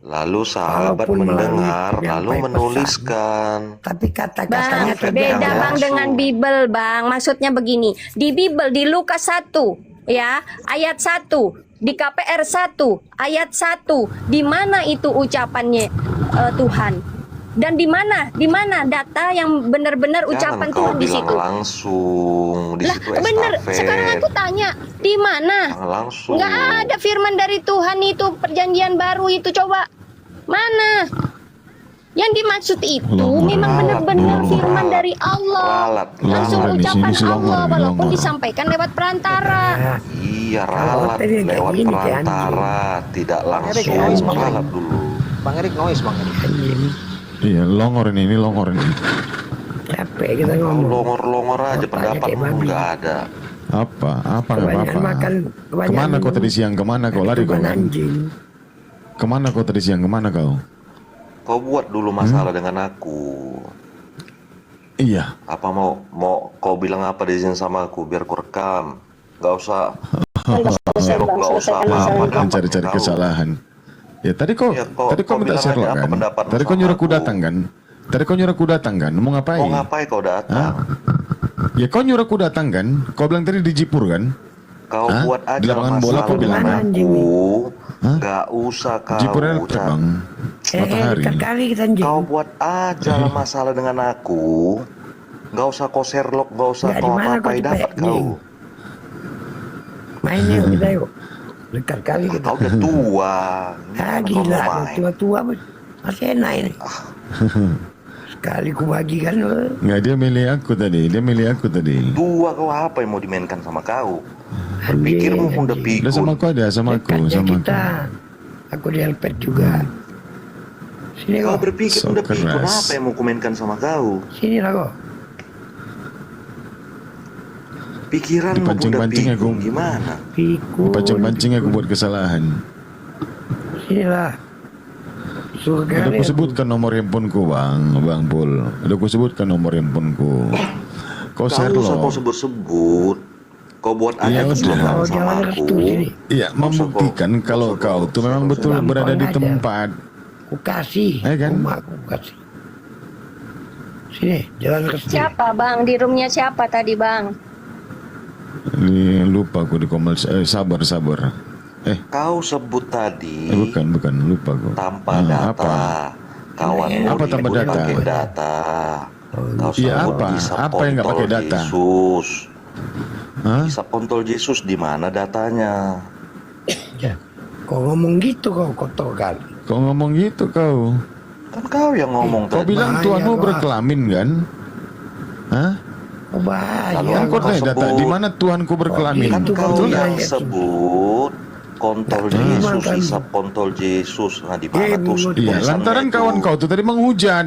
Lalu sahabat Walaupun mendengar, melalui lalu penyampaian menuliskan. Tapi Bang, kata-katanya beda Bang dengan Bible, Bang. Maksudnya begini, di Bible di Lukas 1, ya, ayat 1, di KPR 1, ayat 1, di mana itu ucapannya Tuhan? Dan di mana data yang benar-benar ucapan Jangan kau Tuhan di bilang situ? langsung di Lah, situ bener. estafet. Sekarang aku tanya, di mana? Jangan langsung. Nggak ada firman dari Tuhan itu, perjanjian baru itu, coba. Mana? Yang dimaksud itu memang benar-benar firman dari Allah. Langsung ucapan Allah, walaupun disampaikan lewat perantara. Iya, ralat lewat perantara, tidak langsung. Ralat dulu. Bang Erik noise, Bang Erik. Iya, longor ini longor ini. Capek kita ngomong. Longor-longor aja, pendapatmu nggak ada. Apa Kebanyakan makan, Kemana kau tadi siang? Kemana kau lari kau? anjing. Kemana kau tadi siang? Kemana kau? Kau buat dulu masalah dengan aku. Iya. Apa mau kau bilang apa di sini sama aku biar ku rekam. Nggak usah. Nggak usah apa-apa. Kan cari-cari kesalahan. Ya tadi kau minta bilang Sherlock aja apa kan? pendapatmu Tadi kau sama nyuruh aku aku. datang kan? Tadi kau nyuruh aku datang kan? Mau ngapain? Mau ngapain kau datang? Ya kau nyuruh aku datang kan? Kau bilang tadi di Jipur kan? Kau buat aja Di lapangan bola kau bilang kan? aku. Nggak usah kau. Jipur Electric bang. Matahari. Kali kita anjing. Kau buat aja lah masalah dengan aku. Nggak usah kau Sherlock, nggak usah Nggak, kau di mana apa-apai kau dapat cepet, kau. Main yuk kita yuk. Dekat kali kita. Kau udah tua. Gila, tua-tua masih enak ini. Sekali ku bagikan. Nggak, dia milih aku tadi. Tua kau apa yang mau dimainkan sama kau? Berpikirmu pun udah pikun. Udah sama aku ada, sama aku. Aku di Elpet juga. Sini Kau kok. berpikir udah pikun apa yang mau kumainkan sama kau? Sini lah kok. Pikiranmu pun udah pikun gimana? Pancing-pancing aku buat kesalahan. Sini lah. Surga. Udah aku sebutkan nomor handphoneku bang Pul. Udah aku sebutkan nomor handphoneku. Kau share Kau usah kau loh. sebut-sebut. Kau buat Iya, aja kesalahan sama aku. Iya, membuktikan kalau kau tuh memang betul berada di tempat. Ku kasih. Kan? Aku kasih. Sini, jalan restu. Siapa, Bang? Di roomnya siapa tadi, Bang? Lupa aku di komal. Sabar. Kau sebut tadi. Bukan, lupa aku. Tanpa data. Apa? Kawanmu Apa tanpa ribut data? pakai data. Kau Iya, sebut apa? kisah Apa yang nggak pakai kontol data? Yesus. Kisah kontol Yesus di mana datanya? Kau ngomong gitu kau kotor kali. Kau ngomong gitu kau. Kan kau yang ngomong Kau tadi. bilang Tuhanmu berkelamin kan? Hah? Oh, bahaya. Lalu kau tanya data di mana Tuhanku berkelamin? Kan kau Betul yang nggak? sebut kontol Yesus, hisap kontol Yesus. Nah, di mana tuh Iya, tulisannya lantaran itu? kawan kau tuh tadi menghujat.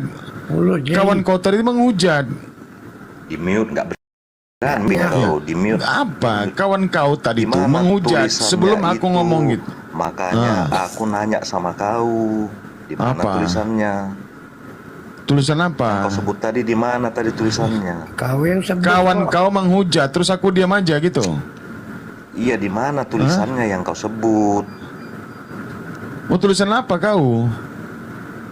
Kawan kau tadi menghujat. Di mute nggak berani kau di mute. Apa? Kawan kau tadi tuh Mana menghujat tulisannya sebelum aku itu? ngomong gitu. Makanya aku nanya sama kau, di mana Apa? tulisannya? Tulisan apa? Kau sebut tadi di mana tadi tulisannya? Kau yang sebut. Kawan kau menghujat terus aku diam aja gitu. Iya, di mana tulisannya yang kau sebut? Mau tulisan apa kau?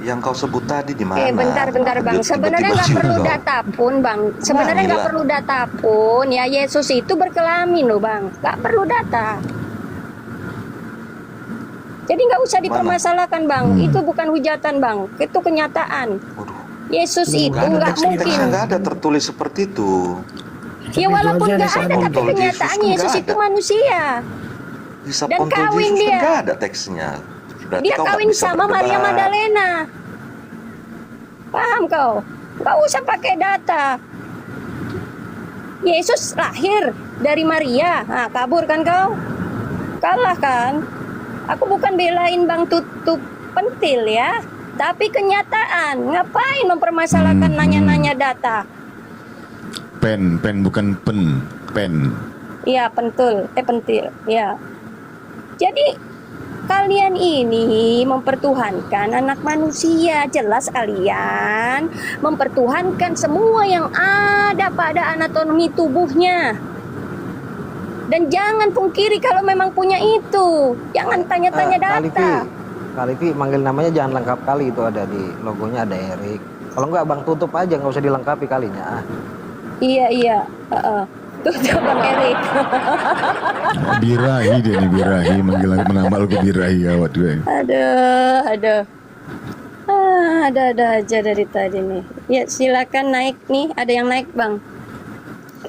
Yang kau sebut tadi di mana? Bentar Bang. Sebenarnya nggak perlu data pun Bang. Sebenarnya nggak perlu data pun. Ya Yesus itu berkelamin loh Bang. Nggak perlu data. Jadi nggak usah dipermasalahkan Bang. Itu bukan hujatan Bang. Itu kenyataan. Yesus itu nggak mungkin. Nggak ada tertulis seperti itu. Ya walaupun nggak ada, tapi kenyataannya Yesus itu manusia. Dan kawin dia. Nggak ada teksnya. Berarti Dia kawin sama Maria Magdalena. Paham kau? Nggak usah pakai data. Yesus lahir dari Maria. Nah, kabur kan kau? Kalah kan? Aku bukan belain Bang Tutup pentil ya, tapi kenyataan. Ngapain mempermasalahkan nanya-nanya data? Pen bukan pen. Iya, pentil. Ya. Jadi kalian ini mempertuhankan anak manusia. Jelas kalian mempertuhankan semua yang ada pada anatomi tubuhnya. Dan jangan pungkiri kalau memang punya itu. Jangan tanya-tanya data. Kalivi manggil namanya jangan lengkap kali, itu ada di logonya, ada Erik. Kalau enggak Bang Tutup aja, nggak usah dilengkapi kalinya. Iya. Tutup Bang Erik. Birahi dia nih, Birahi. Manggil menambah ke Birahi gawat gue. Aduh. Ada aja dari tadi nih. Ya silakan naik nih. Ada yang naik Bang.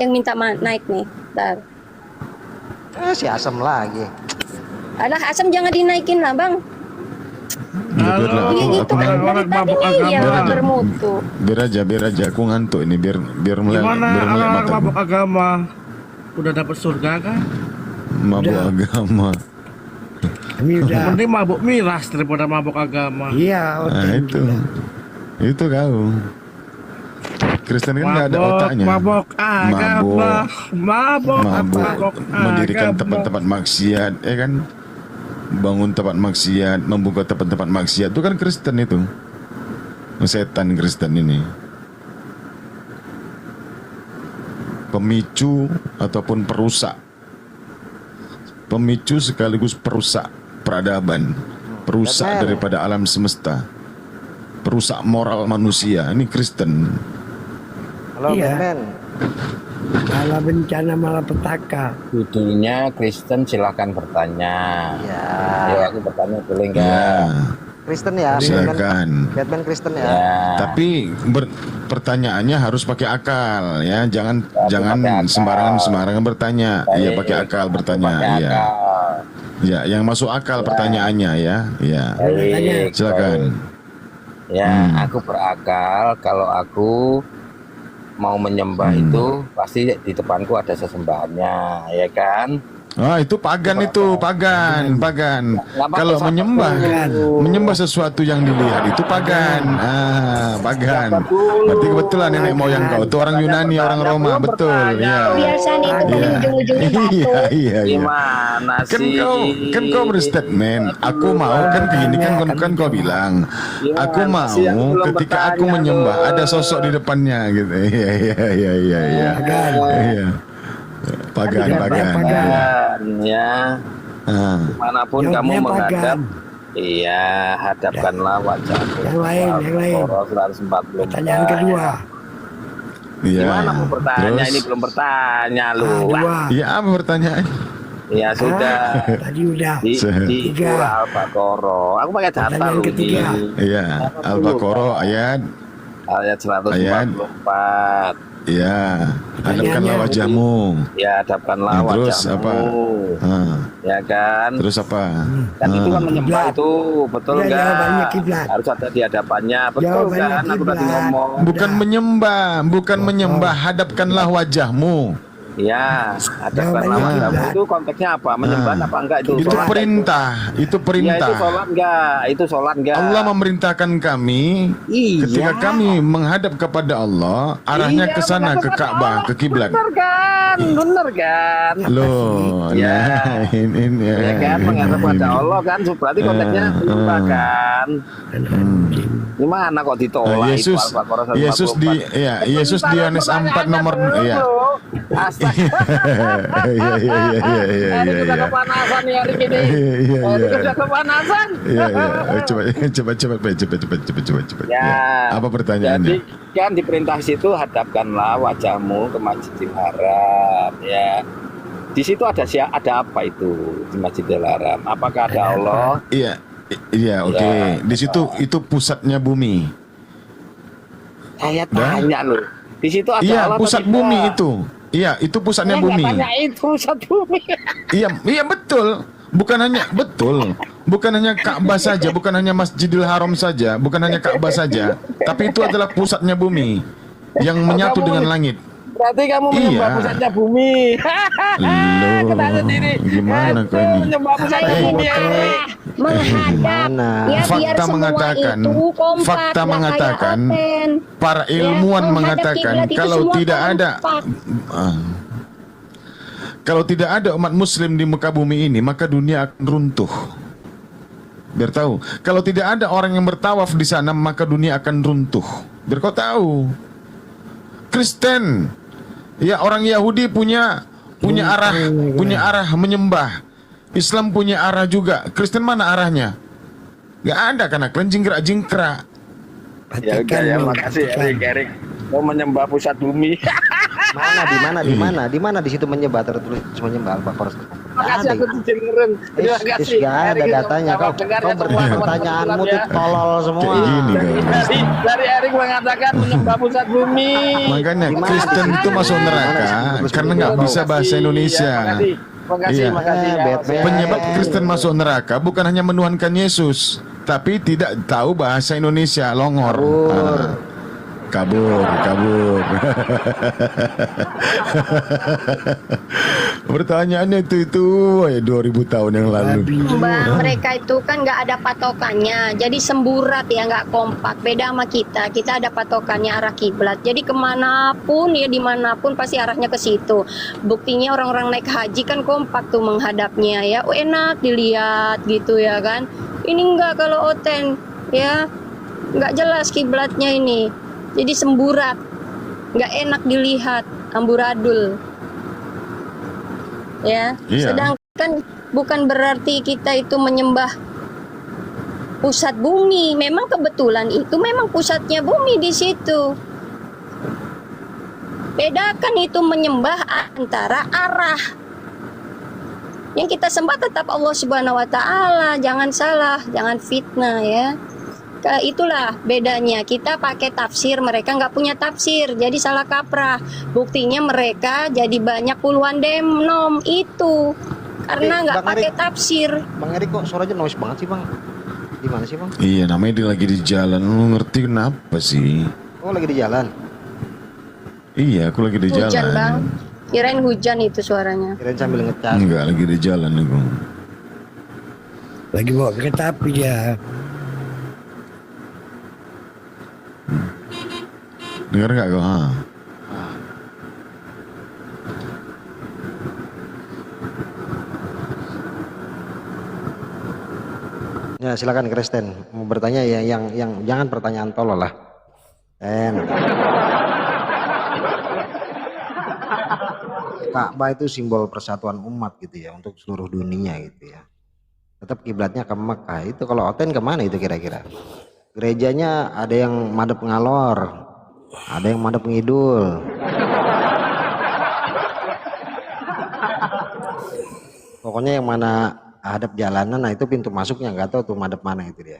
Yang minta naik nih. Bentar. Si Asam lagi. Alah Asam jangan dinaikin lah Bang. Iya itu kan dari tadinya ya bermutu. Biar aja aku ngantuk ini biar mulai Gimana mabuk agama? Udah dapat surga kan? Mabuk agama. Mending mabuk miras daripada mabuk agama. Iya. Nah itu kau. Kristen kan nggak ada otaknya. Mabuk agama. Mabuk. Mendirikan tempat-tempat maksiat, kan? Bangun tempat maksiat, membuka tempat-tempat maksiat, itu kan Kristen itu. Setan Kristen ini. Pemicu ataupun perusak. Pemicu sekaligus perusak peradaban. Perusak daripada alam semesta. Perusak moral manusia. Ini Kristen. Halo Ben. Malah bencana malapetaka. Judulnya Kristen, silakan bertanya. Ya. Ayo aku bertanya boleh enggak? Kristen ya. Silakan. Batman Kristen ya. Tapi pertanyaannya harus pakai akal ya. Jangan sembarangan bertanya. Iya pakai akal bertanya. Iya. Ya, yang masuk akal pertanyaannya ya. Iya. Silakan. Ya, aku berakal kalau aku mau menyembah itu pasti di depanku ada sesembahannya, ya kan? Itu pagan itu, pagan. Kalau menyembah sesuatu yang dilihat itu pagan. Pagan. Berarti kebetulan nenek moyang kau itu orang Yunani, orang Roma, betul. Ya. Biasanya itu ujung-ujungnya batu. Iya. Gimana sih? Kan kau berstatement, aku mau kan begini kan kau bilang, aku mau ketika aku menyembah ada sosok di depannya gitu. Iya. Pagan. Ya. Dimanapun kamu menghadap, iya, hadapkanlah wajahmu. Yang lain. 144. Pertanyaan kedua. Iya. Gimana mau bertanya? Ini belum bertanya lu. Iya, apa pertanyaan? Ya sudah. Tadi udah. Di surah Al-Baqarah. Aku pakai data lu ini. Iya, Al-Baqarah ayat 144. Iya, hadapkanlah wajahmu. Ya, hadapkanlah wajahmu. Terus apa? Ya kan? Terus apa? Kan itu kan menyembah itu, betul enggak? Harus ada di hadapannya, betul kan? Aku tadi ngomong. Bukan menyembah, hadapkanlah wajahmu. Ya, hadapkanlah wajahmu itu konteksnya apa? Menyembah apa enggak itu? Itu perintah. Ya, itu sholat enggak? Allah memerintahkan kami ketika kami menghadap kepada Allah, arahnya ke sana, ke Ka'bah, ke kiblat. Bener kan? Loh, ini ya kan, menghadap kepada Allah kan, berarti konteksnya menyembah kan? Gimana kok ditolak? Yesus di Yohanes 4 nomor Iya Erik udah kepanasan nih hari ini. Erik udah kepanasan. Iya. Coba. Ya. Apa pertanyaannya? Jadi kan di perintah situ hadapkanlah wajahmu ke Masjidil Haram ya. Di situ ada apa itu di Masjidil Haram? Apakah ada Allah? Iya, oke. Di situ itu pusatnya bumi. Saya tanya loh. Di situ ada Iya, Allah pusat atau bumi tidak? itu. Iya, itu pusatnya Saya nggak bumi. tanya itu pusat bumi. Iya betul. Bukan hanya Ka'bah saja, bukan hanya Masjidil Haram saja, bukan hanya Ka'bah saja, tapi itu adalah pusatnya bumi yang menyatu dengan langit. Berarti kamu menyembah pusatnya bumi. Kena sendiri. Gimana kau ini? Menyembah pusatnya bumi. Menghadap ya, biar Fakta semua mengatakan, itu kompak, fakta nggak mengatakan, kayak Oten. para ilmuwan menghadap mengatakan kiblat itu kalau semua tidak ada kompak. kalau tidak ada umat muslim di muka bumi ini, maka dunia akan runtuh. Biar tahu, kalau tidak ada orang yang bertawaf di sana, maka dunia akan runtuh. Biar kau tahu. Kristen, ya orang Yahudi punya arah menyembah. Islam punya arah juga. Kristen mana arahnya? Gak ada, karena kalian jingkrak-jingkrak. Ya udah ya, makasih Erik. Mau menyembah pusat bumi. Di mana di situ menyembah tertulis menyembah Al-Baqarah. Makasih aku didengerin. Terima kasih. Gak ada datanya. Kau pertanyaanmu tuh tolol semua. Dari Erik mengatakan menyembah pusat bumi. Makanya Kristen itu masuk neraka karena nggak bisa bahasa Indonesia. Makasih. Penyebab Kristen masuk neraka bukan hanya menuhankan Yesus, tapi tidak tahu bahasa Indonesia, longor. Kabur. Pertanyaannya itu 2000 tahun yang lalu. Bang, mereka itu kan nggak ada patokannya, jadi semburat ya, nggak kompak. Beda sama kita ada patokannya arah kiblat. Jadi kemanapun ya, dimanapun pasti arahnya ke situ. Buktinya orang-orang naik haji kan kompak tuh menghadapnya ya, enak dilihat gitu ya kan. Ini enggak, kalau Oten ya nggak jelas kiblatnya ini. Jadi semburat, nggak enak dilihat, amburadul. Ya, sedangkan bukan berarti kita itu menyembah pusat bumi. Memang kebetulan itu memang pusatnya bumi di situ. Bedakan itu menyembah antara arah. Yang kita sembah tetap Allah Subhanahu wa taala, jangan salah, jangan fitnah ya. Itulah bedanya, kita pakai tafsir, mereka nggak punya tafsir, jadi salah kaprah. Buktinya mereka jadi banyak puluhan denom itu karena nggak pakai tafsir. Bang Erik kok suaranya noise banget sih Bang? Gimana sih Bang? Iya, namanya dia lagi di jalan. Lu ngerti kenapa sih? Oh, lagi di jalan? Iya, aku lagi di jalan. Hujan Bang, kirain hujan itu suaranya. Kirain sambil ngecas. Enggak, lagi di jalan aku. Lagi bawa kereta api ya. Dengar nggak kau? Ya silakan Kristen mau bertanya ya, yang jangan pertanyaan tolol lah. Ka'bah itu simbol persatuan umat gitu ya, untuk seluruh dunia gitu ya. Tetap kiblatnya ke Mekah. Itu kalau Oten kemana itu kira-kira? Gerejanya ada yang madep ngalor, ada yang madep ngidul. Pokoknya yang mana hadap jalanan, nah itu pintu masuknya, nggak tahu tuh madep mana itu dia.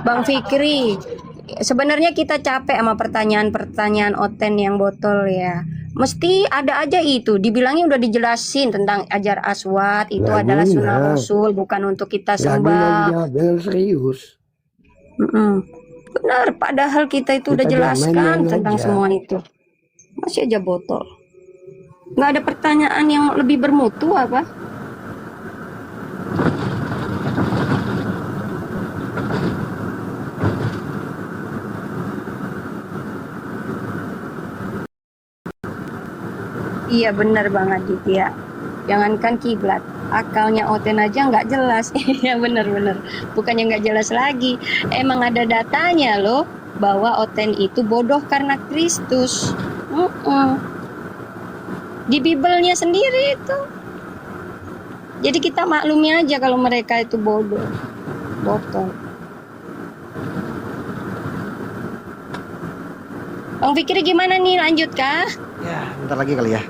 Bang Fikri, sebenarnya kita capek sama pertanyaan-pertanyaan Oten yang botol ya. Mesti ada aja itu, dibilangnya udah dijelasin tentang ajar aswad, itu adalah sunnah rasul, bukan untuk kita sembah. Serius. Benar, padahal kita itu udah jelaskan tentang semua itu. Masih aja botol. Nggak ada pertanyaan yang lebih bermutu apa? Iya benar Bang Aditya. Jangankan kiblat, akalnya Oten aja nggak jelas. Iya benar-benar. Bukannya nggak jelas lagi, emang ada datanya loh. bahwa Oten itu bodoh karena Kristus. Di Bibelnya sendiri itu. Jadi kita maklumi aja kalau mereka itu bodoh. Bang Fikri gimana nih, lanjut kah? Ya, bentar lagi kali ya.